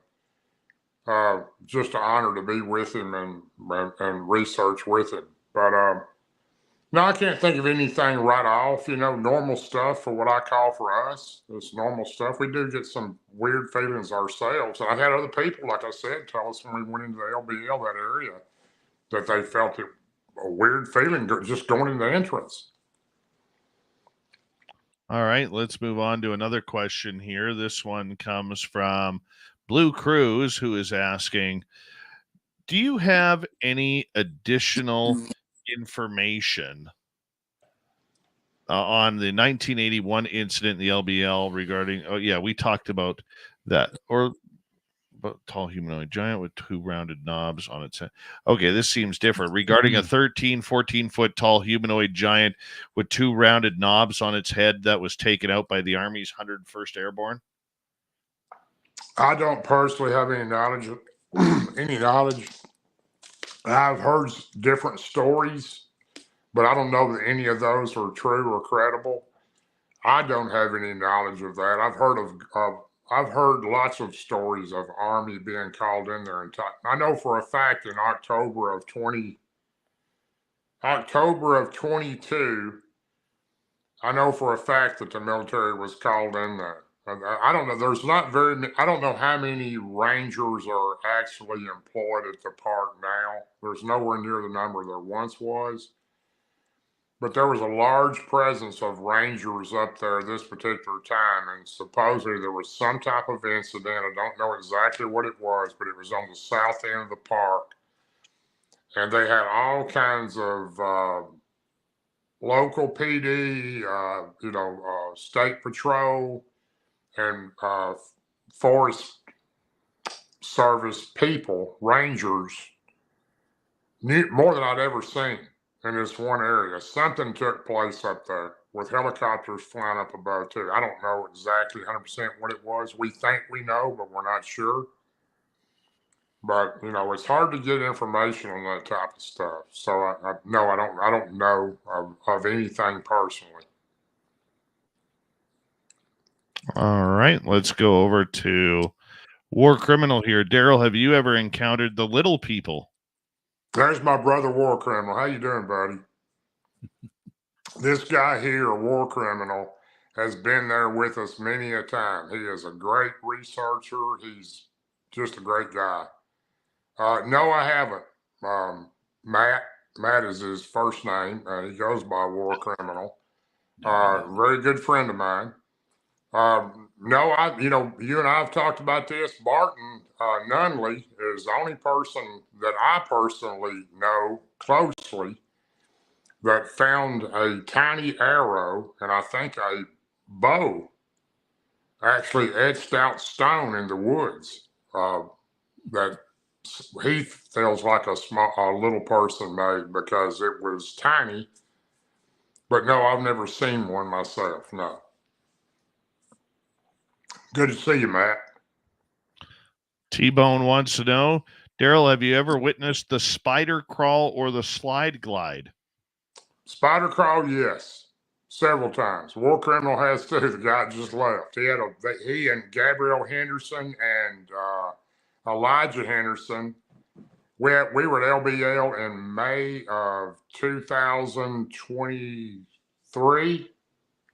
that. Just an honor to be with him and research with him. But no, I can't think of anything right off. Normal stuff for what I call for us. It's normal stuff. We do get some weird feelings ourselves. And I've had other people, like I said, tell us when we went into the LBL, that area, that they felt a weird feeling just going in the entrance. All right, let's move on to another question here. This one comes from Blue Cruz, who is asking, do you have any additional information on the 1981 incident in the LBL regarding, we talked about that, or tall humanoid giant with 2 rounded knobs on its head. Okay, this seems different. Regarding a 14-foot tall humanoid giant with 2 rounded knobs on its head that was taken out by the Army's 101st Airborne? I don't personally have any knowledge. I've heard different stories, but I don't know that any of those are true or credible. I don't have any knowledge of that. I've heard lots of stories of Army being called in there, and I know for a fact in October of 22, I know for a fact that the military was called in there. I don't know. I don't know how many Rangers are actually employed at the park now. There's nowhere near the number there once was. But there was a large presence of Rangers up there this particular time, and supposedly there was some type of incident. I don't know exactly what it was, but it was on the south end of the park. And they had all kinds of local PD, state patrol, and forest service people, rangers, more than I'd ever seen in this one area. Something took place up there with helicopters flying up above too. I don't know exactly 100% what it was. We think we know, but we're not sure. But it's hard to get information on that type of stuff. So I don't know of anything personally. All right, let's go over to War Criminal here. Darrell, have you ever encountered the little people? There's my brother, War Criminal. How you doing, buddy? This guy here, War Criminal, has been there with us many a time. He is a great researcher. He's just a great guy. No, I haven't. Matt is his first name. He goes by War Criminal. Very good friend of mine. No, you and I have talked about this. Barton Nunnelly is the only person that I personally know closely that found a tiny arrow and I think a bow actually etched out stone in the woods that he feels like a little person made because it was tiny. But no, I've never seen one myself. No. Good to see you, Matt. T-Bone wants to know, Darrell, have you ever witnessed the spider crawl or the slide glide? Spider crawl, yes, several times. War Criminal has too. The guy just left. He and Gabrielle Henderson and Elijah Henderson. We were at LBL in May of 2023.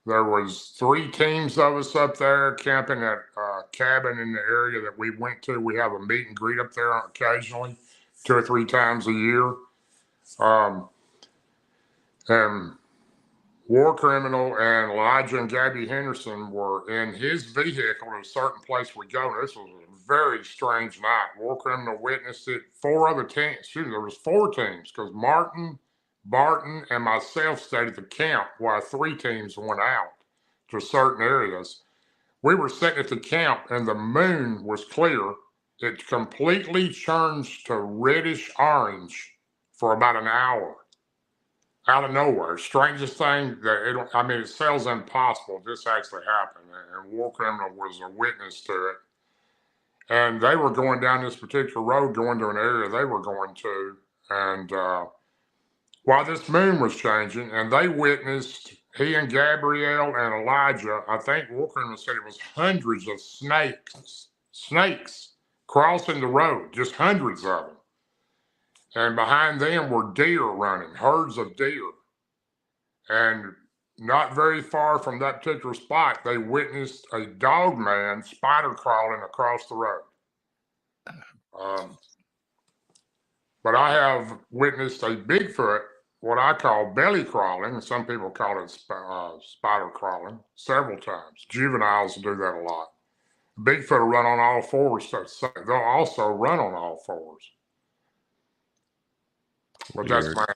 There was 3 teams of us up there camping at a cabin in the area that we went to. We have a meet and greet up there occasionally, 2 or 3 times a year. And War Criminal and Elijah and Gabby Henderson were in his vehicle at a certain place we go. This was a very strange night. War Criminal witnessed it. 4 other teams. There was 4 teams because Martin, Barton, and myself stayed at the camp while 3 teams went out to certain areas. We were sitting at the camp and the moon was clear. It completely changed to reddish orange for about an hour. Out of nowhere. Strangest thing that it sounds impossible. This actually happened. And War Criminal was a witness to it. And they were going down this particular road, going to an area they were going to. And while this moon was changing, and they witnessed, he and Gabrielle and Elijah, I think War Criminal said it was hundreds of snakes crossing the road, just hundreds of them. And behind them were deer running, herds of deer. And not very far from that particular spot, they witnessed a dog man spider crawling across the road. But I have witnessed a Bigfoot, what I call belly crawling, and some people call it spider crawling, several times. Juveniles do that a lot. Bigfoot will run on all 4s. So they'll also run on all 4s. But that's my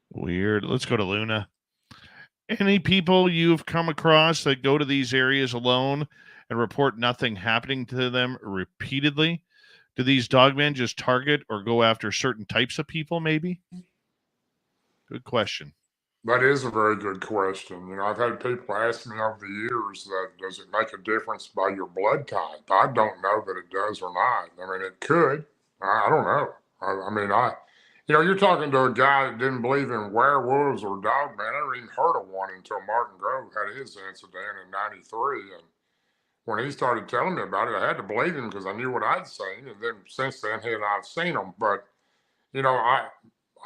weird. Let's go to Luna. Any people you've come across that go to these areas alone and report nothing happening to them repeatedly? Do these dogmen just target or go after certain types of people, maybe? Good question. That is a very good question. I've had people ask me over the years that does it make a difference by your blood type? I don't know that it does or not. It could. I don't know. You're talking to a guy that didn't believe in werewolves or dogmen. I never even heard of one until Martin Grove had his incident in '93. And when he started telling me about it, I had to believe him because I knew what I'd seen. And then since then, he and I've seen them. But, I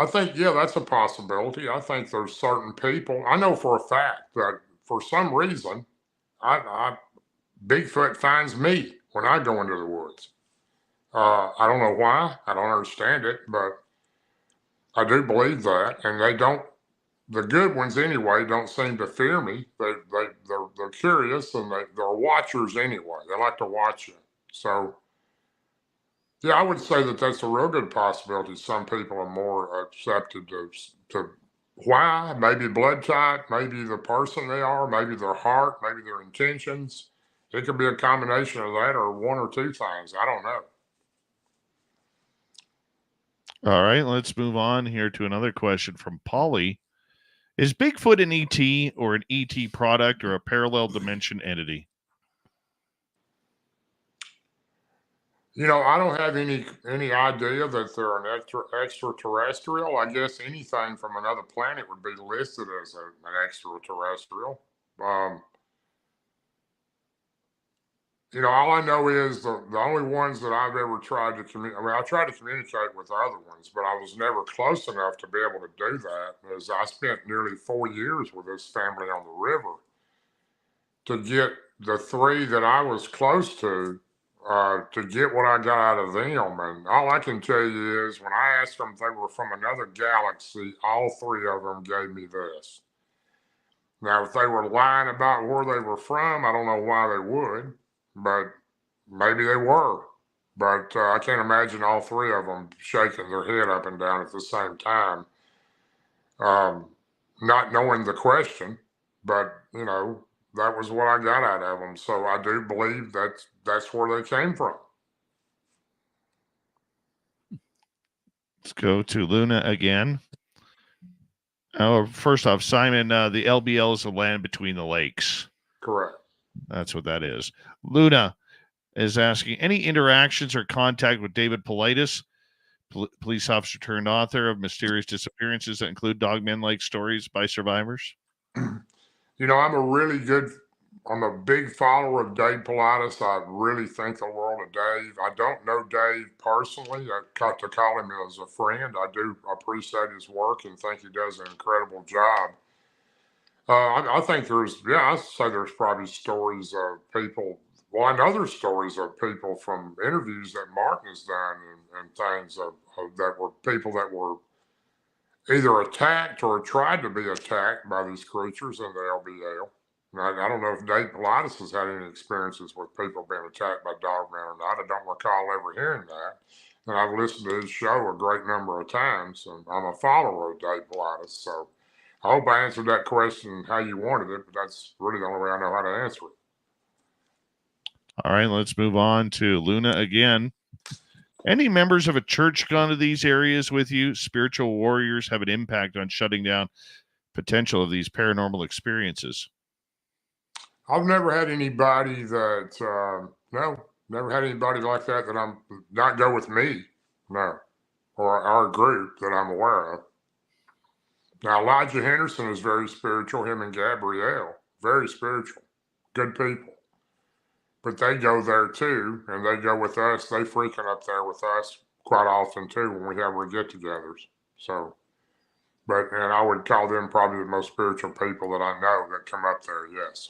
think, yeah, that's a possibility. I think there's certain people. I know for a fact that for some reason, Bigfoot finds me when I go into the woods. I don't know why. I don't understand it, but I do believe that. And they don't, the good ones anyway, don't seem to fear me. They're curious and they're watchers anyway. They like to watch you. So, yeah, I would say that that's a real good possibility. Some people are more accepted to Why? Maybe blood type, maybe the person they are, maybe their heart, maybe their intentions. It could be a combination of that or one or two things. I don't know. All right, let's move on here to another question from Polly. Is Bigfoot an ET or an ET product or a parallel dimension entity? I don't have any idea that they're an extraterrestrial. I guess anything from another planet would be listed as an extraterrestrial. Um, all I know is the only ones that I've ever tried to communicate. I mean, I tried to communicate with other ones, but I was never close enough to be able to do that. As I spent nearly 4 years with this family on the river to get the three that I was close to get what I got out of them. And all I can tell you is when I asked them if they were from another galaxy, all three of them gave me this. Now, if they were lying about where they were from, I don't know why they would, but maybe they were. But I can't imagine all three of them shaking their head up and down at the same time, not knowing the question, but that was what I got out of them. So I do believe that's where they came from. Let's go to Luna again. First off, Simon, the LBL is the land between the lakes. Correct. That's what that is. Luna is asking, any interactions or contact with David Paulides, police officer turned author of mysterious disappearances that include dogman-like stories by survivors? I'm a big follower of Dave Paulides. I really think the world of Dave. I don't know Dave personally. I got to call him as a friend. I do appreciate his work and think he does an incredible job. I think I say there's probably stories of people. Well, I know there's stories of people from interviews that Martin has done and things that were people that were either attacked or tried to be attacked by these creatures in the LBL. I don't know if Dave Paulides has had any experiences with people being attacked by dogmen or not. I don't recall ever hearing that. And I've listened to his show a great number of times, and I'm a follower of Dave Paulides. So I hope I answered that question how you wanted it, but that's really the only way I know how to answer it. All right, let's move on to Luna again. Any members of a church gone to these areas with you? Spiritual warriors have an impact on shutting down potential of these paranormal experiences. I've never had anybody that, never had anybody like that I'm not go with me, no, or our group that I'm aware of. Now, Elijah Henderson is very spiritual, him and Gabrielle, very spiritual, good people. But they go there too, and they go with us. They freaking up there with us quite often too when we have our get-togethers. So, and I would call them probably the most spiritual people that I know that come up there, yes.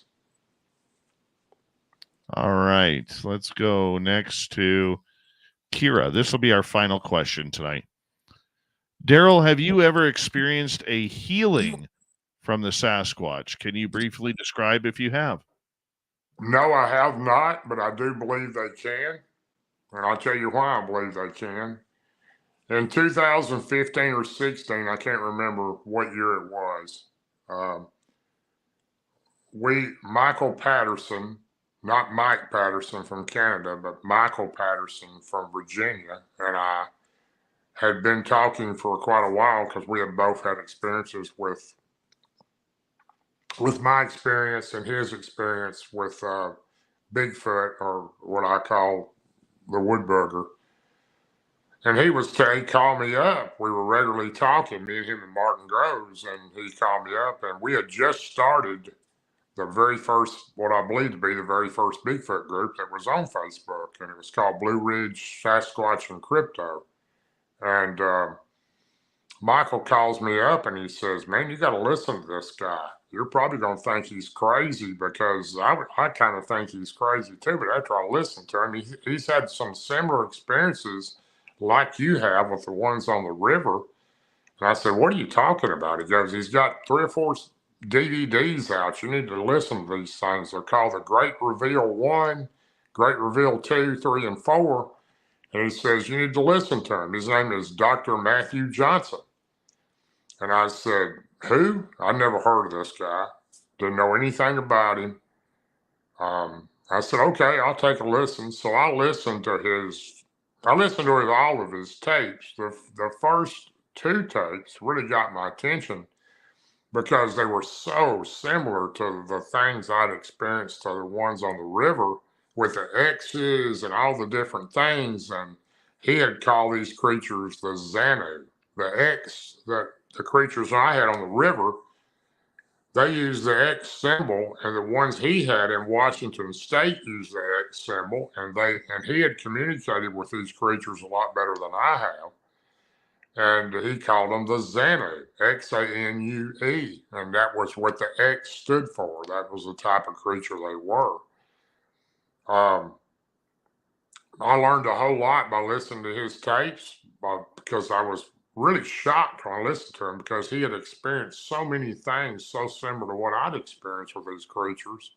All right, let's go next to Kira. This will be our final question tonight. Darrell, have you ever experienced a healing from the Sasquatch? Can you briefly describe if you have? No, I have not, but I do believe they can. And I'll tell you why I believe they can. In 2015 or 16, I can't remember what year it was. Michael Patterson, not Mike Patterson from Canada, but Michael Patterson from Virginia, and I had been talking for quite a while because we had both had experiences with my experience and his experience with Bigfoot, or what I call the woodbugger. And he called me up. We were regularly talking, me and him and Martin Groves, and he called me up, and we had just started the very first, what I believe to be the very first Bigfoot group that was on Facebook, and it was called Blue Ridge Sasquatch and Crypto. And Michael calls me up and he says, "Man, you got to listen to this guy. You're probably going to think he's crazy," because I kind of think he's crazy too. But after I listened to him, he's had some similar experiences like you have with the ones on the river. And I said, "What are you talking about?" He goes, "He's got 3 or 4 DVDs out. You need to listen to these things. They're called The Great Reveal 1, Great Reveal 2, 3, and 4. And he says, you need to listen to him. His name is Dr. Matthew Johnson. And I said, who? I never heard of this guy. Didn't know anything about him. I said, okay, I'll take a listen. So I listened to all of his tapes. The first two tapes really got my attention because they were so similar to the things I'd experienced to the ones on the river with the X's and all the different things. And he had called these creatures the Xanu. The X that the creatures I had on the river, they used the X symbol, and the ones he had in Washington State used the X symbol, and he had communicated with these creatures a lot better than I have. And he called them the Xanu, Xanue, and that was what the X stood for. That was the type of creature they were. I learned a whole lot by listening to his tapes because I was really shocked when I listened to him because he had experienced so many things so similar to what I'd experienced with these creatures.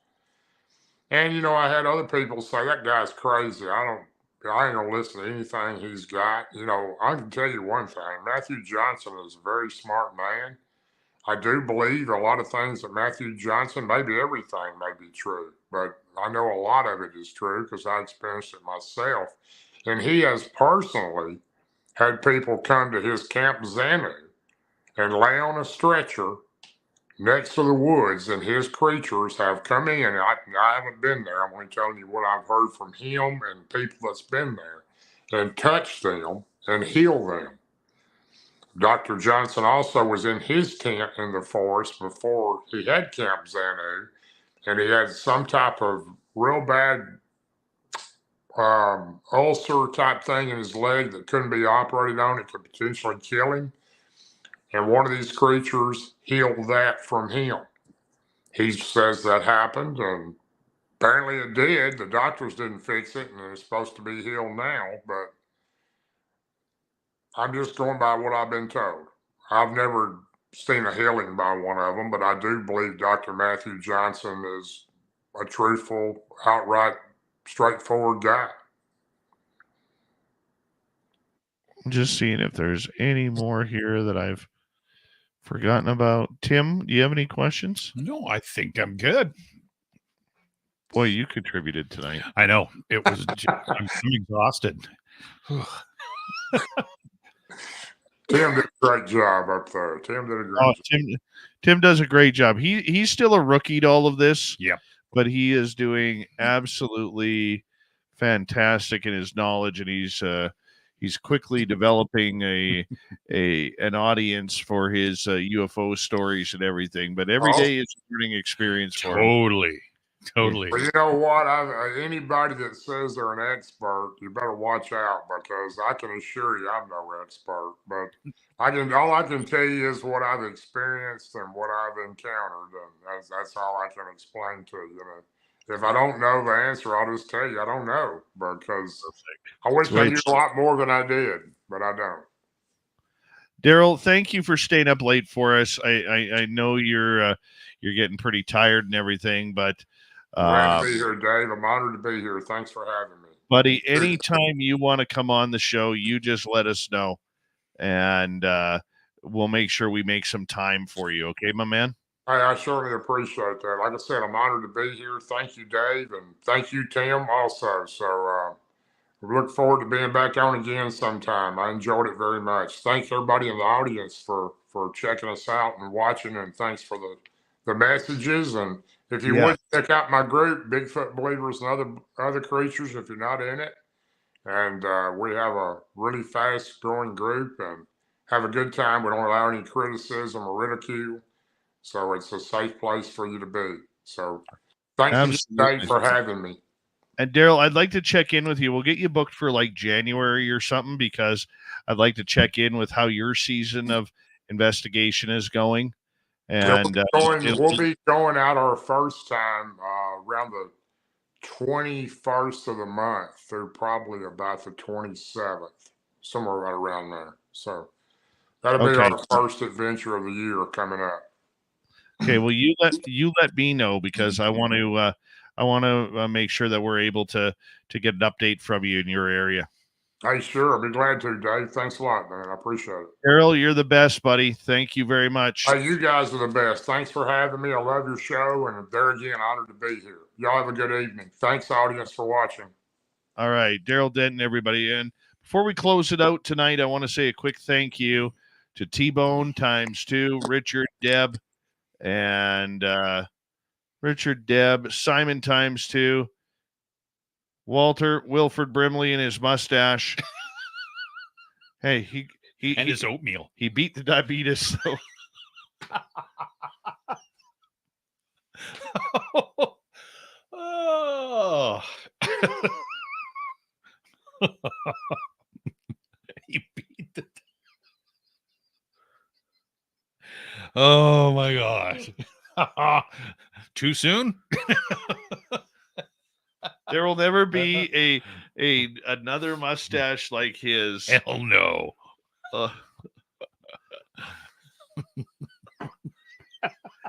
And, I had other people say, that guy's crazy. I ain't gonna listen to anything he's got. I can tell you one thing. Matthew Johnson is a very smart man. I do believe a lot of things that Matthew Johnson, maybe everything may be true, but I know a lot of it is true because I experienced it myself. And he has personally had people come to his Camp Xanu and lay on a stretcher next to the woods, and his creatures have come in. I haven't been there. I'm only telling you what I've heard from him and people that's been there, and touched them and healed them. Dr. Johnson also was in his tent in the forest before he had Camp Xanu, and he had some type of real bad ulcer type thing in his leg that couldn't be operated on. It could potentially kill him. And one of these creatures healed that from him. He says that happened, and apparently it did. The doctors didn't fix it, and it's supposed to be healed now, but I'm just going by what I've been told. I've never seen a healing by one of them, but I do believe Dr. Matthew Johnson is a truthful, outright, straightforward guy. I'm just seeing if there's any more here that I've forgotten about. Tim, do you have any questions? No, I think I'm good. Boy, you contributed tonight. I know. It was I'm exhausted. Tim did a great job up there. Tim did a great job. Tim does a great job. He's still a rookie to all of this. Yep. But he is doing absolutely fantastic in his knowledge, and he's quickly developing an audience for his UFO stories and everything. But every day is a learning experience for him. Totally. But you know what? Anybody that says they're an expert, you better watch out because I can assure you I'm no expert. But all I can tell you is what I've experienced and what I've encountered, and that's all I can explain to you. If I don't know the answer, I'll just tell you I don't know because I wish I knew a lot more than I did, but I don't. Darrell, thank you for staying up late for us. I know you're getting pretty tired and everything, but glad to be here, Dave. I'm honored to be here. Thanks for having me, buddy. Anytime you want to come on the show, you just let us know, and we'll make sure we make some time for you. Okay, my man? Hey, I certainly appreciate that. Like I said, I'm honored to be here. Thank you, Dave, and thank you, Tim, also. So we look forward to being back on again sometime. I enjoyed it very much. Thanks, everybody in the audience, for checking us out and watching, and thanks for the messages. And if you would check out my group, Bigfoot Believers and Other Creatures, if you're not in it. And we have a really fast growing group and have a good time. We don't allow any criticism or ridicule. So it's a safe place for you to be. So thanks you, Dave, for having me. And Darrell, I'd like to check in with you. We'll get you booked for like January or something because I'd like to check in with how your season of investigation is going. And we'll be going out our first time around the 21st of the month through probably about the 27th, somewhere right around there. So that'll be our first adventure of the year coming up. Okay, well, you let me know because I want to make sure that we're able to get an update from you in your area. Hey, sure. I'll be glad to, Dave. Thanks a lot, man. I appreciate it. Darrell, you're the best, buddy. Thank you very much. Hey, you guys are the best. Thanks for having me. I love your show. And there again, honored to be here. Y'all have a good evening. Thanks, audience, for watching. All right, Darrell Denton, everybody. And before we close it out tonight, I want to say a quick thank you to T-Bone ×2, Richard, Deb, and Richard, Deb, Simon ×2, Walter, Wilford Brimley and his mustache. Hey, he and his oatmeal. He beat the diabetes. So. Oh. He beat the. Oh my gosh. Too soon? There will never be another mustache like his. Hell no.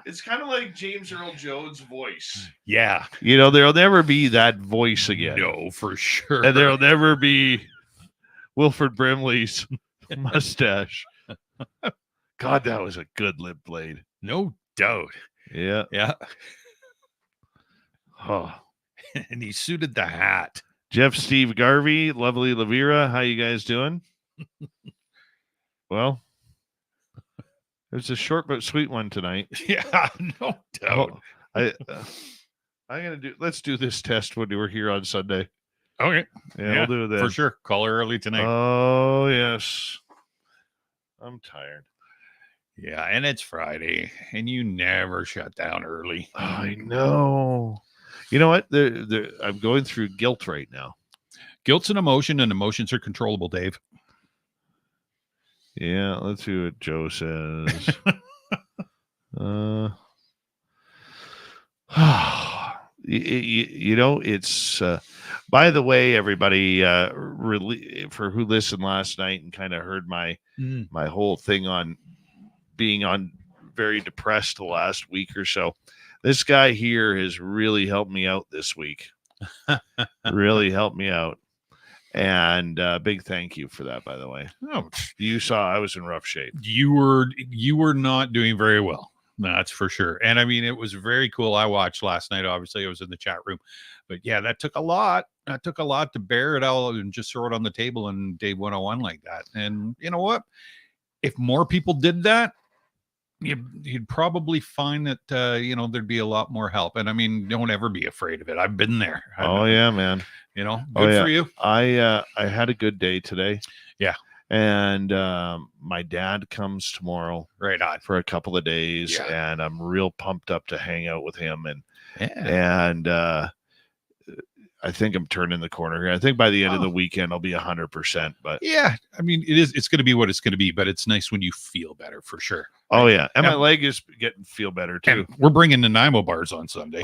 It's kind of like James Earl Jones' voice. Yeah. You know, there'll never be that voice again. No, for sure. And there'll never be Wilford Brimley's mustache. God, that was a good lip blade. No doubt. Yeah. Yeah. Oh. And he suited the hat. Jeff Steve Garvey, lovely Lavira. How you guys doing? Well, it's a short but sweet one tonight. Yeah, no doubt. I'm gonna do. Let's do this test when we're here on Sunday. Okay. Yeah, we'll do that for sure. Call her early tonight. Oh yes, I'm tired. Yeah, and it's Friday, and you never shut down early. I know. You know what? I'm going through guilt right now. Guilt's an emotion, and emotions are controllable, Dave. Yeah, let's see what Joe says. You know, it's by the way, everybody, really, for who listened last night and kind of heard my whole thing on being on very depressed the last week or so. This guy here has really helped me out this week. Really helped me out. And big thank you for that, by the way. Oh, you saw I was in rough shape. You were not doing very well. That's for sure. And I mean, it was very cool. I watched last night. Obviously, I was in the chat room. But yeah, that took a lot. That took a lot to bear it all and just throw it on the table in day 101 like that. And you know what? If more people did that, you'd probably find that there'd be a lot more help. And I mean, don't ever be afraid of it. I've been there. Yeah, man. Good for you. I had a good day today. Yeah. And my dad comes tomorrow, right on, for a couple of days, yeah. And I'm real pumped up to hang out with him. And I think I'm turning the corner here. I think by the end of the weekend I'll be 100%. But yeah, I mean, it's going to be what it's going to be. But it's nice when you feel better, for sure. Oh yeah, and my leg is feel better too. And we're bringing Nanaimo bars on Sunday.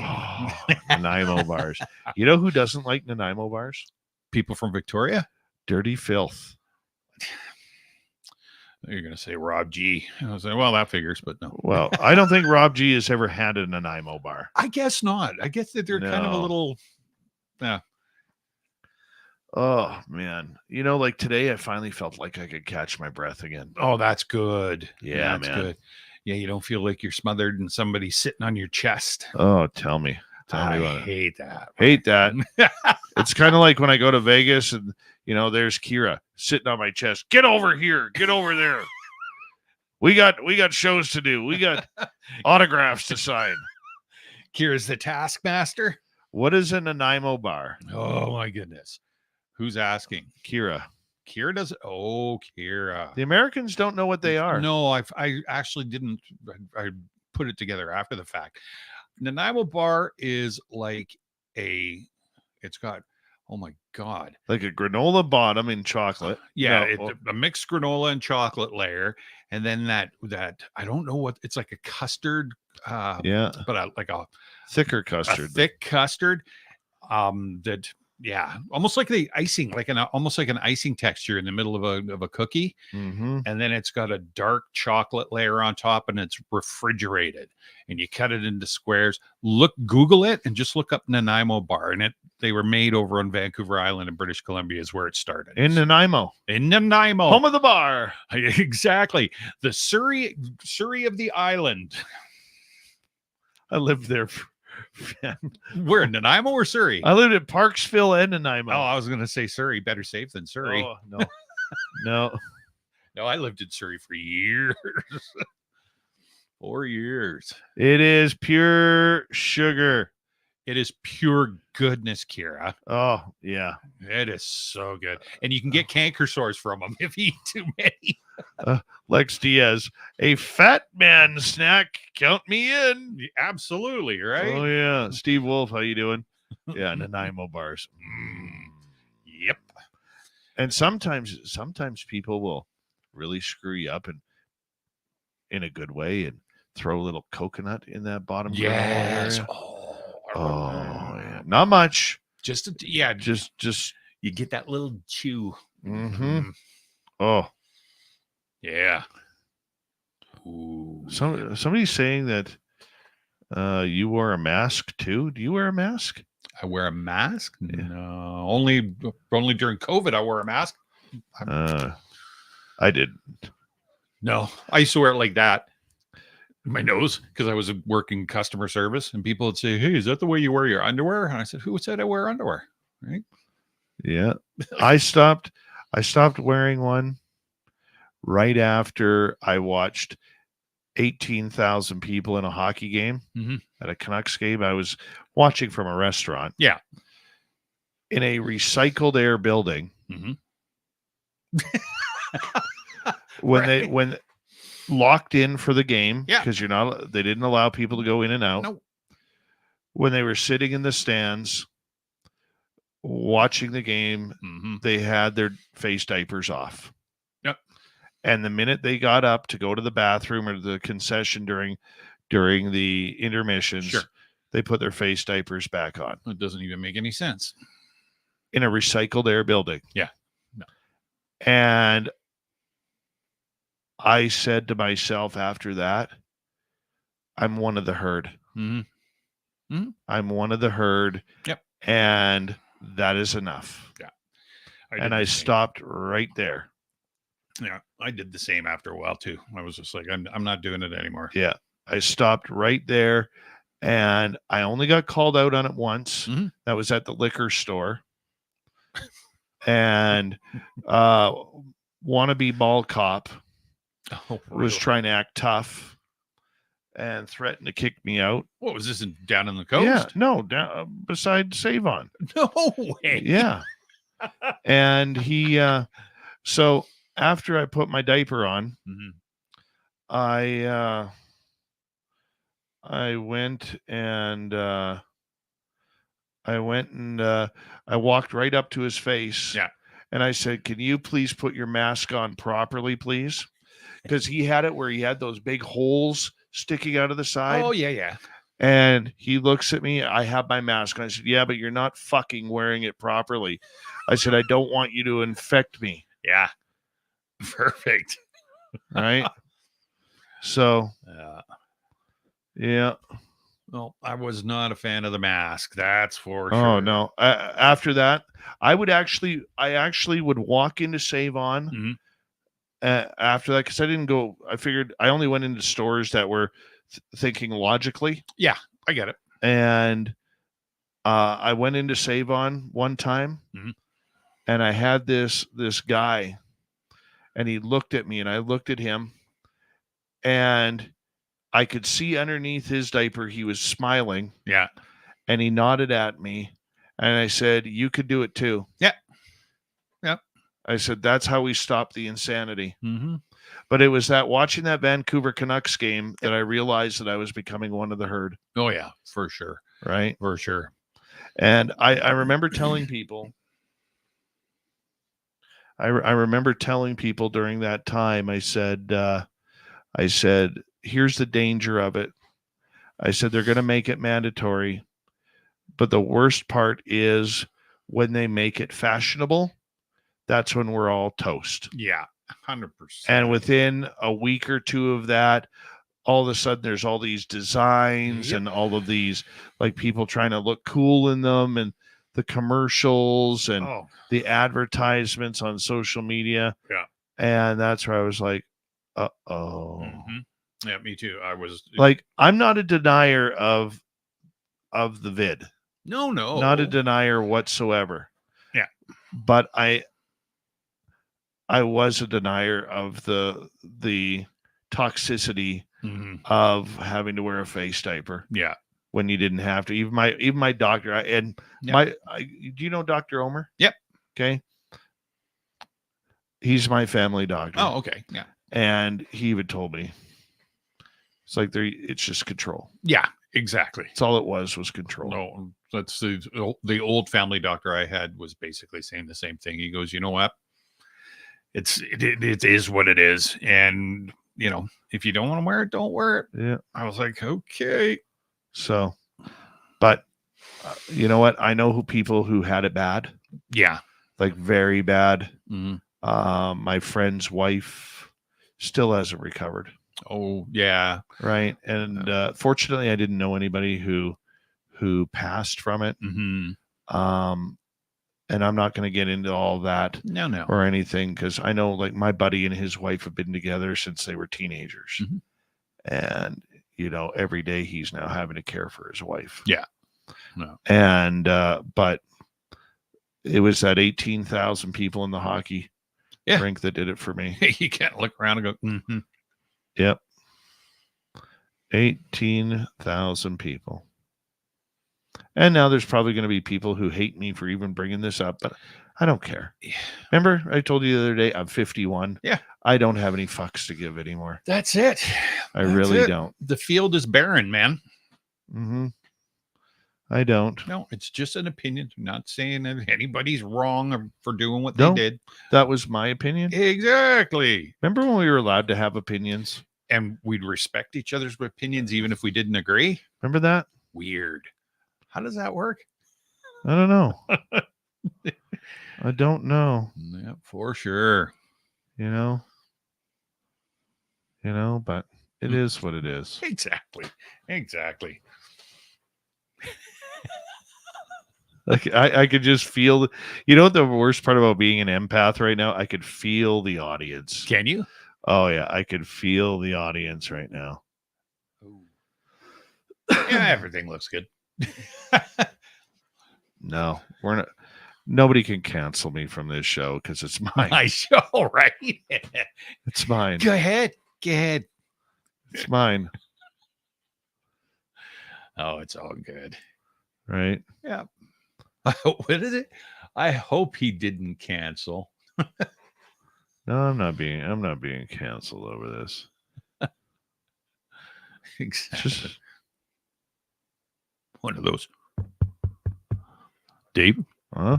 Nanaimo bars. You know who doesn't like Nanaimo bars? People from Victoria. Dirty filth. You're going to say Rob G. I was like, well, that figures, but no. Well, I don't think Rob G has ever had a Nanaimo bar. I guess not. I guess that they're kind of a little, yeah. Oh man, like today, I finally felt like I could catch my breath again. Oh, that's good. Yeah, that's man. Good. Yeah, you don't feel like you're smothered and somebody's sitting on your chest. Oh, tell me I about hate that. Hate that. It's kind of like when I go to Vegas and there's Kira sitting on my chest. Get over here. Get over there. We got shows to do. We got autographs to sign. Kira's the taskmaster. What is a Nanaimo bar? Oh my goodness. Who's asking? Kira. Kira does. Oh, Kira. The Americans don't know what they are. No, I actually didn't. I put it together after the fact. Nanaimo bar is like it's got, oh my God. Like a granola bottom in chocolate. Yeah. A mixed granola and chocolate layer. And then that, I don't know what, it's like a custard. But like a thicker custard. A thick custard that Yeah, almost like the icing, almost like an icing texture in the middle of a cookie, Mm-hmm. and then it's got a dark chocolate layer on top, and it's refrigerated. And you cut it into squares. Google it, and just look up Nanaimo bar, and they were made over on Vancouver Island in British Columbia, is where it started. In Nanaimo, Home of the bar. Exactly, the Surrey of the island. I lived there. Where, in Nanaimo or Surrey? I lived in Parksville and Nanaimo. Oh, I was going to say Surrey. Better safe than Surrey. Oh, no. No. No, I lived in Surrey for years. 4 years. It is pure sugar. It is pure goodness, Kira. Oh, yeah. It is so good. And you can get canker sores from them if you eat too many. Lex Diaz, a fat man snack. Count me in. Absolutely, right? Oh, yeah. Steve Wolf, how you doing? Yeah, Nanaimo bars. Yep. And sometimes people will really screw you up and in a good way and throw a little coconut in that bottom. Yes. Area. Oh, yeah. Not much. Just you get that little chew. Mm-hmm. Oh, yeah. Ooh. Somebody's saying that you wore a mask too. Do you wear a mask? I wear a mask? Yeah. No, only during COVID I wore a mask. I did. No, I used to wear it like that. My nose, because I was working customer service, and people would say, "Hey, is that the way you wear your underwear?" And I said, "Who said I wear underwear?" Right? Yeah, I stopped wearing one right after I watched 18,000 people in a hockey game at a Canucks game. I was watching from a restaurant. Yeah, in a recycled air building. When locked in for the game, because they didn't allow people to go in and out. No. When they were sitting in the stands watching the game, they had their face diapers off. Yep. And the minute they got up to go to the bathroom or the concession during the intermissions, they put their face diapers back on. It doesn't even make any sense. In a recycled air building. Yeah. No. And I said to myself after that, I'm one of the herd. I'm one of the herd. Yep. And that is enough. Yeah. I stopped right there. Yeah. I did the same after a while too. I was just like, I'm not doing it anymore. Yeah. I stopped right there. And I only got called out on it once. That was at the liquor store. And wannabe ball cop was trying to act tough and threatened to kick me out. What was this, down in the coast? Yeah, no, down beside Save-On. No way. Yeah. And he so after I put my diaper on, I went and I walked right up to his face. Yeah. And I said, "Can you please put your mask on properly, please?" Because he had it where he had those big holes sticking out of the side. Oh, yeah. And he looks at me. I have my mask on. I said, "Yeah, but you're not fucking wearing it properly." I said, "I don't want you to infect me." Yeah. Perfect. Right? So, yeah. Well, I was not a fan of the mask. That's for sure. Oh, no. After that, I actually would walk into Save-On after that, because I figured I only went into stores that were thinking logically. Yeah, I get it. And I went into Save-On one time, and I had this guy, and he looked at me, and I looked at him, and I could see underneath his diaper he was smiling. Yeah. And he nodded at me, and I said, "You could do it too." Yeah. Yep. I said, "That's how we stop the insanity." But it was watching that Vancouver Canucks game that I realized that I was becoming one of the herd. Oh, yeah, for sure. Right? For sure. And I remember telling people, I remember telling people during that time, I said, "Here's the danger of it." I said, "They're going to make it mandatory. But the worst part is when they make it fashionable, that's when we're all toast. Yeah, 100%. And within a week or two of that, all of a sudden there's all these designs and all of these like people trying to look cool in them, and the commercials and the advertisements on social media. Yeah. And that's where I was like, Yeah, me too. I was like, I'm not a denier of the vid. No. Not a denier whatsoever. Yeah. But I was a denier of the toxicity of having to wear a face diaper. Yeah. When you didn't have to. Even my doctor, do you know Dr. Omer? Yep. Okay. He's my family doctor. Oh, okay. Yeah. And he even told me, it's like it's just control. Yeah, exactly. That's all it was control. No, that's the old family doctor I had was basically saying the same thing. He goes, you know what? It is what it is. And, you know, if you don't want to wear it, don't wear it. Yeah. I was like, okay. So, but you know what? I know people who had it bad. Yeah. Like very bad. Mm-hmm. My friend's wife still hasn't recovered. Oh, yeah. Right. And fortunately, I didn't know anybody who passed from it. Mm-hmm. And I'm not going to get into all that or anything, because I know like my buddy and his wife have been together since they were teenagers. Mm-hmm. And, you know, every day he's now having to care for his wife. Yeah. No. And, but it was that 18,000 people in the hockey rink that did it for me. You can't look around and go, mm-hmm. Yep. 18,000 people. And now there's probably going to be people who hate me for even bringing this up, but I don't care. Remember, I told you the other day, I'm 51. Yeah. I don't have any fucks to give anymore. That's it. I really don't. The field is barren, man. Mm-hmm. I don't. No, it's just an opinion. I'm not saying that anybody's wrong for doing what they did. That was my opinion. Exactly. Remember when we were allowed to have opinions? And we'd respect each other's opinions even if we didn't agree? Remember that? Weird. How does that work? I don't know. I don't know. Yeah, for sure. You know, but it is what it is. Exactly. Like I could just feel, you know what the worst part about being an empath right now? I could feel the audience. Can you? Oh yeah, I could feel the audience right now. Yeah, everything looks good. No, we're not. Nobody can cancel me from this show because it's mine. My show, right? It's mine. Go ahead. It's mine. Oh, it's all good. Right? Yeah. What is it? I hope he didn't cancel. No, I'm not being canceled over this. Exactly. Just one of those. Dave? Huh?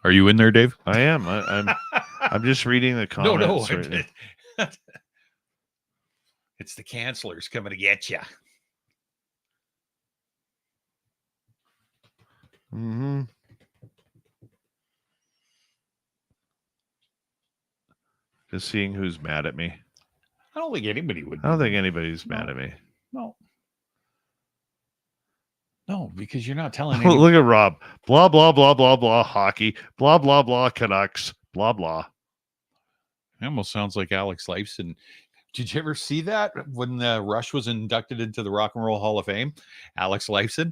Are you in there, Dave? I am. I'm just reading the comments. No. It's the cancelers coming to get you. Mm-hmm. Just seeing who's mad at me. I don't think anybody would. I don't think anybody's mad at me. No, because you're not telling anybody. Look at Rob. Blah, blah, blah, blah, blah, hockey. Blah, blah, blah, Canucks. Blah, blah. It almost sounds like Alex Lifeson. Did you ever see that when Rush was inducted into the Rock and Roll Hall of Fame? Alex Lifeson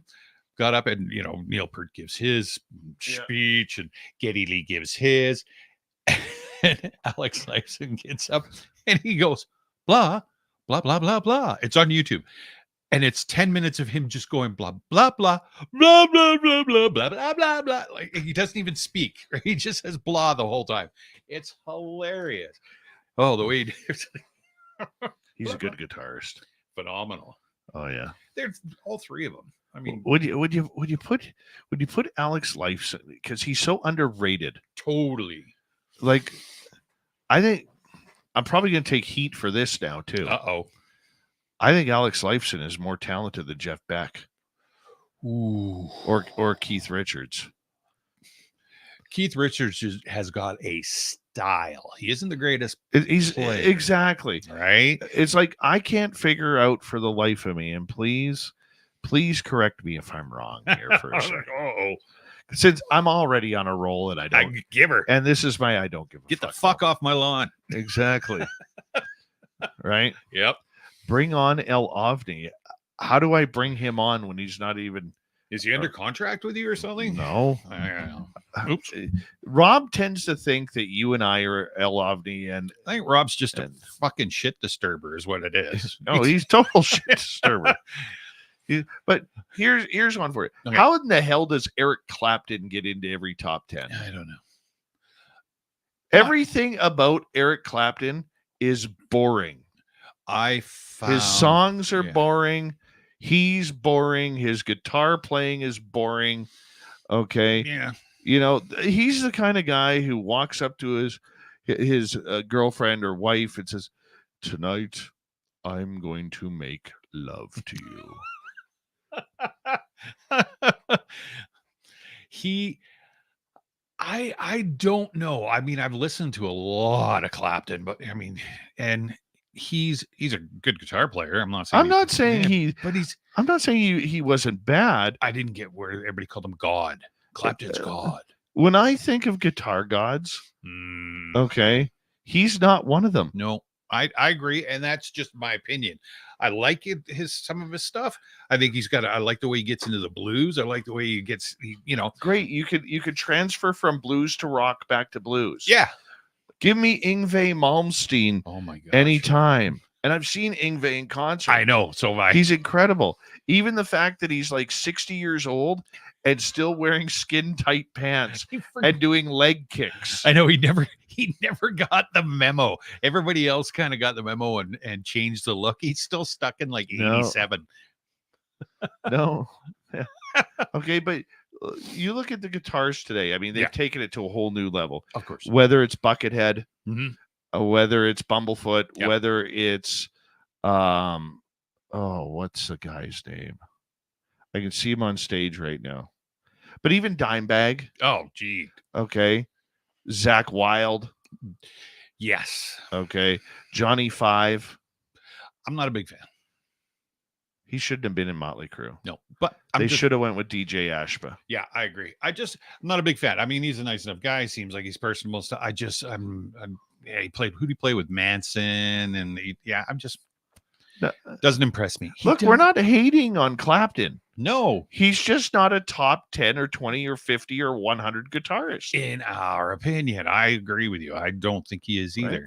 got up and, Neil Peart gives his speech and Geddy Lee gives his. And Alex Lifeson gets up and he goes, blah, blah, blah, blah, blah. It's on YouTube. And it's 10 minutes of him just going blah, blah, blah, blah, blah, blah, blah, blah, blah, blah, blah. Like he doesn't even speak. Right? He just says blah the whole time. It's hilarious. Oh, the way he does. He's a good guitarist. Phenomenal. Oh yeah. There's all three of them. I mean, would you put Alex Lifeson, because he's so underrated? Totally. Like, I think I'm probably going to take heat for this now too. I think Alex Lifeson is more talented than Jeff Beck. Ooh. Or Keith Richards. Keith Richards has got a style. He isn't the greatest He's player, exactly right? It's like I can't figure out for the life of me, and please correct me if I'm wrong here for a second. Oh, Since I'm already on a roll and I don't give her. and this is my I don't give a Get fuck the fuck off my lawn. Exactly. Right? Yep. Bring on El Avni. How do I bring him on when he's not even Is he under contract with you or something? No. I don't know. Oops. Rob tends to think that you and I are El Avni, and I think Rob's just a fucking shit disturber is what it is. No, he's total shit disturber. But here's one for you. Okay. How in the hell does Eric Clapton get into every top 10? I don't know. Everything about Eric Clapton is boring. His songs are boring. He's boring. His guitar playing is boring. Okay. Yeah. You know, he's the kind of guy who walks up to his girlfriend or wife and says, "Tonight, I'm going to make love to you." I don't know. I mean, I've listened to a lot of Clapton, but I mean, and he's a good guitar player. I'm not saying I'm not saying he wasn't bad. I didn't get where everybody called him God. Clapton's God. When I think of guitar gods, okay, he's not one of them. No, I agree, and that's just my opinion. I like some of his stuff. I think I like the way he gets into the blues. I like the way he gets, Great. You could transfer from blues to rock back to blues. Yeah. Give me Yngwie Malmsteen. Oh my god. Anytime. And I've seen Yngwie in concert. I know. So he's incredible. Even the fact that he's like 60 years old and still wearing skin tight pants and doing leg kicks. I know he never got the memo. Everybody else kind of got the memo and changed the look. He's still stuck in like 87. No. Okay, but you look at the guitars today. I mean, they've taken it to a whole new level. Of course. Whether it's Buckethead, Mm-hmm. whether it's Bumblefoot, whether it's what's the guy's name? I can see him on stage right now. But even Dimebag. Oh, gee. Okay. Zach Wilde. Yes. Okay. Johnny Five. I'm not a big fan. He shouldn't have been in Motley Crue. No, but they should have went with DJ Ashba. Yeah, I agree. I'm not a big fan. I mean, he's a nice enough guy. Seems like he's personable stuff. He played. Who did he play with? Manson, and doesn't impress me. Look, we're not hating on Clapton. No, he's just not a top 10 or 20 or 50 or 100 guitarist. In our opinion, I agree with you. I don't think he is either. Right.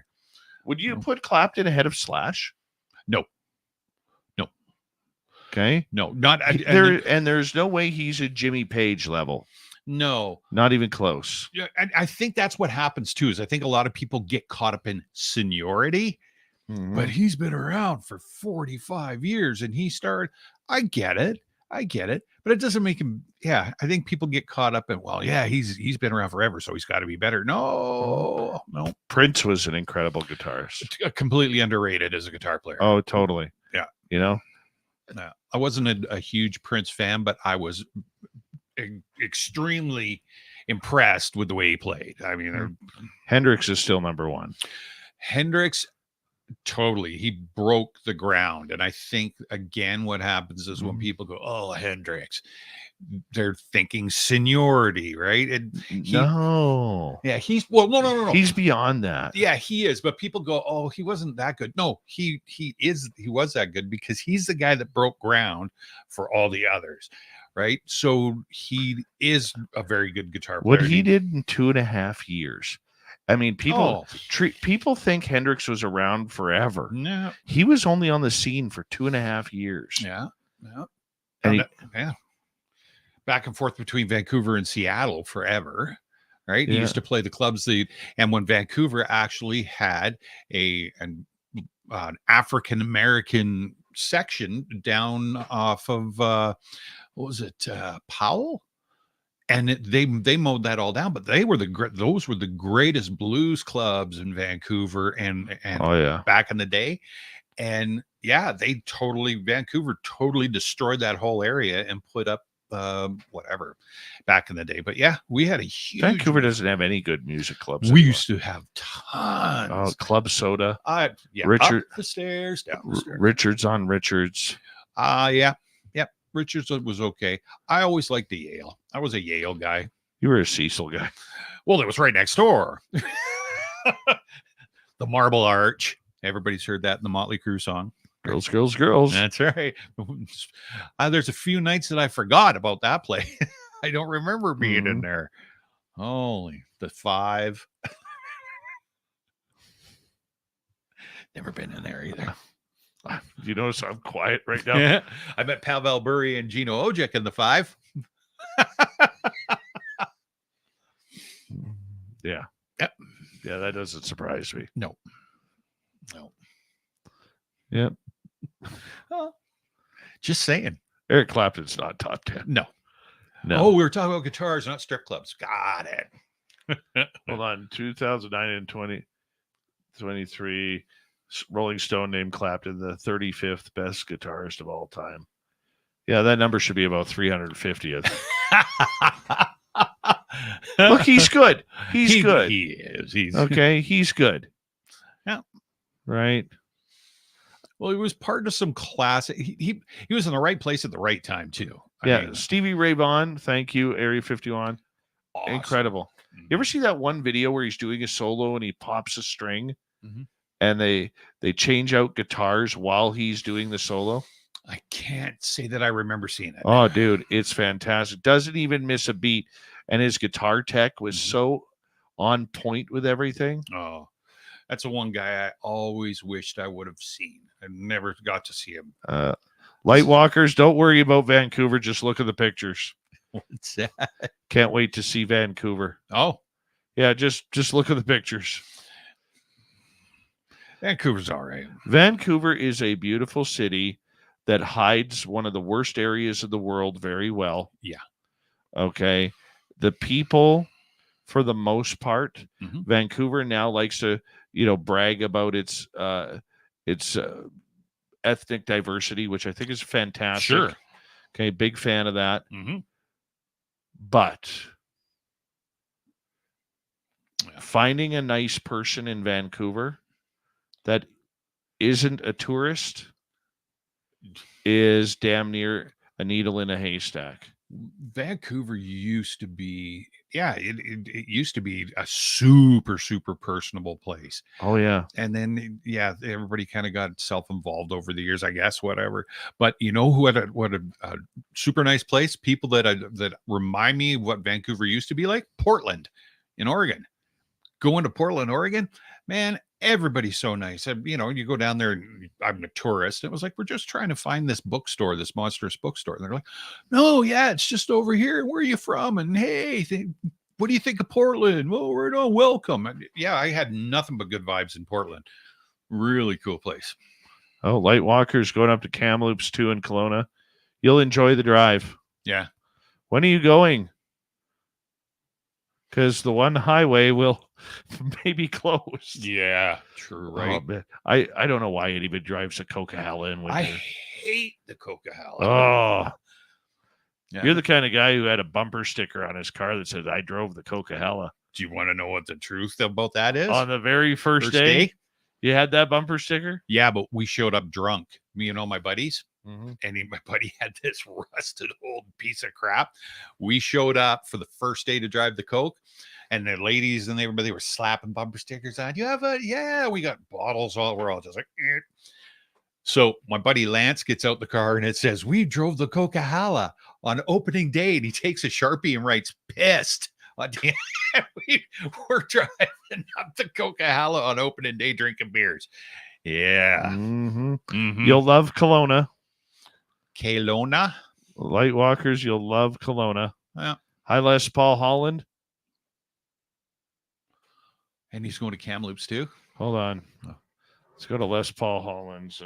Would you put Clapton ahead of Slash? No. Okay. No, not and there's no way he's a Jimmy Page level. No, not even close. Yeah, and I think that's what happens too. Is I think a lot of people get caught up in seniority, but he's been around for 45 years and he started. I get it, but it doesn't make him. Yeah, I think people get caught up in he's been around forever, so he's got to be better. No. Prince was an incredible guitarist. Completely underrated as a guitar player. Oh, totally. Yeah, No, I wasn't a huge Prince fan, but I was extremely impressed with the way he played. I mean, Hendrix is still number one. Hendrix, totally. He broke the ground. And I think, again, what happens is when people go, oh, Hendrix, they're thinking seniority, right? No. Yeah, no. He's beyond that. Yeah, he is. But people go, oh, he wasn't that good. No, he was that good because he's the guy that broke ground for all the others, right? So he is a very good guitar player. What he did in 2.5 years. I mean, people think Hendrix was around forever. No, he was only on the scene for 2.5 years. Yeah. And back and forth between Vancouver and Seattle forever, right? He used to play the clubs and when Vancouver actually had an African-American section down off of what was it, Powell? And they mowed that all down, but those were the greatest blues clubs in Vancouver and back in the day. And Vancouver totally destroyed that whole area and put up whatever back in the day. But yeah, we had a huge. Vancouver doesn't have any good music clubs. We anymore. used to have tons. Oh, Club Soda. Yeah, Richard- up the stairs, down the stairs. Richards on Richards. Yeah. Richards was okay. I always liked the Yale. I was a Yale guy. You were a Cecil guy. Well, it was right next door. The Marble Arch. Everybody's heard that in the Motley Crue song. Girls, girls, girls. That's right. There's a few nights that I forgot about that play. I don't remember being in there. Holy, the 5. Never been in there either. You notice I'm quiet right now? I met Pavel Bure and Gino Ojek in the 5. Yeah. Yep. Yeah, that doesn't surprise me. No. Yep. Just saying. Eric Clapton's not top 10. No. No. Oh, we were talking about guitars, not strip clubs. Got it. Hold on. 2009 and 2023, Rolling Stone named Clapton the 35th best guitarist of all time. Yeah, that number should be about 350th. Look, he's good. He's good. He is. He's okay. He's good. Yeah. Right. Well, he was part of some classic. He was in the right place at the right time too. I mean, Stevie Ray Vaughan. Thank you, Area 51. awesome. Incredible. You ever see that one video where he's doing a solo and he pops a string, and they change out guitars while he's doing the solo? I can't say that I remember seeing it. Oh, dude, it's fantastic. Doesn't even miss a beat, and his guitar tech was so on point with everything. Oh, that's the one guy I always wished I would have seen. I never got to see him. Lightwalkers, don't worry about Vancouver. Just look at the pictures. What's that? Can't wait to see Vancouver. Oh, yeah, just look at the pictures. Vancouver's all right. Vancouver is a beautiful city that hides one of the worst areas of the world very well. Yeah. Okay. The people, for the most part, Mhm. Vancouver now likes to, brag about its ethnic diversity, which I think is fantastic. Sure. Okay. Big fan of that. Mm-hmm. But Yeah. finding a nice person in Vancouver that isn't a tourist is damn near a needle in a haystack. Vancouver used to be, it used to be a super, super personable place. Oh, yeah. And then, everybody kind of got self-involved over the years, I guess, whatever. But you know who had a super nice place? People that remind me of what Vancouver used to be like? Portland in Oregon. Going to Portland, Oregon, man, everybody's so nice. You go down there, and I'm a tourist. It was like, we're just trying to find this bookstore, this monstrous bookstore. And they're like, no, it's just over here. Where are you from? And hey, what do you think of Portland? Well, we're no welcome. And I had nothing but good vibes in Portland. Really cool place. Oh, Lightwalkers going up to Kamloops 2 in Kelowna. You'll enjoy the drive. Yeah. When are you going? Because the one highway will maybe close. Yeah, true, right? Oh, I don't know why anybody drives a Coquihalla in winter. I hate the Coquihalla. Oh, Yeah. You're the kind of guy who had a bumper sticker on his car that said, I drove the Coquihalla. Do you want to know what the truth about that is? On the very first day, you had that bumper sticker? Yeah, but we showed up drunk. Me and all my buddies. Mm-hmm. And my buddy had this rusted old piece of crap. We showed up for the first day to drive the Coke, and the ladies and everybody were slapping bumper stickers on. You have we got bottles all. We're all just like, eh. So my buddy Lance gets out the car and it says, we drove the Coquihalla on opening day, and he takes a Sharpie and writes pissed. We're driving up the Coquihalla on opening day drinking beers. Yeah. Mm-hmm. Mm-hmm. You'll love Kelowna. Kelowna. Lightwalkers, you'll love Kelowna. Yeah. Hi, Les Paul Holland. And he's going to Kamloops too. Hold on. Let's go to Les Paul Holland's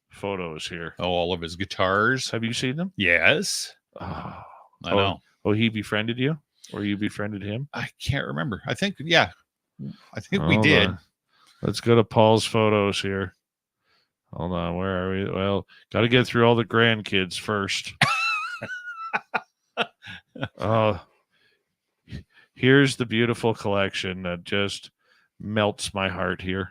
photos here. Oh, all of his guitars. Have you seen them? Yes. Oh, I know. Oh, he befriended you? Or you befriended him? I can't remember. I think, we Hold did. on. Let's go to Paul's photos here. Hold on. Where are we? Well, got to get through all the grandkids first. Oh, here's the beautiful collection that just melts my heart here.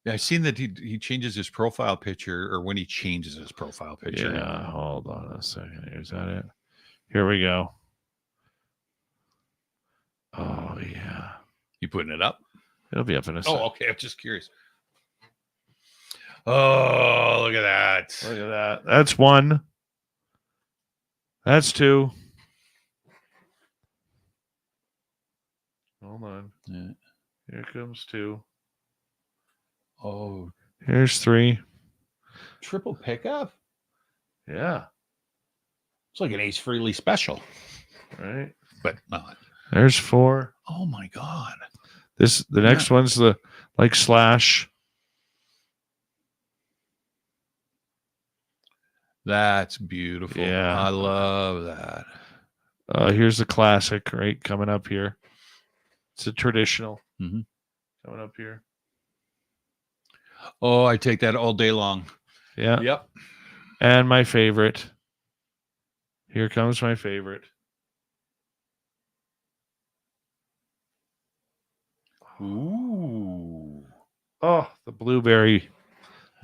I've seen that he changes his profile picture, or when he changes his profile picture. Yeah, hold on a second. Is that it? Here we go. Oh, yeah. You putting it up? It'll be up in a second. Oh, okay. I'm just curious. Oh, look at that. Look at that. That's one. That's two. Hold on. Yeah. Here comes two. Oh, Here's three. triple pickup? Yeah. It's like an Ace Frehley special, Right. but not. There's four. Oh my God. The next one's the like Slash. That's beautiful. Yeah. I love that. Here's the classic, right? Coming up here. It's a traditional. Mhm. Coming up here. Oh, I take that all day long. Yeah. Yep. And my favorite. Here comes my favorite. Ooh. Oh, the blueberry.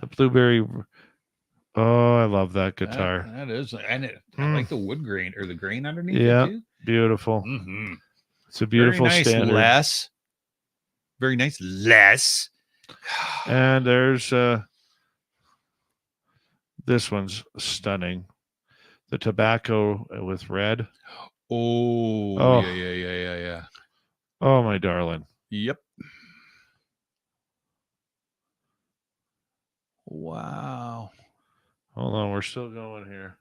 The blueberry. Oh, I love that guitar. That is, and I like the wood grain or the grain underneath Yeah. it too. Beautiful. Mm-hmm. It's a beautiful Very nice, standard. Les. Very nice, Les. And there's this one's stunning. The tobacco with red. Oh, yeah. Oh, my darling. Yep. Wow. Hold on, we're still going here.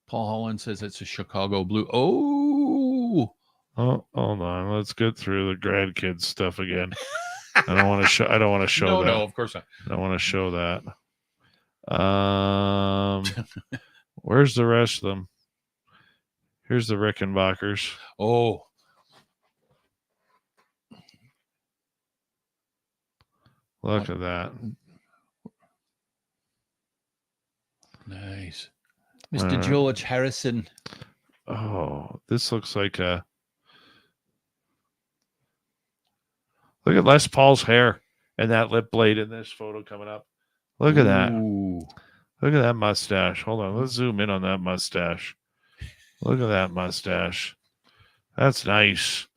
Paul Holland says it's a Chicago blue. Oh, Oh, hold on. Let's get through the grandkids stuff again. I don't want to show. I don't want to show that. No, of course not. I don't want to show that. Where's the rest of them? Here's the Rickenbackers. Oh, Look at that. nice, Mr. George Harrison. Oh, this looks like a. Look at Les Paul's hair and that lip blade in this photo coming up. Look at that. Ooh. Look at that mustache. Hold on. Let's zoom in on that mustache. Look at that mustache. That's nice.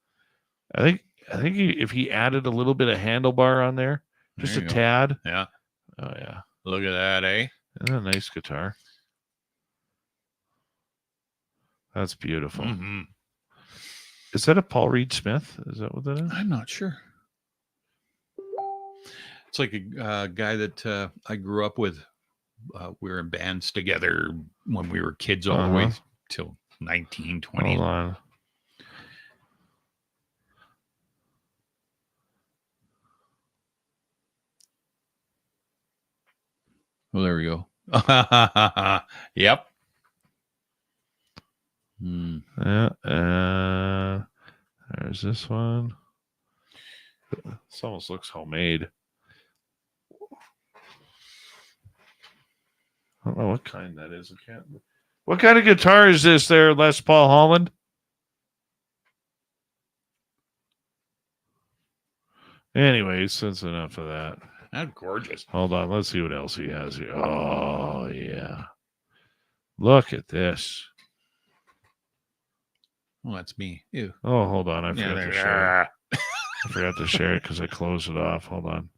I think if he added a little bit of handlebar on there, just There a you go. tad. Yeah. Oh, yeah. Look at that, eh? Isn't that a nice guitar? That's beautiful. Mm-hmm. Is that a Paul Reed Smith? Is that what that is? I'm not sure. It's like a guy that I grew up with. We were in bands together when we were kids all the way till 19, 20. Hold on. Oh, there we go. Yep. Yeah. There's this one. This almost looks homemade. I don't know what kind that is. I can't. What kind of guitar is this there, Les Paul Holland? Anyways, that's enough of that. That's gorgeous. Hold on. Let's see what else he has here. Oh, yeah. Look at this. Oh, that's me. Ew. Oh, hold on. I forgot to share it. Yeah. I forgot to share it because I closed it off. Hold on.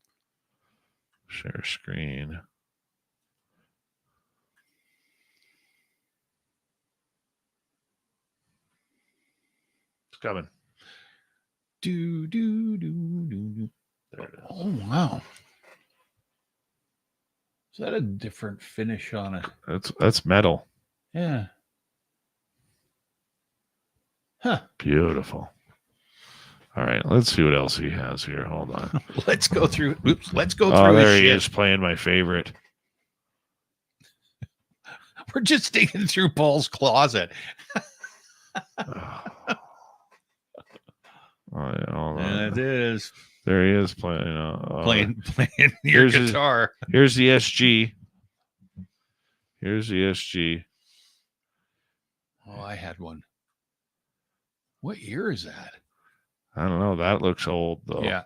Share screen. It's coming. Do. There it is. Oh, wow. Is that a different finish on it? That's metal. Yeah. Huh. Beautiful. All right, let's see what else he has here. Hold on. Let's go through. Oops. Let's go through. Oh, there his he shit. is playing my favorite. We're just digging through Paul's closet. Oh, yeah, hold on. And it is There he is playing. playing your here's his- guitar. Here's the SG. Here's the SG. Oh, I had one. What year is that? I don't know. That looks old though. Yeah.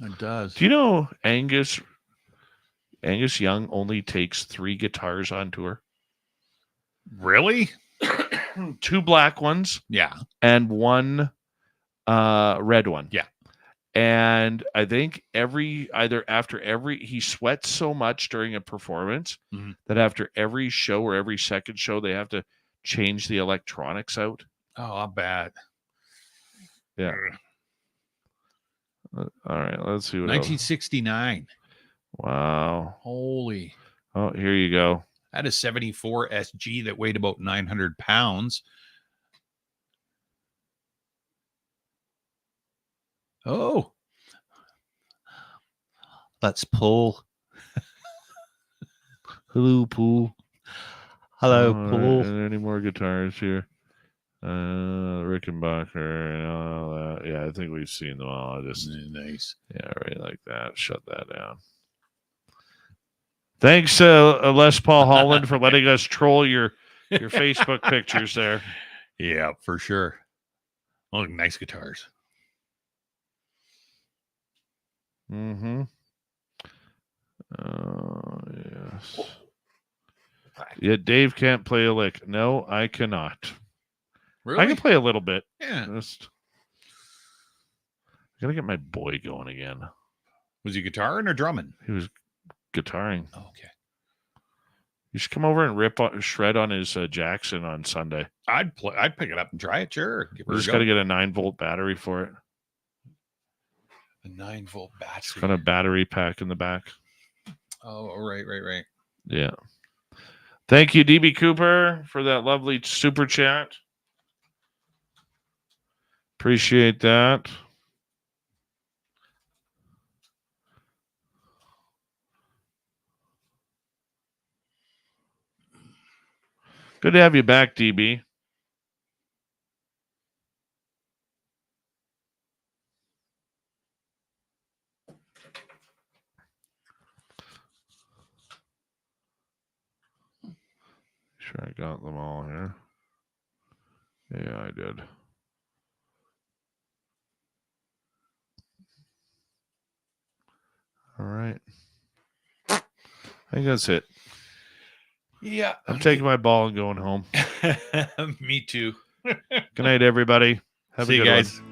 It does. Do you know Angus Young only takes 3 guitars on tour? Really? 2 black ones. Yeah. And 1 red one. Yeah. And I think he sweats so much during a performance that after every show or every second show, they have to change the electronics out. Oh, I bet. Yeah. All right, let's see what 1969. else. Wow. Holy. Oh, here you go. I had a 74 SG that weighed about 900 pounds. Oh. Let's pull. Hello, Pool. Hello, Pool. Are there any more guitars here? Rickenbacker and all that. Yeah, I think we've seen them all. Nice. Yeah, right like that. Shut that down. Thanks, Les Paul Holland, for letting us troll your Facebook pictures there. Yeah, for sure. Oh, nice guitars. Mm-hmm. Oh, yes. Yeah, Dave can't play a lick. No, I cannot. Really? I can play a little bit. Yeah. Just I gotta get my boy going again. Was he guitaring or drumming? He was guitaring. Oh, okay. You should come over and shred on his Jackson on Sunday. I'd pick it up and try it. Sure. We just got to get a 9-volt battery for it. A 9-volt battery. It's got a battery pack in the back. Oh, right. Yeah. Thank you, DB Cooper, for that lovely super chat. Appreciate that. Good to have you back, DB. Sure, I got them all here. Yeah, I did. All right. I think that's it. Yeah. I'm taking my ball and going home. Me too. Good night, everybody. Have See a good you guys. one.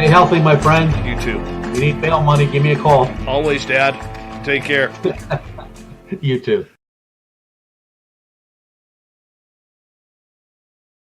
Stay healthy, my friend. You too. If you need bail money, give me a call. Always, Dad. Take care. You too.